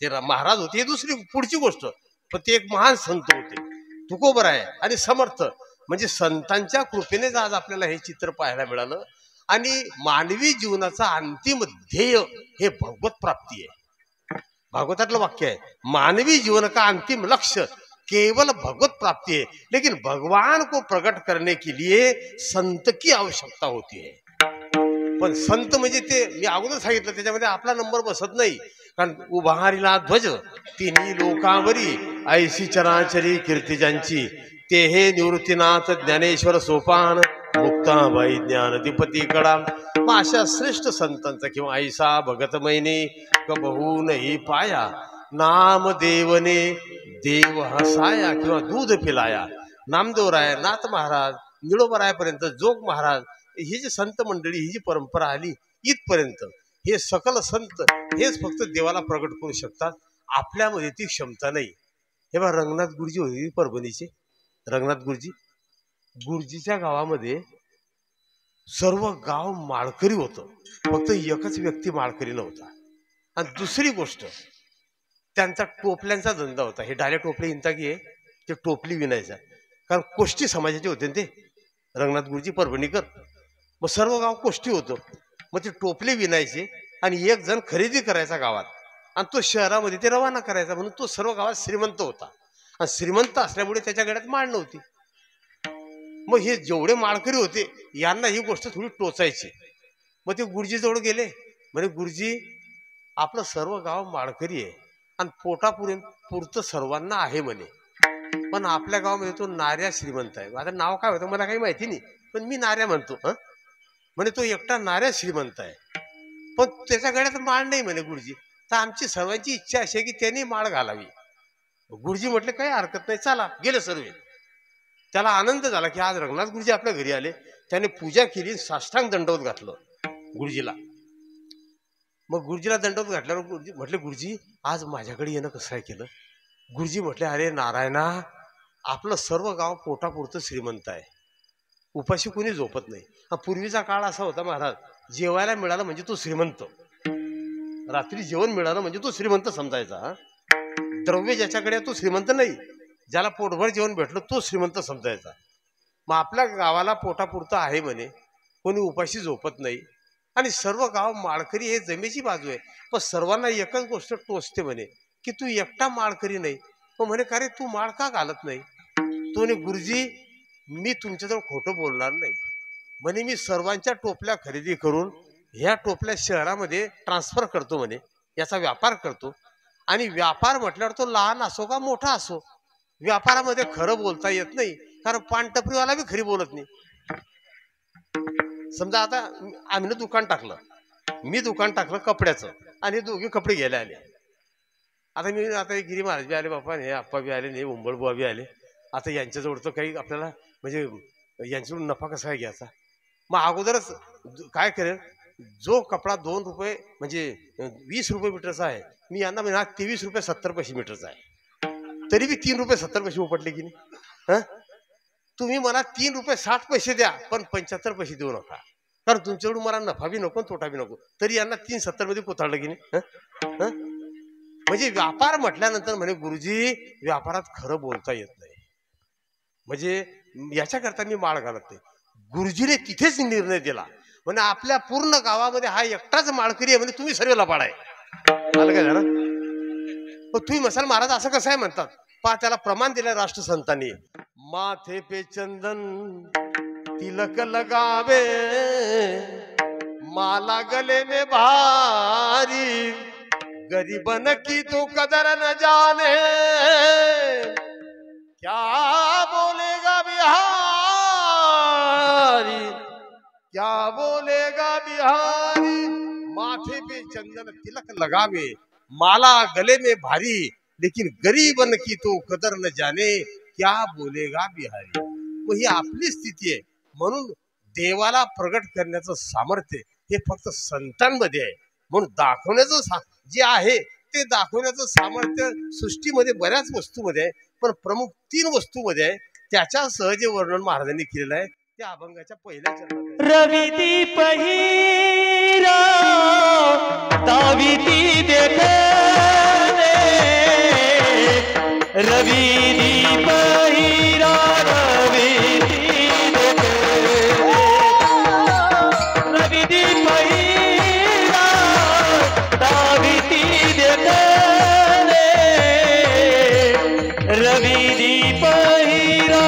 ते महाराज होते, हे दुसरी पुढची गोष्ट. पण ते एक महान संत होते, तुकोबराय आणि समर्थ. म्हणजे संतांच्या कृपेनेच आज आपल्याला हे चित्र पाहायला मिळालं. आणि मानवी जीवनाचा अंतिम ध्येय हे भगवत प्राप्ती आहे. भागवतातलं वाक्य आहे, मानवी जीवन का अंतिम लक्ष्य केवल भगवत प्राप्ति है, लेकिन भगवान को प्रकट करने के लिए संत की आवश्यकता होती है. पण संत म्हणजे ते मी अगोदर सांगितलं, त्याच्यामध्ये आपला नंबर बसत नाही. कारण उभारिला ध्वज तिन्ही लोकांवरी, ऐशी चराचरी कीर्ती ज्यांची, ते हे निवृत्तीनाथ ज्ञानेश्वर सोपान, मुक्ताबाई ज्ञानदीपती कडा. मग अशा श्रेष्ठ संतांचा किंवा ऐसा भगत मैने कबहू नाही पाया, नाम देवने देव हसाया किंवा दूध पिलाया. नामदेवराय, नाथ महाराज, निळोबरायापर्यंत जोग महाराज, ही जी संत मंडळी, ही जी परंपरा आली इथपर्यंत, हे सकल संत हेच फक्त देवाला प्रगट करू शकतात. आपल्यामध्ये ती क्षमता नाही. हे बघा, रंगनाथ गुरुजी होते परभणीचे. रंगनाथ गुरुजी, गुरुजीच्या गावामध्ये सर्व गाव माळकरी होतं, फक्त एकच व्यक्ती माळकरी नव्हता. आणि दुसरी गोष्ट, त्यांचा टोपल्यांचा धंदा होता. हे डाले टोपले इंताकी आहे, ते टोपली विणायचा. कारण कोष्टी समाजाचे होते ते रंगनाथ गुरुजी परभणीकर. मग सर्व गाव कोष्टी होतं. मग ते टोपले विणायचे आणि एक जण खरेदी करायचा गावात, आणि तो शहरामध्ये ते रवाना करायचा. म्हणून तो सर्व गावात श्रीमंत होता. आणि श्रीमंत असल्यामुळे त्याच्या गळ्यात माळ नव्हती. मग हे जेवढे माळकरी होते यांना ही गोष्ट थोडी टोचायची. मग ते गुरुजी जवळ गेले, म्हणजे गुरुजी, आपलं सर्व गाव माळकरी आहे आणि पोटापुरतं सर्वांना आहे म्हणे, पण आपल्या गावामध्ये तो नार्या श्रीमंत आहे. आता नाव काय होतं मला काही माहिती नाही, पण मी नार्या म्हणतो. म्हणे तो एकटा नार्या श्रीमंत आहे, पण त्याच्या गळ्यात माळ नाही म्हणे गुरुजी. तर आमची सर्वांची इच्छा अशी आहे की त्यांनी माळ घालावी. गुरुजी म्हटले काही हरकत नाही, चला. गेले सर्व. त्याला आनंद झाला की आज रंगनाथ गुरुजी आपल्या घरी आले. त्याने पूजा केली, साष्टांग दंडवत घातलं गुरुजीला. मग गुरुजीला दंडवत घातल्यावर गुरुजी म्हटले, गुरुजी आज माझ्याकडे येणं कसं काय केलं? गुरुजी म्हटले, अरे नारायणा, आपलं सर्व गाव पोटापुरतं श्रीमंत आहे, उपाशी कोणी झोपत नाही. पूर्वीचा काळ असा होता महाराज, जेवायला मिळालं म्हणजे तो श्रीमंत. रात्री जेवण मिळालं म्हणजे तो श्रीमंत समजायचा. द्रव्य ज्याच्याकडे तो श्रीमंत नाही, ज्याला पोटभर जेवण भेटलं तो श्रीमंत समजायचा. मग आपल्या गावाला पोटापुरतं आहे म्हणे, कोणी उपाशी झोपत नाही. आणि सर्व गाव माळकरी हे जमेची बाजू आहे. पण सर्वांना एकच गोष्ट टोचते म्हणे की तू एकटा माळकरी नाही. मग म्हणे का रे तू माळ का घालत नाही. तो म्हणे गुरुजी मी तुमच्याजवळ खोटं बोलणार नाही. म्हणे मी सर्वांच्या टोपल्या खरेदी करून ह्या टोपल्या शहरामध्ये ट्रान्सफर करतो म्हणे, याचा व्यापार करतो. आणि व्यापार म्हटल्यावर तो लहान असो का मोठा असो, व्यापारामध्ये खरं बोलता येत नाही, कारण पानटपरीवाला बी खरी बोलत नाही. समजा आता आम्ही दुकान टाकलं, मी दुकान टाकलं कपड्याचं आणि दोघे कपडे घ्यायला आले. आता हे गिरी महाराज बी आले बापा, हे आप्पा बी आले, हे उंबळबुवा बी आले. आता यांच्याजवळचं काही आपल्याला म्हणजे यांच्याकडून नफा कसा घ्यायचा. मग अगोदरच काय करेल, जो कपडा 2 रुपये म्हणजे 20 रुपये मीटरचा आहे, मी यांना म्हणा 23 रुपये 70 पैसे मीटरचा आहे, तरी बी 3 रुपये 70 पैसे उपटले की नाही. तुम्ही मला 3 रुपये 60 पैसे द्या, पण 75 पैसे देऊ नका, कारण तुमच्याकडून मला नफा बी नको तोटा बी नको. तरी यांना 3.70 मध्ये कोताळलं की नाही. म्हणजे व्यापार म्हटल्यानंतर म्हणे गुरुजी व्यापारात खरं बोलता येत नाही, म्हणजे याच्याकरता मी माळ घालत नाही. गुरुजीने तिथेच निर्णय दिला, म्हणजे आपल्या पूर्ण गावामध्ये हा एकटाच माळकरी आहे, म्हणजे तुम्ही सर्व लबाड आहे. आलं काय झालं. पण तुम्ही मसाल महाराज असं कसं आहे म्हणतात. पहा त्याला प्रमाण दिलंय राष्ट्रसंतांनी. माथे पे चंदन तिलक लगावे, माला गले में भारी, गरीबन की तो कदर न जाने, क्या बोलेगा बिहारी, क्या बोलेगा बिहारी. माथे पे चंदन तिलक लगावे, माला गले में भारी, लेकिन गरीबन की तो कदर न जाने, क्या बोलेगा बिहारी. मग ही आपली स्थिती आहे. म्हणून देवाला प्रगट करण्याचं सामर्थ्य हे फक्त संतांमध्ये आहे. म्हणून दाखवण्याचं जे आहे ते दाखवण्याचं सामर्थ्य सृष्टीमध्ये बऱ्याच वस्तूमध्ये आहे, पण प्रमुख 3 वस्तूमध्ये आहे. त्याच्यासह जे वर्णन महाराजांनी केलेलं आहे त्या अभंगाच्या पहिल्या चरणात. रविदीप हीरा दाविती देखने, रविदीप हीरा रविदीप हीरा दाविती देखने, रविदीप हीरा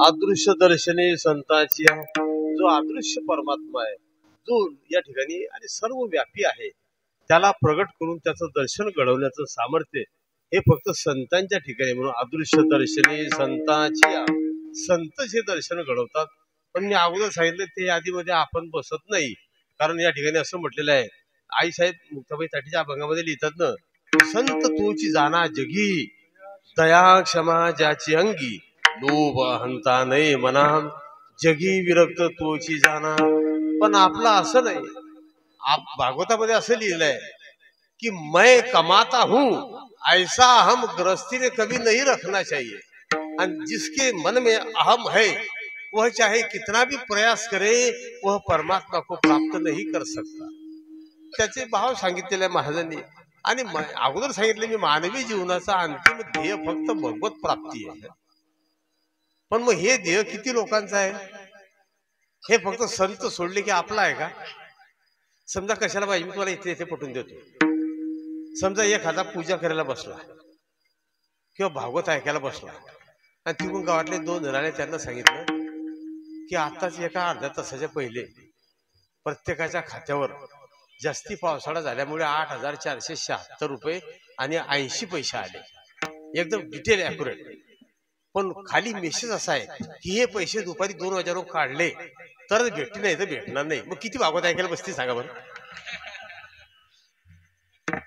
अदृश्य दर्शने संतांची, जो अदृश्य परमात्मा आहे, जो या ठिकाणी आणि सर्व व्यापी आहे, त्याला प्रगट करून त्याचं दर्शन घडवण्याचं सामर्थ्य हे फक्त संतांच्या ठिकाणी, म्हणून अदृश्य दर्शनी संतांची, संत जे दर्शन घडवतात. पण मी अगोदर सांगितलं ते यादीमध्ये आपण बसत नाही, कारण या ठिकाणी असं म्हटलेलं आहे, आईसाहेब मुक्ताबाई ताटीच्या अभंगामध्ये लिहितात ना, संत तोची जाना जगी, दया क्षमा ज्याची अंगी, लोभ अहंता नाही मना, जगी विरक्त तोची जाना. पण आपलं असं नाही. भागवतामध्ये असं लिहिलंय कि मैं कमाता हूं ऐसा हम गृहस्थी ने कभी नहीं रखना चाहिए, और जिसके मन में अहम है वह चाहे कितना भी प्रयास करे वह परमात्मा को प्राप्त नहीं कर सकता. त्याचे भाव सांगितलेले महाराजांनी. आणि अगोदर सांगितले मी मानवी जीवनाचा अंतिम ध्येय फक्त भगवत प्राप्ती आहे. पण मग हे ध्येय किती लोकांचं आहे? हे फक्त संत सोडले की आपला आहे का? समजा कशाला पाहिजे, मी तुम्हाला इथे इथे पटवून देतो. समजा एखादा पूजा करायला बसला किंवा भागवत ऐकायला बसला आणि तिकडून गावातले 2 जणांनी त्यांना सांगितलं की आताच एका अर्ध्या तासाच्या पहिले प्रत्येकाच्या खात्यावर जास्ती पावसाळा झाल्यामुळे 8,476 रुपये आणि 80 पैसे आले, एकदम डिटेल ॲक्युरेट. पण खाली मेसेज असा आहे की हे पैसे दुपारी 2 वाजेवर काढले तरच भेटले, नाही तर भेटणार नाही. मग किती भागवत ऐकायला बसते सांगा बरं?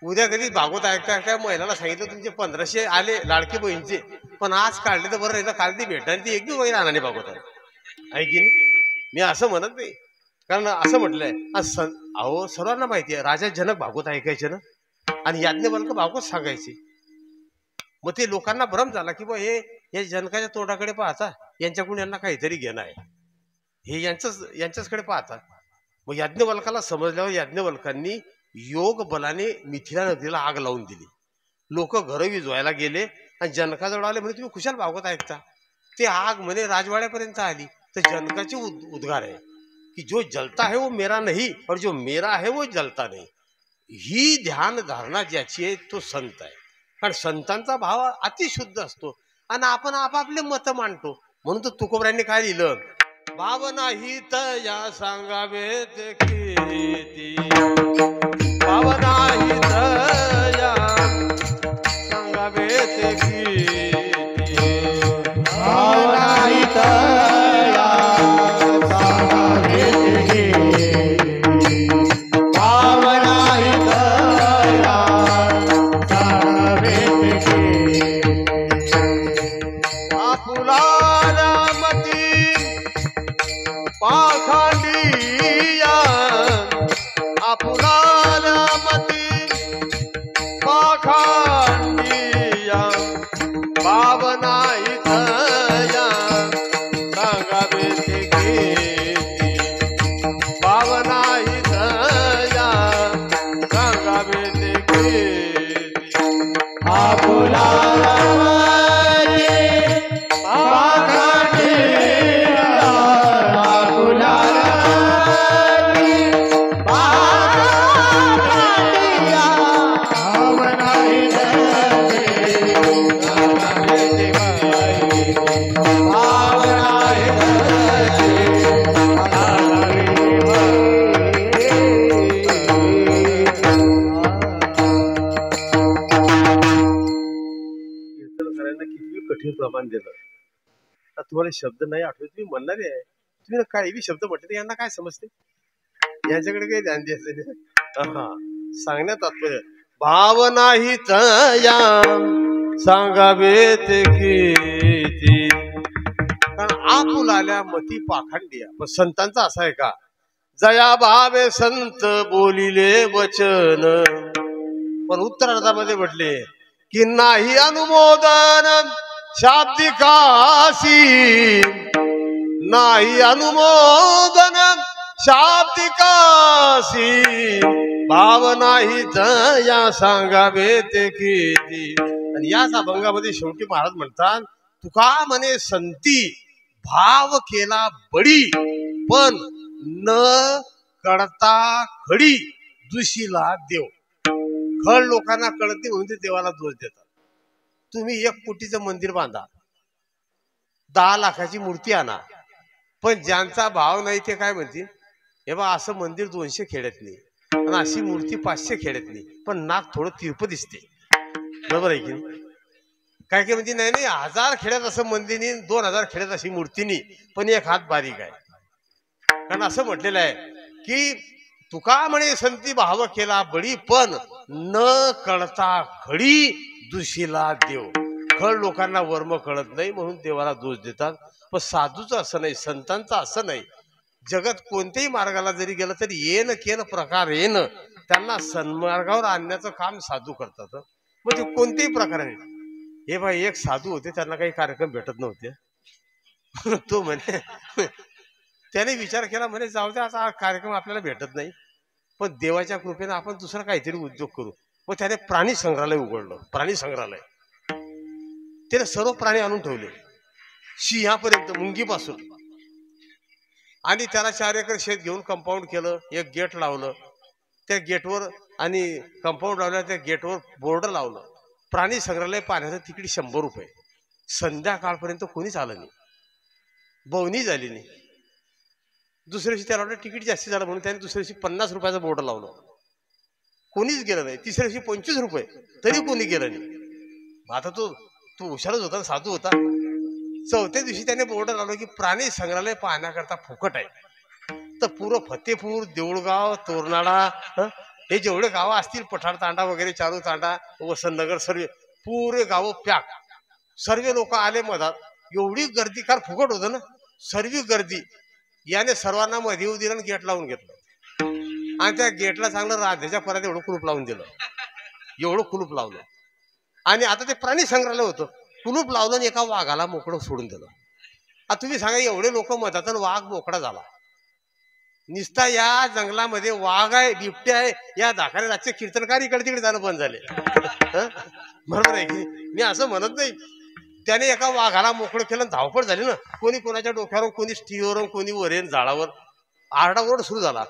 उद्या कधी भागवत ऐकता महिलाला सांगितलं तुमचे 1500 आले लाडके बहिणीचे, पण आज काढले तर बरं नाही तर काल ती भेटणार, ती एक दिवस महिना आणाने भागवत आहे की नाही? मी असं म्हणत नाही, कारण असं म्हटलंय अहो सर्वांना माहिती आहे राजा जनक भागवत ऐकायचे ना, आणि याज्ञवल्क्य भागवत सांगायचे. मग ते लोकांना भ्रम झाला की बा हे जनकाच्या तोंडाकडे पाहता, यांच्याकडून यांना काहीतरी घेणं आहे, हे यांच्याचकडे पाहतात. मग याज्ञवल्काला समजल्यावर याज्ञवल्कांनी योग बलाने मिथिला नदीला आग लावून दिली. लोक घरं विजवायला गेले आणि जनकाजवळ आले, म्हणे तुम्ही खुशाल भागवत ऐकता. ते आग म्हणे राजवाड्यापर्यंत आली. तर जनकाचे उद्गार आहे की जो जलता है वो मेरा नहीं और जो मेरा है वो जलता नहीं. ही ध्यान धारणा ज्याची आहे तो संत आहे. कारण संतांचा भाव अतिशुद्ध असतो आणि आपण आपापले मत मांडतो. म्हणून तर तुकोबरायांनी काय लिहिलं, भाव नाही तया सांगावे ते किती, भाव नाही तया सांगावे ते किती, भाव नाही तया सांगावे ते किती, भाव नाही तया सांगावे ते किती. आपुलाला मती पाखांडिया, आपुलाला मती पाखांडिया, भाव नाही तया सांगावे ते किती, भाव नाही तया सांगावे ते किती. आपुलाला प्रमाण देतात. तुम्हाला शब्द नाही आठवत, तुम्ही म्हणणारे आहे, तुम्ही काही बी शब्द म्हटले तर यांना काय समजते, यांच्याकडे काही ध्यान द्यायचं नाही. सांगण्यात तात्पर्य भाव नाही तया सांगावे ते किती. कारण आपुलाल्या मती पाखंडिया. पण संतांचा असा आहे का, जया भावे संत बोलिले वचन. पण उत्तरार्धामध्ये म्हटले की नाही अनुमोदन शाब्दिकासी, नाही अनुमोदन शाब्दिकासी, भाव नाही तया सांगावे ते किती. आणि याच अभंगामध्ये शेवटी महाराज म्हणतात, तुका म्हणे संती भाव केला बडी, पण न कळता खडी दुशीला देव. खड लोकांना कळत नाही म्हणून ते देवाला दोष देतात. तुम्ही 1 कोटीचं मंदिर बांधा, 10 लाखाची मूर्ती आणा, पण ज्यांचा भाव नाही ते काय म्हणतील, हे बा असं मंदिर 200 खेड्यात नाही. आणि अशी मूर्ती 500 खेड्यातली, पण नाक थोडं तिरप दिसते, बरोबर आहे की नाही? काय काय म्हणजे नाही 1000 खेड्यात असं मंदिर नाही, 2000 खेड्यात अशी मूर्ती नाही, पण एक हात बारीक आहे. कारण असं म्हटलेलं आहे की तुका म्हणे संती भाव केला बळी, पण न कळता खडी दुशीला देव. खळ लोकांना वर्म कळत नाही म्हणून देवाला दोष देतात, पण साधूचं असं नाही, संतांचं असं नाही. जगत कोणत्याही मार्गाला जरी गेलं तरी येन केन प्रकार येन, त्यांना सन्मार्गावर आणण्याचं काम साधू करतात. मग ते कोणत्याही प्रकाराने. हे बाई एक साधू होते, त्यांना काही कार्यक्रम भेटत नव्हते. तो म्हणे त्याने विचार केला, म्हणे जाऊ दे आता हा कार्यक्रम आपल्याला भेटत नाही, पण देवाच्या कृपेने आपण दुसरा काहीतरी उद्योग करू. मग त्याने प्राणी संग्रहालय उघडलं. प्राणी संग्रहालय त्याने सर्व प्राणी आणून ठेवले, सिंहापर्यंत, मुंगीपासून. आणि त्याला 4 एकर शेत घेऊन कंपाऊंड केलं, एक गेट लावलं त्या गेटवर, आणि कंपाऊंड लावलं त्या गेटवर बोर्ड लावलं, प्राणी संग्रहालय पाहण्याचं तिकीट 100 रुपये. संध्याकाळपर्यंत कोणीच आलं नाही, बवणी झाली नाही. दुसऱ्या दिवशी त्याला वाटलं तिकीट जास्त झालं म्हणून त्याने दुसऱ्या दिवशी 50 रुपयाचं बोर्ड लावलं, कोणीच गेलं नाही. तिसऱ्या दिवशी 25 रुपये, तरी कोणी गेलं नाही. आता तो हुशारच होता, साधू होता. चौथ्या दिवशी त्याने बोर्ड लावलं की प्राणी संग्रहालय पाहण्याकरता फुकट आहे. तर पुरं फतेपूर, देऊळगाव, तोरनाळा, हे जेवढे गावं असतील, पठार तांडा वगैरे, चारू तांडा, वसंतनगर, सर्व पुरे गावं पॅक. सर्व लोक आले मधात, एवढी गर्दी, कारण फुकट होतं ना, सर्व गर्दी. याने सर्वांना मध्ये येऊ दिलं, गेट लावून घेतलं, आणि त्या गेटला चांगलं राधेच्या परात एवढं कुलूप लावून दिलं, एवढं कुलूप लावलं. आणि आता ते प्राणी संग्रहालय होतं, कुलूप लावलं आणि एका वाघाला मोकळं सोडून दिलं. आता तुम्ही सांगा, एवढे लोक मधात वाघ मोकळा झाला. निस्ता या जंगलामध्ये वाघ आहे, बिबट्या आहे, या दाखले रातचे कीर्तनकार इकडे तिकडे जाणं बंद झाले. बरोबर आहे की? मी असं म्हणत नाही. त्याने एका वाघाला मोकळं केलं, धावपळ झाली ना, कोणी कोणाच्या डोक्यावर, कोणी स्टीवर, कोणी वरेन झाडावर, आरडाओरड सुरू झाला.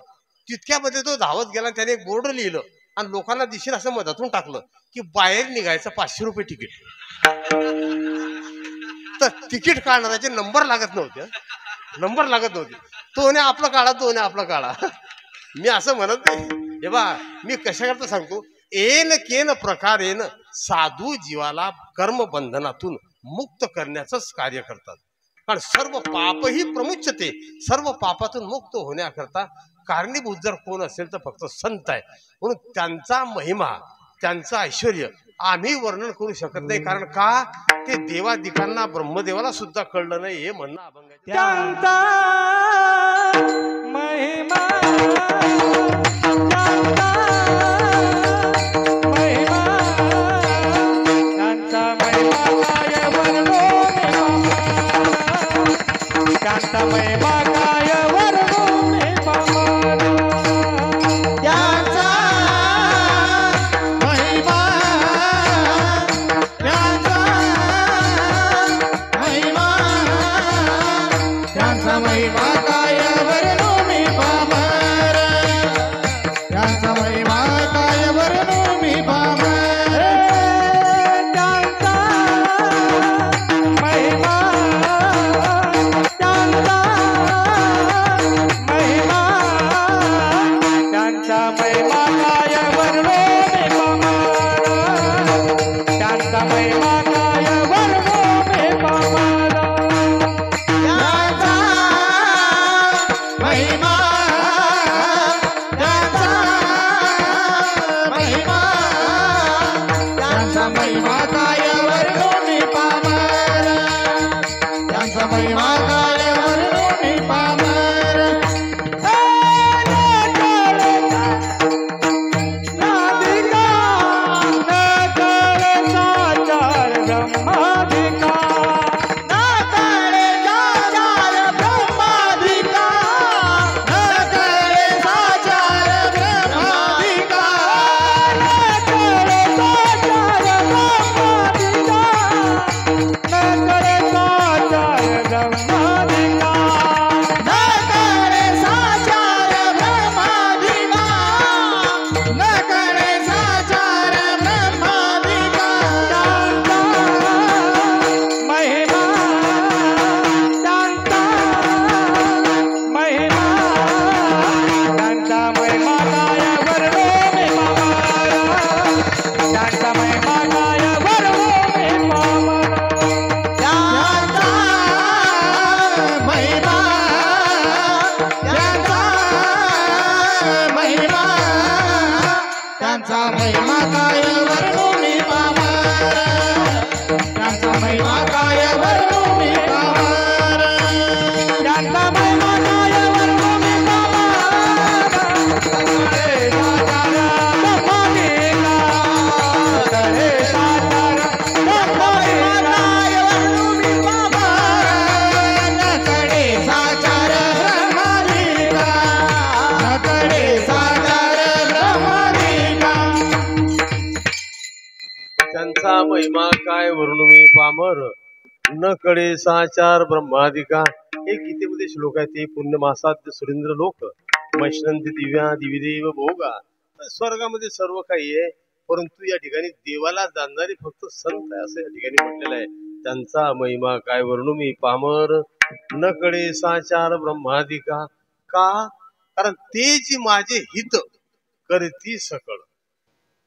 तितक्यामध्ये तो धावत गेला, त्याने एक बोर्ड लिहिलं आणि लोकांना दिसेल असं मधातून टाकलं की बाहेर निघायचं 500 रुपये तिकीट. तर तिकीट काढणाऱ्याचे नंबर लागत नव्हते, नंबर लागत नव्हते. तो ने आपला काढा, तो ने आपला काढा. मी असं म्हणत नाही. हे बा, मी कशाकरता सांगतो, येन केन प्रकार येन साधू जीवाला कर्मबंधनातून मुक्त करण्याचंच कार्य करतात. कारण सर्व पापही प्रमुच्यते, सर्व पापातून मुक्त होण्याकरता कारणीभूत जर कोण असेल तर फक्त संत आहे. म्हणून त्यांचा महिमा, त्यांचं ऐश्वर्य आम्ही वर्णन करू शकत नाही. कारण का, ते देवादिकांना, ब्रह्मदेवाला सुद्धा कळलं नाही, हे म्हणणं अभंग आहे. त्यांचा महिमा, त्यांचा महिमा काय वर्णो मी, त्यांचा महिमा काय वर्णो मी पामर. त्यांचा महिमा, त्यांचा महिमा, त्यांचा महिमा काय वर्णो मी पामर, त्यांचा महिमा काय वर्णो मी पामर. त्यांचा महिमा, त्यांचा महिमा, त्यांचा महिमा काय वर्णो मी पामर, त्यांचा महिमा काय वर्णो मी पामर. त्यांचा महिमा, त्यांचा महिमा, त्यांचा महिमा काय वर्णो मी पामर, त्यांचा महिमा काय वर्णो मी पामर. त्यांचा महिमा काय वर्णू मी पामर, न कळे साचार ब्रह्मादिका. हे गीतेमध्ये श्लोक आहे ते पुण्य मासात सुरेंद्र लोक मैष्णंती दिव्या दिविदेव भोगा. स्वर्गामध्ये सर्व काही आहे, परंतु या ठिकाणी देवाला जाणणारे फक्त संत आहे असं या ठिकाणी म्हटलेलं आहे. त्यांचा महिमा काय वर्णू मी पामर, न कळे साचार ब्रह्मादिका. का? कारण ते जी माझे हित करती सकळ,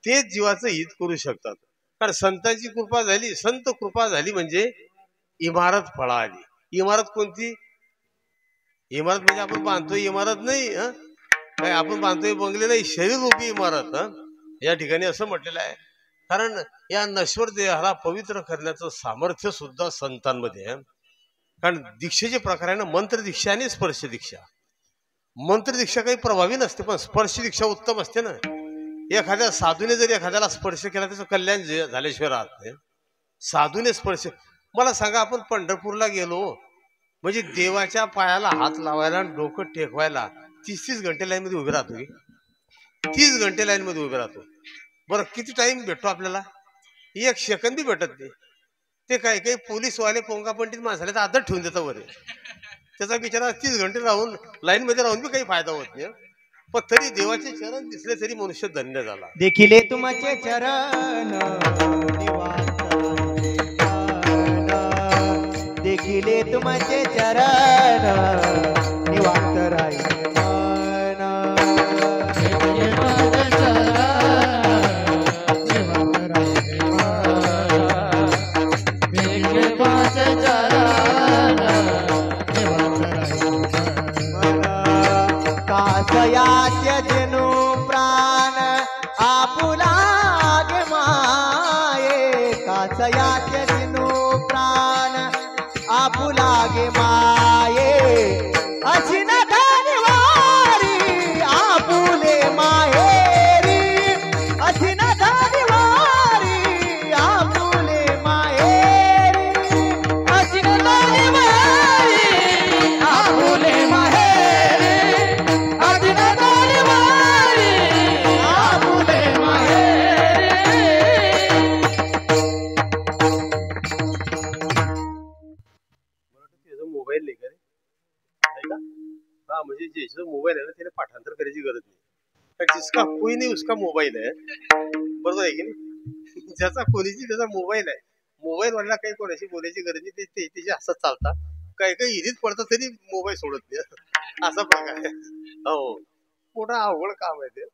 तेच जीवाचं हित करू शकतात. कारण संतांची कृपा झाली, संत कृपा झाली म्हणजे इमारत फळा आली. इमारत कोणती? इमारत म्हणजे आपण बांधतोय इमारत नाही, काय आपण बांधतोय बंगले नाही, शरीर रूपी इमारत. या ठिकाणी असं म्हटलेलं आहे. कारण या नश्वर देहाला पवित्र करण्याचं सामर्थ्य सुद्धा संतांमध्ये आहे. कारण दीक्षेचे प्रकार आहे ना, मंत्र दीक्षा आणि स्पर्श दीक्षा. मंत्र दीक्षा काही प्रभावी नसते, पण स्पर्श दीक्षा उत्तम असते ना. एखाद्या साधूने जर एखाद्याला स्पर्श केला त्याचं कल्याण झाल्याशिवाय राहत नाही. साधूने स्पर्श, मला सांगा, आपण पंढरपूरला गेलो म्हणजे देवाच्या पायाला हात लावायला डोकं टेकवायला 30 घंटे लाईन मध्ये उभे राहतो की 30 घंटे लाईन मध्ये उभे राहतो. बरं किती टाइम भेटतो आपल्याला? 1 सेकंद बी भेटत नाही. ते काही पोलीसवाले पोंगा पंडित माणसाला तर आदत ठेवून देतात वर. त्याचा बिचारा 30 घंटे राहून लाईन मध्ये राहून बी काही फायदा होत नाही. पण तरी देवाचे चरण दिसले तरी मनुष्य धन्य झाला. देखिले तुमचे चरण देखिले तुमचे चरण निवांत राहिले मन. कासयाचे जनु प्राण आपुला गे माये. कासयाचे जनु प्राण आपुला गे माये. अशी न धनिवारी आपुले माहेरी. अशी न धनिवारी आपुले माहेरी. अशी न धनिवारी आपुले माहेरी. अशी न धनिवारी आपुले माहेरी. मोबाईल नाही का रे? आहे का? हा, म्हणजे ज्याचा मोबाईल आहे ना त्याला पाठांतर करायची गरज नाही. कारण जिसका कोई नाही उसका मोबाईल आहे, बरोबर आहे की नाही? ज्याचा कोणीची त्याचा मोबाईल आहे, मोबाईल वाला काही कोणाशी बोलायची गरज नाही. ते त्याच्या हातात चालतात. काही काही इरीत पडतं तरी मोबाईल सोडत नाही, असा प्रकार आहे. हो, मोठा अवघड काम आहे ते.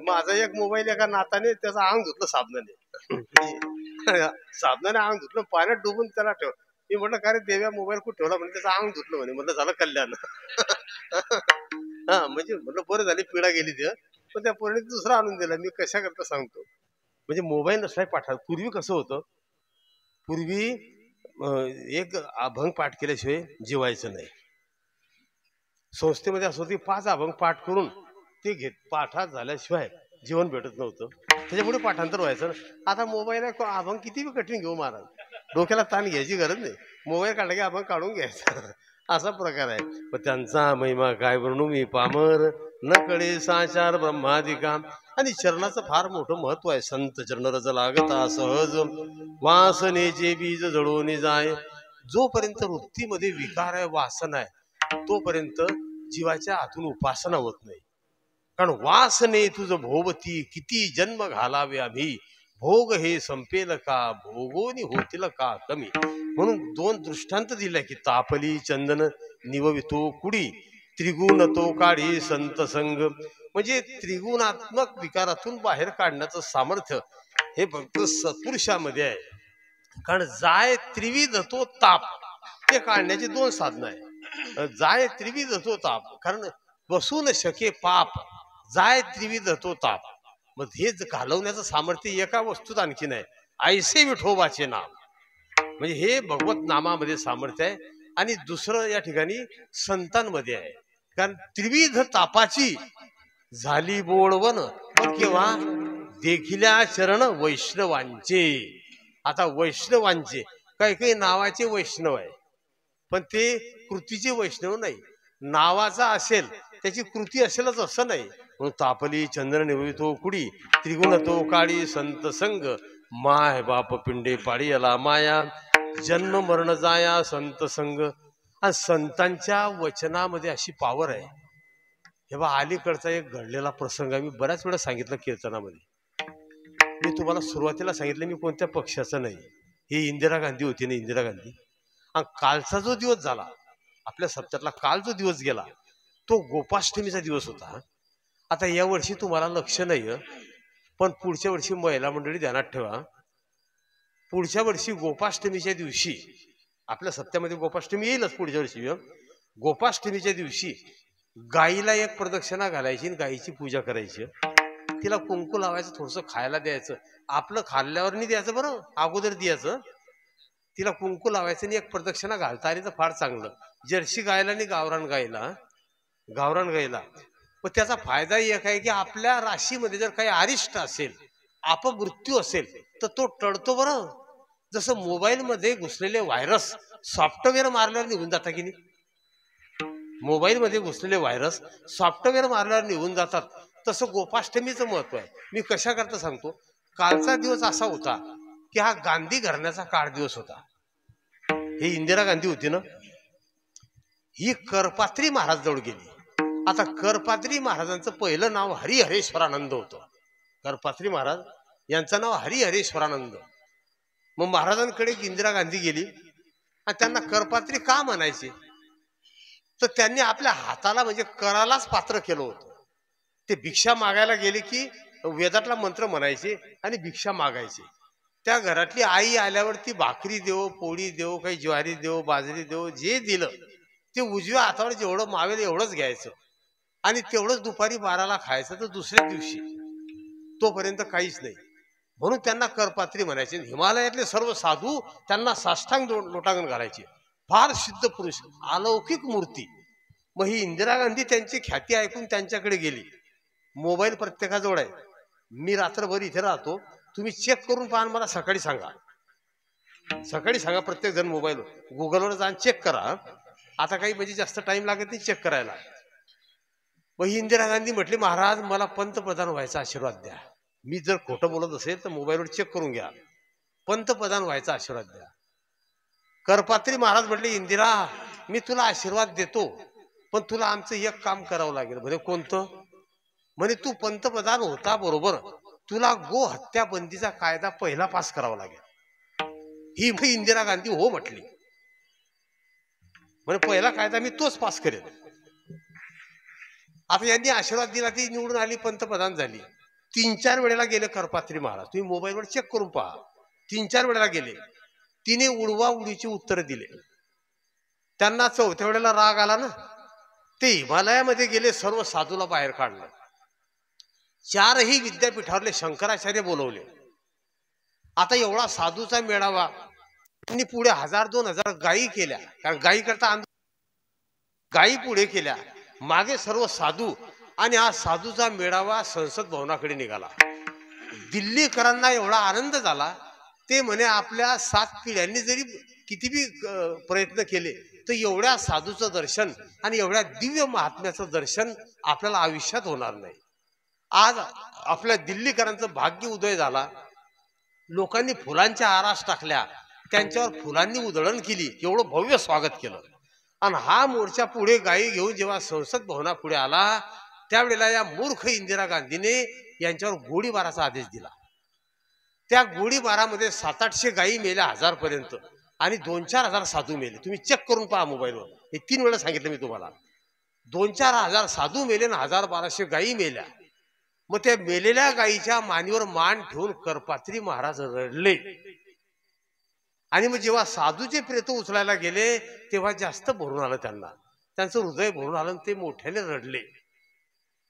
माझा एक मोबाईल एका नाताने त्याचं अंग धुतलं साबणाने. साबणाने अंग धुतलं, पाण्यात डुबून त्याला ठेव. मी म्हटलं का रे देव्या मोबाईल कुठे ठेवला? म्हणजे त्याचं अंग धुतलं म्हणे. म्हटलं झालं कल्याण. हा, म्हणजे म्हटलं बरं झाली पिढा गेली ते. पण त्या पोराने दुसरा आणून दिला. मी कशा करता सांगतो. म्हणजे मोबाईल नसलाय पाठा. पूर्वी कसं होतं, पूर्वी एक अभंग पाठ केल्याशिवाय जेवायचं नाही. संस्थेमध्ये असं होती 5 अभंग पाठ करून ते पाठात झाल्याशिवाय जेवण भेटत नव्हतं. त्याच्यामुळे पाठांतर व्हायचं. आता मोबाईल आहे, अभंग किती बी कठीण घेऊ महाराज, डोक्याला ताण घ्यायची गरज नाही. मोबाईल काढला की अभंग काढून घ्यायचा, असा प्रकार आहे. पण त्यांचा महिमा काय वर्णू मी पामर, न कळे साचार ब्रह्मादिका. आणि चरणाचं फार मोठं महत्व आहे. संत चरण रज लागता सहज, वासनेचे बीज जळून जाय. जोपर्यंत वृत्तीमध्ये विकार आहे, वासना आहे, तोपर्यंत जीवाच्या आतून उपासना होत नाही. कारण वासने तुझ भोवती किती जन्म घालावे आम्ही, भोग हे संपेल का, भोगोनी होतील का कमी. म्हणून 2 दृष्टांत दिले की तापली चंदन निववितो कुडी, त्रिगुण तो काढी संत संग. म्हणजे त्रिगुणात्मक विकारातून बाहेर काढण्याचं सामर्थ्य हे फक्त सत्पुरुषामध्ये आहे. कारण जाय त्रिविध तो ताप, ते काढण्याची 2 साधनं आहे. जाय त्रिविध तो ताप, कारण बसू न शके पाप, जाय त्रिविध तो ताप. मग हे घालवण्याचं सामर्थ्य एका वस्तूत आणखी नाही, ऐसे विठोबाचे नाम. म्हणजे हे भगवत नामामध्ये सामर्थ्य आहे. आणि दुसरं या ठिकाणी संतांमध्ये आहे. कारण त्रिविध तापाची झाली बोळवण, केव्हा? देखिल्या चरण वैष्णवांचे. आता वैष्णवांचे काही नावाचे वैष्णव आहे, पण ते कृतीचे वैष्णव नाही. नावाचा असेल त्याची कृती असेलच असं नाही. म्हणून तापली चंद्र निववितो कुडी, त्रिगुण तो काळी संत संग. माय बाप पिंडे पाळी याला माया, जन्म मरण जाया संत संग. आणि संतांच्या वचनामध्ये अशी पावर आहे. हे बा अलीकडचा एक घडलेला प्रसंग आहे, मी बऱ्याच वेळा सांगितलं कीर्तनामध्ये. मी तुम्हाला सुरुवातीला सांगितलं मी कोणत्या पक्षाचं नाही. ही इंदिरा गांधी होती ना, इंदिरा गांधी. आणि कालचा जो दिवस झाला आपल्या सप्त्यातला, काल जो दिवस गेला तो गोपाष्टमीचा दिवस होता. आता या वर्षी तुम्हाला लक्ष नाही, पण पुढच्या वर्षी महिला मंडळी ध्यानात ठेवा. पुढच्या वर्षी गोपाष्टमीच्या दिवशी, आपल्या सप्त्यामध्ये गोपाष्टमी येईलच पुढच्या वर्षी. गोपाष्टमीच्या दिवशी गाईला एक प्रदक्षिणा घालायची आणि गाईची पूजा करायची. तिला कुंकू लावायचं, थोडंसं खायला द्यायचं. आपलं खाल्ल्यावर नाही द्यायचं बरं, अगोदर द्यायचं. तिला कुंकू लावायचं आणि एक प्रदक्षिणा घालता आली तर फार चांगलं. जर्सी गायला आणि गावरान गायला पण त्याचा फायदा एक आहे की आपल्या राशीमध्ये जर काही अरिष्ट असेल, अपमृत्यू असेल तर तो टळतो बरं. जसं मोबाईलमध्ये घुसलेले व्हायरस सॉफ्टवेअर मारल्यावर निघून जातात की नाही, मोबाईलमध्ये घुसलेले व्हायरस सॉफ्टवेअर मारल्यावर निघून जातात, तसं गोपाष्टमीचं महत्व आहे. मी कशा करता सांगतो. कालचा दिवस असा होता की हा गांधी घराण्याचा काळ दिवस होता. ही इंदिरा गांधी होती ना, ही करपात्री महाराज जवळ गेली. आता करपात्री महाराजांचं पहिलं नाव हरिहरेश्वरानंद होतं. करपात्री महाराज यांचं नाव हरिहरेश्वरानंद. मग महाराजांकडे इंदिरा गांधी गेली आणि त्यांना करपात्री का म्हणायचे, तर त्यांनी आपल्या हाताला म्हणजे करालाच पात्र केलं होतं. ते भिक्षा मागायला गेले की वेदातला मंत्र म्हणायचे आणि भिक्षा मागायचे. त्या घरातली आई आल्यावर ती भाकरी देव, पोळी देव, काही ज्वारी देव, बाजरी देव, जे दिलं ते उजव्या हातावर जेवढं मावेल एवढंच घ्यायचं आणि तेवढंच दुपारी 12ला खायचं. तर दुसऱ्या दिवशी तोपर्यंत काहीच नाही, म्हणून त्यांना करपात्री म्हणायचे. हिमालयातले सर्व साधू त्यांना साष्टांग लोटांगण घालायचे. फार सिद्ध पुरुष, अलौकिक मूर्ती. मग ही इंदिरा गांधी त्यांची ख्याती ऐकून त्यांच्याकडे गेली. मोबाईल प्रत्येकाजवळ आहे. मी रात्रभर इथे राहतो, तुम्ही चेक करून पहा, मला सकाळी सांगा. प्रत्येक जण मोबाईल गुगलवर जाऊन चेक करा. आता काही म्हणजे जास्त टाइम लागत नाही चेक करायला. मग ही इंदिरा गांधी म्हटली, महाराज मला पंतप्रधान व्हायचा आशीर्वाद द्या. मी जर खोटं बोलत असेल तर मोबाईलवर चेक करून घ्या. पंतप्रधान व्हायचा आशीर्वाद द्या. करपात्री महाराज म्हटले, इंदिरा मी तुला आशीर्वाद देतो, पण तुला आमचं एक काम करावं लागेल. म्हणे कोणतं. म्हणे तू पंतप्रधान होता बरोबर, तुला गो हत्या बंदीचा कायदा पहिला पास करावा लागेल. ही इंदिरा गांधी हो म्हटली. म्हणजे पहिला कायदा मी तोच पास करेन. आता यांनी आशीर्वाद दिला, ती निवडून आली, पंतप्रधान झाली. 3-4 वेळेला गेले करपात्री महाराज, तुम्ही मोबाईलवर चेक करून पहा. 3-4 वेळेला गेले. तिने उडवा उडीची उत्तर दिले. त्यांना 4थ्या वेळेला राग आला ना, ते हिमालयामध्ये गेले, सर्व साधूला बाहेर काढलं. 4ही विद्यापीठावरले शंकराचार्य बोलवले. आता एवढा साधूचा मेळावा, त्यांनी पुढे 1000-2000 गायी केल्या, कारण गायी करता गायी पुढे केल्या, मागे सर्व साधू. आणि हा साधूचा मेळावा संसद भवनाकडे निघाला. दिल्लीकरांना एवढा आनंद झाला, ते म्हणे आपल्या 7 पिढ्यांनी जरी किती बी प्रयत्न केले तर एवढ्या साधूचं दर्शन आणि एवढ्या दिव्य महात्म्याचं दर्शन आपल्याला आयुष्यात होणार नाही. आज आपल्या दिल्लीकरांचं भाग्य उदय झाला. लोकांनी फुलांच्या आरास टाकल्या, त्यांच्यावर फुलांनी उधळण केली, एवढं भव्य स्वागत केलं. आणि हा मोर्चा पुढे गायी घेऊन जेव्हा संसद भवनापुढे आला, त्यावेळेला या मूर्ख इंदिरा गांधीने यांच्यावर गोळीबाराचा आदेश दिला. त्या गोळीबारामध्ये 700-800 गायी मेल्या, 1000 पर्यंत, आणि 2-4 हजार साधू मेले. तुम्ही चेक करून पहा मोबाईलवर, हे 3 वेळा सांगितलं मी तुम्हाला. 2-4 हजार साधू मेले आणि 1000-1200 गायी मेल्या. मग त्या मेलेल्या गायीच्या मानेवर मान ठेवून करपात्री महाराज रडले. आणि मग जेव्हा साधूचे प्रेत उचलायला गेले तेव्हा जास्त भरून आलं त्यांना, त्यांचं हृदय भरून आलं, ते मोठ्याने रडले.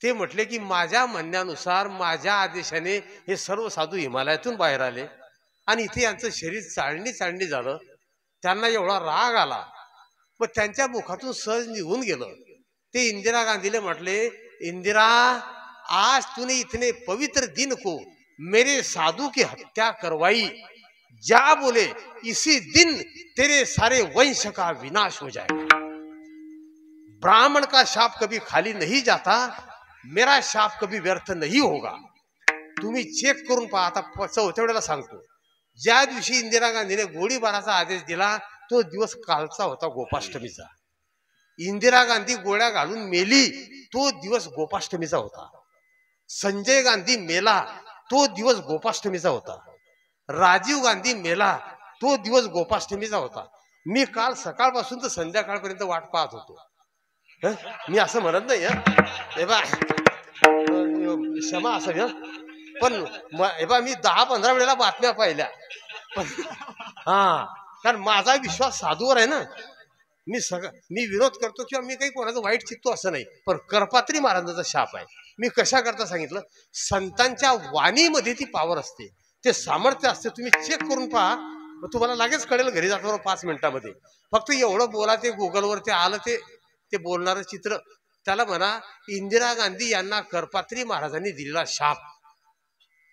ते म्हटले की माझ्या म्हणण्यानुसार माझ्या आदेशाने हे सर्व साधू हिमालयातून बाहेर आले आणि इथे यांचं शरीर चाळणी झालं. त्यांना एवढा राग आला, मग त्यांच्या मुखातून सहज निघून गेलं. ते इंदिरा गांधीला म्हटले, इंदिरा आज तूने इतने पवित्र दिन को मेरे साधु की हत्या करवाई, जा बोले इसी दिन तेरे सारे वंश का विनाश हो जाएगा. ब्राह्मण का शाप कभी खाली नहीं जाता, मेरा शाप कभी व्यर्थ नहीं होगा. तुम्ही चेक करून पहा. आता चौथ्या वेळेला सांगतो, ज्या दिवशी इंदिरा गांधीने गोळीबाराचा आदेश दिला तो दिवस कालचा होता गोपाष्टमीचा. इंदिरा गांधी गोळ्या घालून मेली तो दिवस गोपाष्टमीचा होता. संजय गांधी मेला तो दिवस गोपाष्टमीचा होता. राजीव गांधी मेला तो दिवस गोपाष्टमीचा होता. मी काल सकाळपासून तर संध्याकाळपर्यंत वाट पाहत होतो. मी असं म्हणत नाही हे बा, क्षमा असावी, पण हे बा मी 10-15 वेळेला बातम्या पाहिल्या, पण कारण माझा विश्वास साधूवर आहे ना. मी विरोध करतो किंवा मी काही कोणाचं वाईट चित्तो असं नाही, पण करपात्री महाराजांचा शाप आहे. मी कशा करता सांगितलं, संतांच्या वाणीमध्ये ती पावर असते, ते सामर्थ्य असते. तुम्ही चेक करून पहा, तुम्हाला लगेच कळेल घरी जातो 5 मिनिटामध्ये. फक्त एवढं बोला, ते गुगलवर ते आलं ते बोलणारं चित्र, त्याला म्हणा इंदिरा गांधी यांना करपात्री महाराजांनी दिलेला शाप.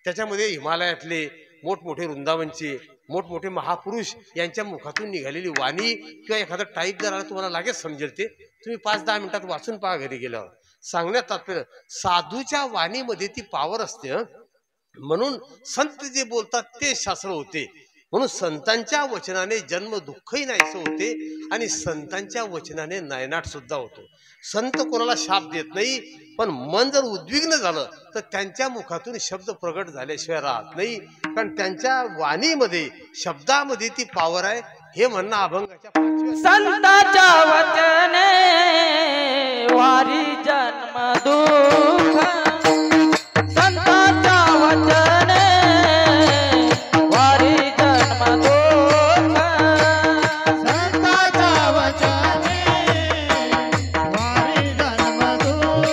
त्याच्यामध्ये हिमालयातले मोठमोठे वृंदावनचे मोठमोठे महापुरुष यांच्या मुखातून निघालेली वाणी किंवा एखादं टाईप जर आलं तुम्हाला लगेच समजेल. ते तुम्ही 5-10 मिनिटात वाचून पहा घरी गेल्यावर. सांगण्यात तात्पर्य, साधूच्या वाणीमध्ये ती पावर असते. म्हणून संत जे बोलतात ते शास्त्र होते. म्हणून संतांच्या वचनाने जन्म दुःखही नाहीसं होते आणि संतांच्या वचनाने नायनाट सुद्धा होतो. संत कोणाला शाप देत नाही, पण मन जर उद्विग्न झालं तर त्यांच्या मुखातून शब्द प्रगट झाल्याशिवाय राहत नाही, कारण त्यांच्या वाणीमध्ये शब्दामध्ये ती पावर आहे. हे म्हणणं अभंगाच्या 5व्या संतांच्या वचने वारी जन्म दुःख, संतांच्या वचने वारी जन्म दुःख, संतांच्या वचने वारी जन्म दुःख,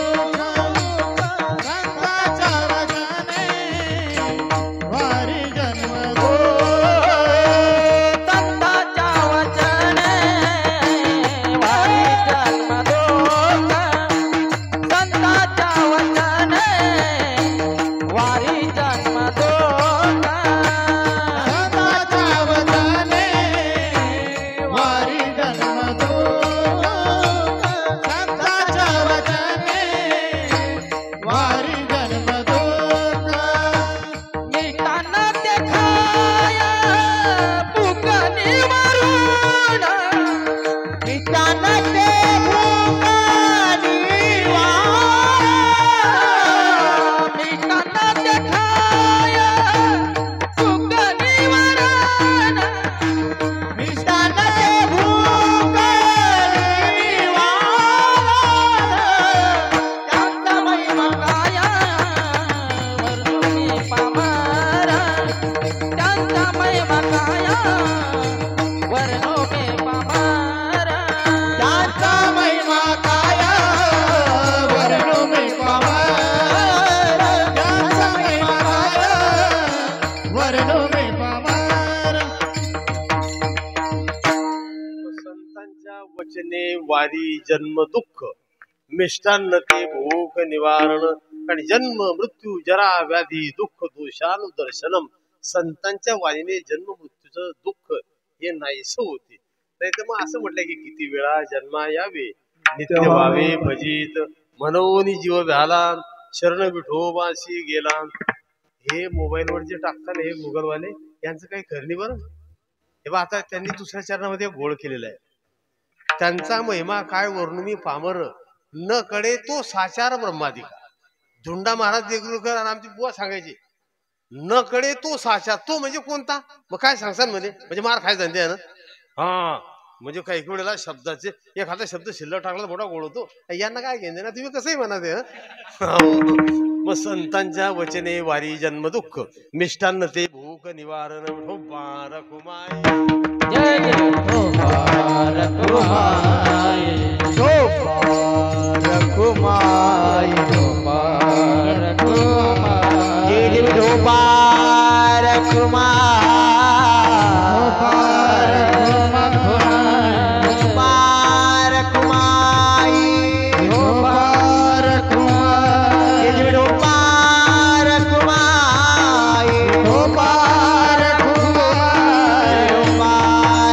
संतांच्या वचने वारी जन्म दुःख, संतांच्या वचने वारी जन्म दुःख, संतांच्या वचने वारी जन्म दुःख, संतांच्या वचने वारी जन्म दुःख, संतांच्या वचने वारी जन्म दुःख. मिटाना देखाया भूक निवारण, मिटाना ते भूक निवारण, मिटाना देखाया भूक निवारण, मिटाना ते भूक निवारण. त्यांचा महिमा काया वर्णुनी पामर, त्यांचा महिमा काया वर्णुनी पामर, त्यांचा महिमा काय वर्णू मी पामर, त्यांचा महिमा काय वर्णू मी पामर. संतांच्या वचने वारी जन्म दुःख, मिष्टान्न ते भूक निवारण. आणि जन्म मृत्यू जरा व्याधी दुःख दोषानुदर्शनम. संतांच्या वाणीने जन्म मृत्यूचं दुःख हे नाहीसं होते. नाही तर मग असं म्हटलंय की किती वेळा जन्मा यावे नित्य व्हावे भजित, मनोनी जीव झाला शरण विठोबाशी गेला. हे मोबाईलवर जे टाकतात हे गुगलवाले, यांचं काही खरं नाही बरं. हे बा आता त्यांनी दुसऱ्या चरणामध्ये घोळ केलेला आहे. त्यांचा महिमा काय वर्णुमी पामर, न कडे तो साचार ब्रह्माधिका. धुंडा महाराज देगलूरकर आणि आमची बुवा सांगायची, न कडे तो साचार. तो म्हणजे कोणता? मग काय सांगसान म्हणजे मार खाय धंदे आहे ना. हा म्हणजे काही वेळेला शब्दाचे एखादा शब्द शिल्लक टाकला मोठा गोळ होतो. यांना काय घेणे ना, तुम्ही कसंही म्हणा ते. मग संतांच्या वचने वारी जन्म दुःख, मिष्टान्न ते भूक निवारण. कुमार जय जय गोपाल कुमार, रघुमाई गोपाल कुमार, जय जय विठोबा रघुमाई, रघुमाई, गोपाल कुमार, जय जय विठोबा रघुमाई, गोपाल कुमार,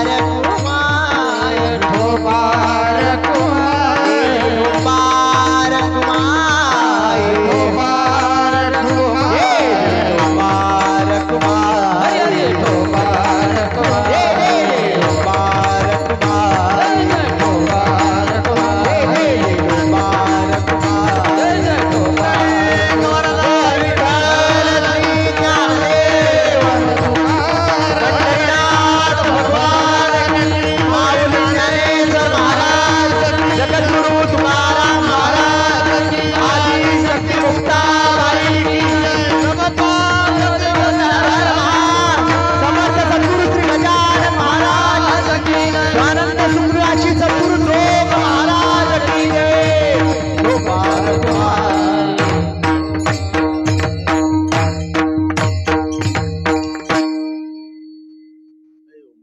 रघुमाई, गोपाल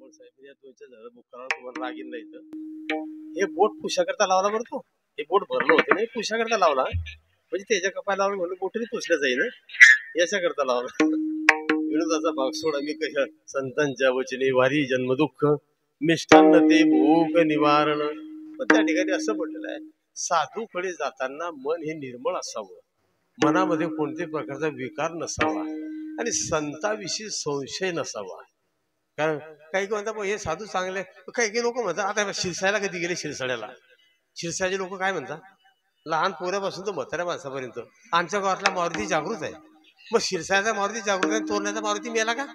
ब्राह्मण साहेब या 2-4 झाडं बुक करा, तुम्हाला रागीन नाही तर हे बोट पुशाकरता लावला बरं तो. हे बोट भरलं होतं नाही पुशाकरता लावला, म्हणजे त्याच्या कपायला लावलं म्हणून बोटही पुसल्या जाईल याच्याकरता लावला. विनोदाचा भाग सोडा मी कशा संतांच्या वचने वारी जन्मदुःख मिष्टान्न ते भूक निवारण. पण त्या ठिकाणी असं म्हटलेलं आहे, साधूकडे जाताना मन हे निर्मळ असावं, मनामध्ये कोणत्याही प्रकारचा विकार नसावा आणि संताविषयी संशय नसावा. कारण काही म्हणतात हे साधू चांगले, काही काही लोक म्हणतात आता शिरसायला कधी गेले शिरसाड्याला, शिरसाचे लोक काय म्हणतात, लहान पोऱ्यापासून तर म्हाताऱ्या माणसापर्यंत आमच्या गावातला मारुती जागृत आहे. मग शिरसाचा मारुती जागृत आहे, तोरण्याचा मारुती मेला का?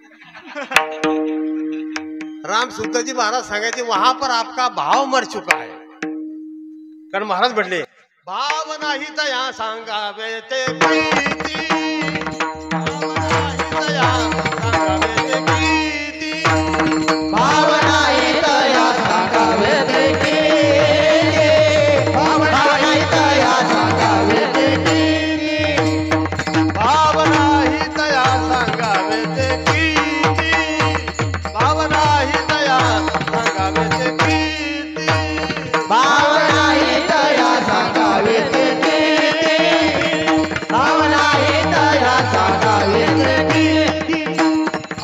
राम सुद्धाजी महाराज सांगायचे वहां पर आपका भाव मर चुका है. कारण महाराज म्हटले भाव नाही तया सांगावे ते प्रीती, भाव नाही तया सांगावे ते प्रीती, भाव नाही तया सांगावे ते कीर्ती, भाव नाही तया सांगावे ते कीर्ती, भाव नाही तया सांगावे ते प्रीती, भाव नाही तया सांगावे ते प्रीती, भाव नाही तया सांगावे ते कीर्ती, भाव नाही तया सांगावे ते कीर्ती.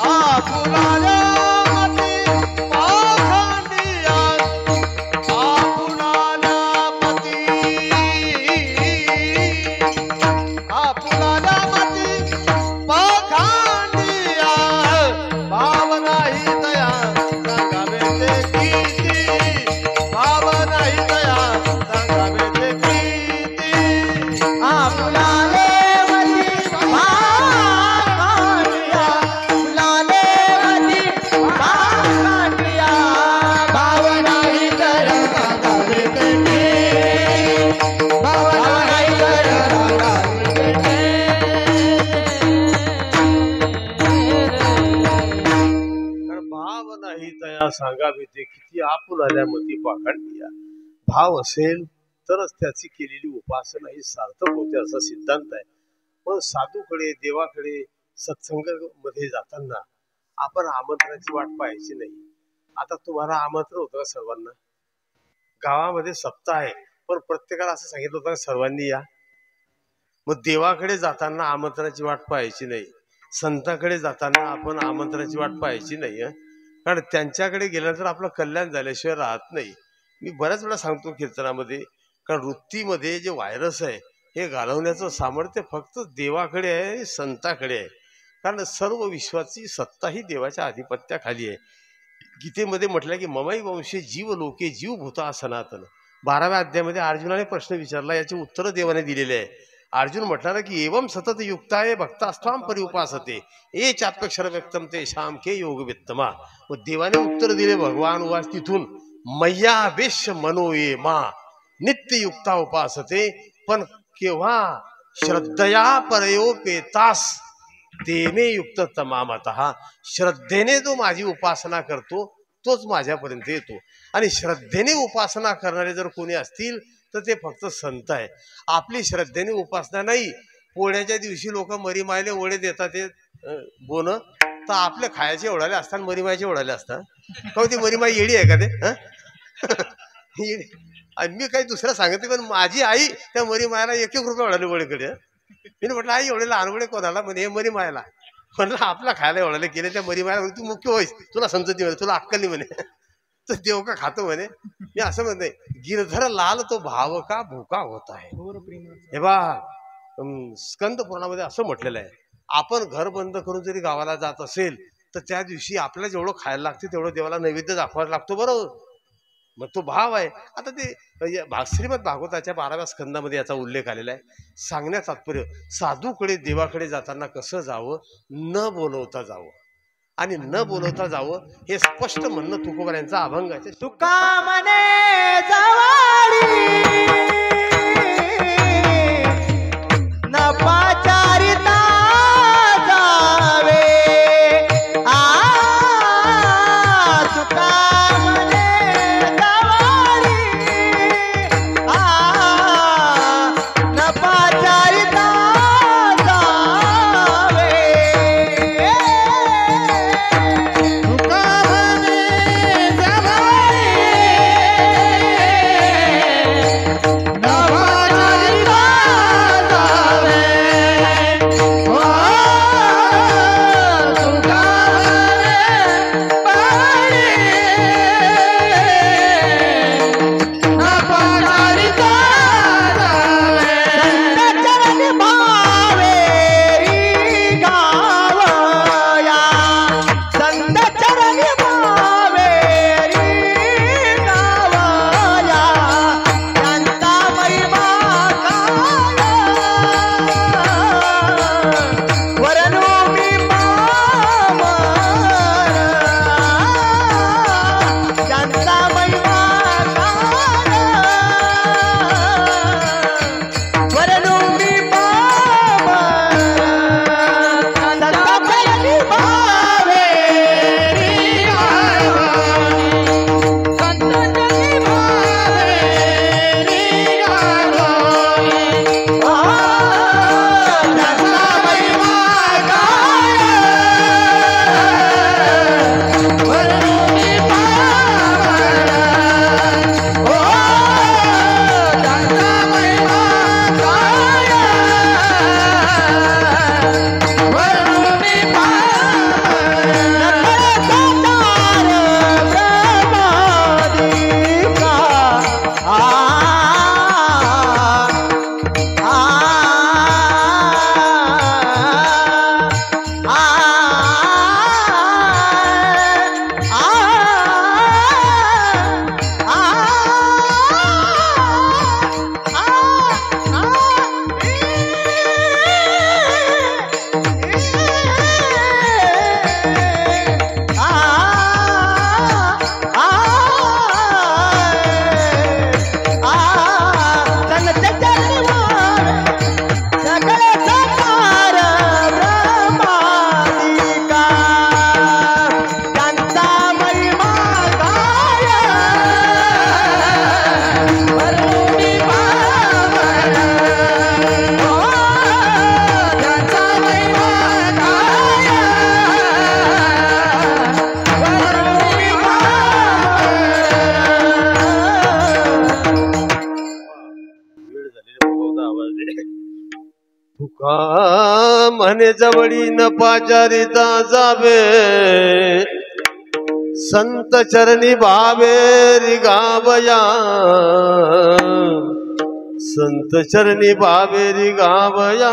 आपुलाल्या मती पाखंडिया, आपुलाल्या मती, आपुलाल्या मती पाखंडिया, भाव नाही तया सांगावे ते कीर्ती, भाव नाही तया सांगावे ते कीर्ती. फुलाले मधी कांडिया, फुलाले मधी कांडिया, भाव नाही तर सांगावे ते कीर्ती, भाव नाही तर सांगावे ते कारण भाव नाही तया सांगावे ते किती आपुलाल्या मती पाखंडिया. भाव असेल तरच त्याची केलेली उपासना ही सार्थक होते असा सिद्धांत आहे. पण साधूकडे देवाकडे सत्संग मध्ये जाताना आपण आमंत्रणाची वाट पाहायची नाही. आता तुम्हाला आमंत्रण होतं का सर्वांना? गावामध्ये सप्ताह आहे पण प्रत्येकाला असं सांगितलं होतं का सर्वांनी या? मग देवाकडे जाताना आमंत्रणाची वाट पाहायची नाही, संतांकडे जाताना आपण आमंत्रणाची वाट पाहायची नाही. कारण त्यांच्याकडे गेल्यानंतर आपलं कल्याण झाल्याशिवाय राहत नाही. मी बऱ्याच वेळा सांगतो कीर्तनामध्ये, कारण वृत्तीमध्ये जे व्हायरस आहे हे घालवण्याचं सामर्थ्य फक्त देवाकडे आहे आणि संताकडे आहे. कारण सर्व विश्वाची सत्ता ही देवाच्या आधिपत्याखाली आहे. गीतेमध्ये म्हटलं की ममाई वंशे जीव लोके जीव भूता सनातन. 12व्या अध्यायामध्ये अर्जुनाने प्रश्न विचारला, याचे उत्तर देवाने दिलेले आहे. अर्जुन म्हटला की एवं सतत युक्ताय भक्तास्त्वाम परिउपासते ए चात्मक्षर व्यक्तम ते शाम के योग वित्तमा. व देवाने उत्तर दिले, भगवान उवाच तिथून मय्या वेश्य मनो ये मा नित्य युक्ता उपासते. पण केव्हा श्रद्धया परयोपेतास तेने युक्त तमामतः. श्रद्धेने जो माझी उपासना करतो तोच माझ्यापर्यंत येतो. आणि श्रद्धेने उपासना करणारे जर कोणी असतील तर ते फक्त संत आहे. आपली श्रद्धेने उपासना नाही. पोळ्याच्या दिवशी लोक मरीमायले ओढे देतात ते बोन, तर आपले खायचे ओढाले असतात, मरीमायचे ओढाले असतात. का ती मरीमाई येडी आहे का ते? मी काही दुसरं सांगते, पण माझी आई त्या मरीमायला 1-1 रुपये ओढाले ओळेकडे. मी म्हटलं आई एवढे लहान ओढे कोणाला? म्हणे हे मरीमायला. म्हणलं आपला खायला ओढाले केले त्या मरीमायला. तू मुख्य होईस, तुला समजत म्हणे, तुला अक्कल नाही म्हणे, तर देव का खातो म्हणे. मी असं म्हणते, गिरधर लाल तो भाव का भूका होत आहे. हे बा स्कंद पुराणामध्ये असं म्हटलेलं आहे, आपण घर बंद करून जरी गावाला जात असेल तर त्या दिवशी आपल्याला जेवढं खायला लागते तेवढं देवाला नैवेद्य दाखवायला लागतो. बरोबर, मग तो भाव आहे. आता ते श्रीमद भागवताच्या 12व्या स्कंदामध्ये याचा उल्लेख आलेला आहे. सांगण्यात तात्पर्य, साधूकडे देवाकडे जाताना कसं जावं, न बोलवता जावं. आणि न बोलवता जावं हे स्पष्ट म्हणणं तुकोबारायांचा अभंगाचे. तुका मने जवाडी न पाचारिता जावे. तुका मने जवाडी न पाचारिता जावे. तुका म्हणे म्हणे जवळी न पाचारिता जावे संत चरणी भावे रिगावया संत चरणी भावे रिगावया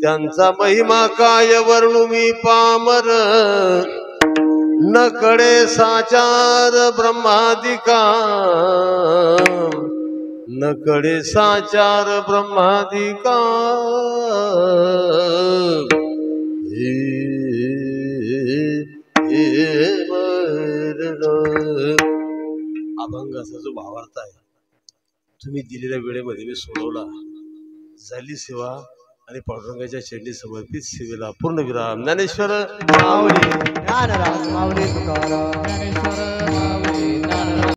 त्यांचा महिमा काय वर्णू मी पामर न कळे साचार ब्रह्मादिका न कळे साचार ब्रह्मादिका अभंगाचा जो भावार्थ आहे तुम्ही दिलेल्या वेळेमध्ये मी सोडवला. झाली सेवा आणि पांडुरंगाच्या चरणी समर्पित सेवेला पूर्ण विराम. ज्ञानेश्वर माऊली ज्ञानराज माऊली तुकाराम ज्ञानेश्वर माऊली ज्ञानराज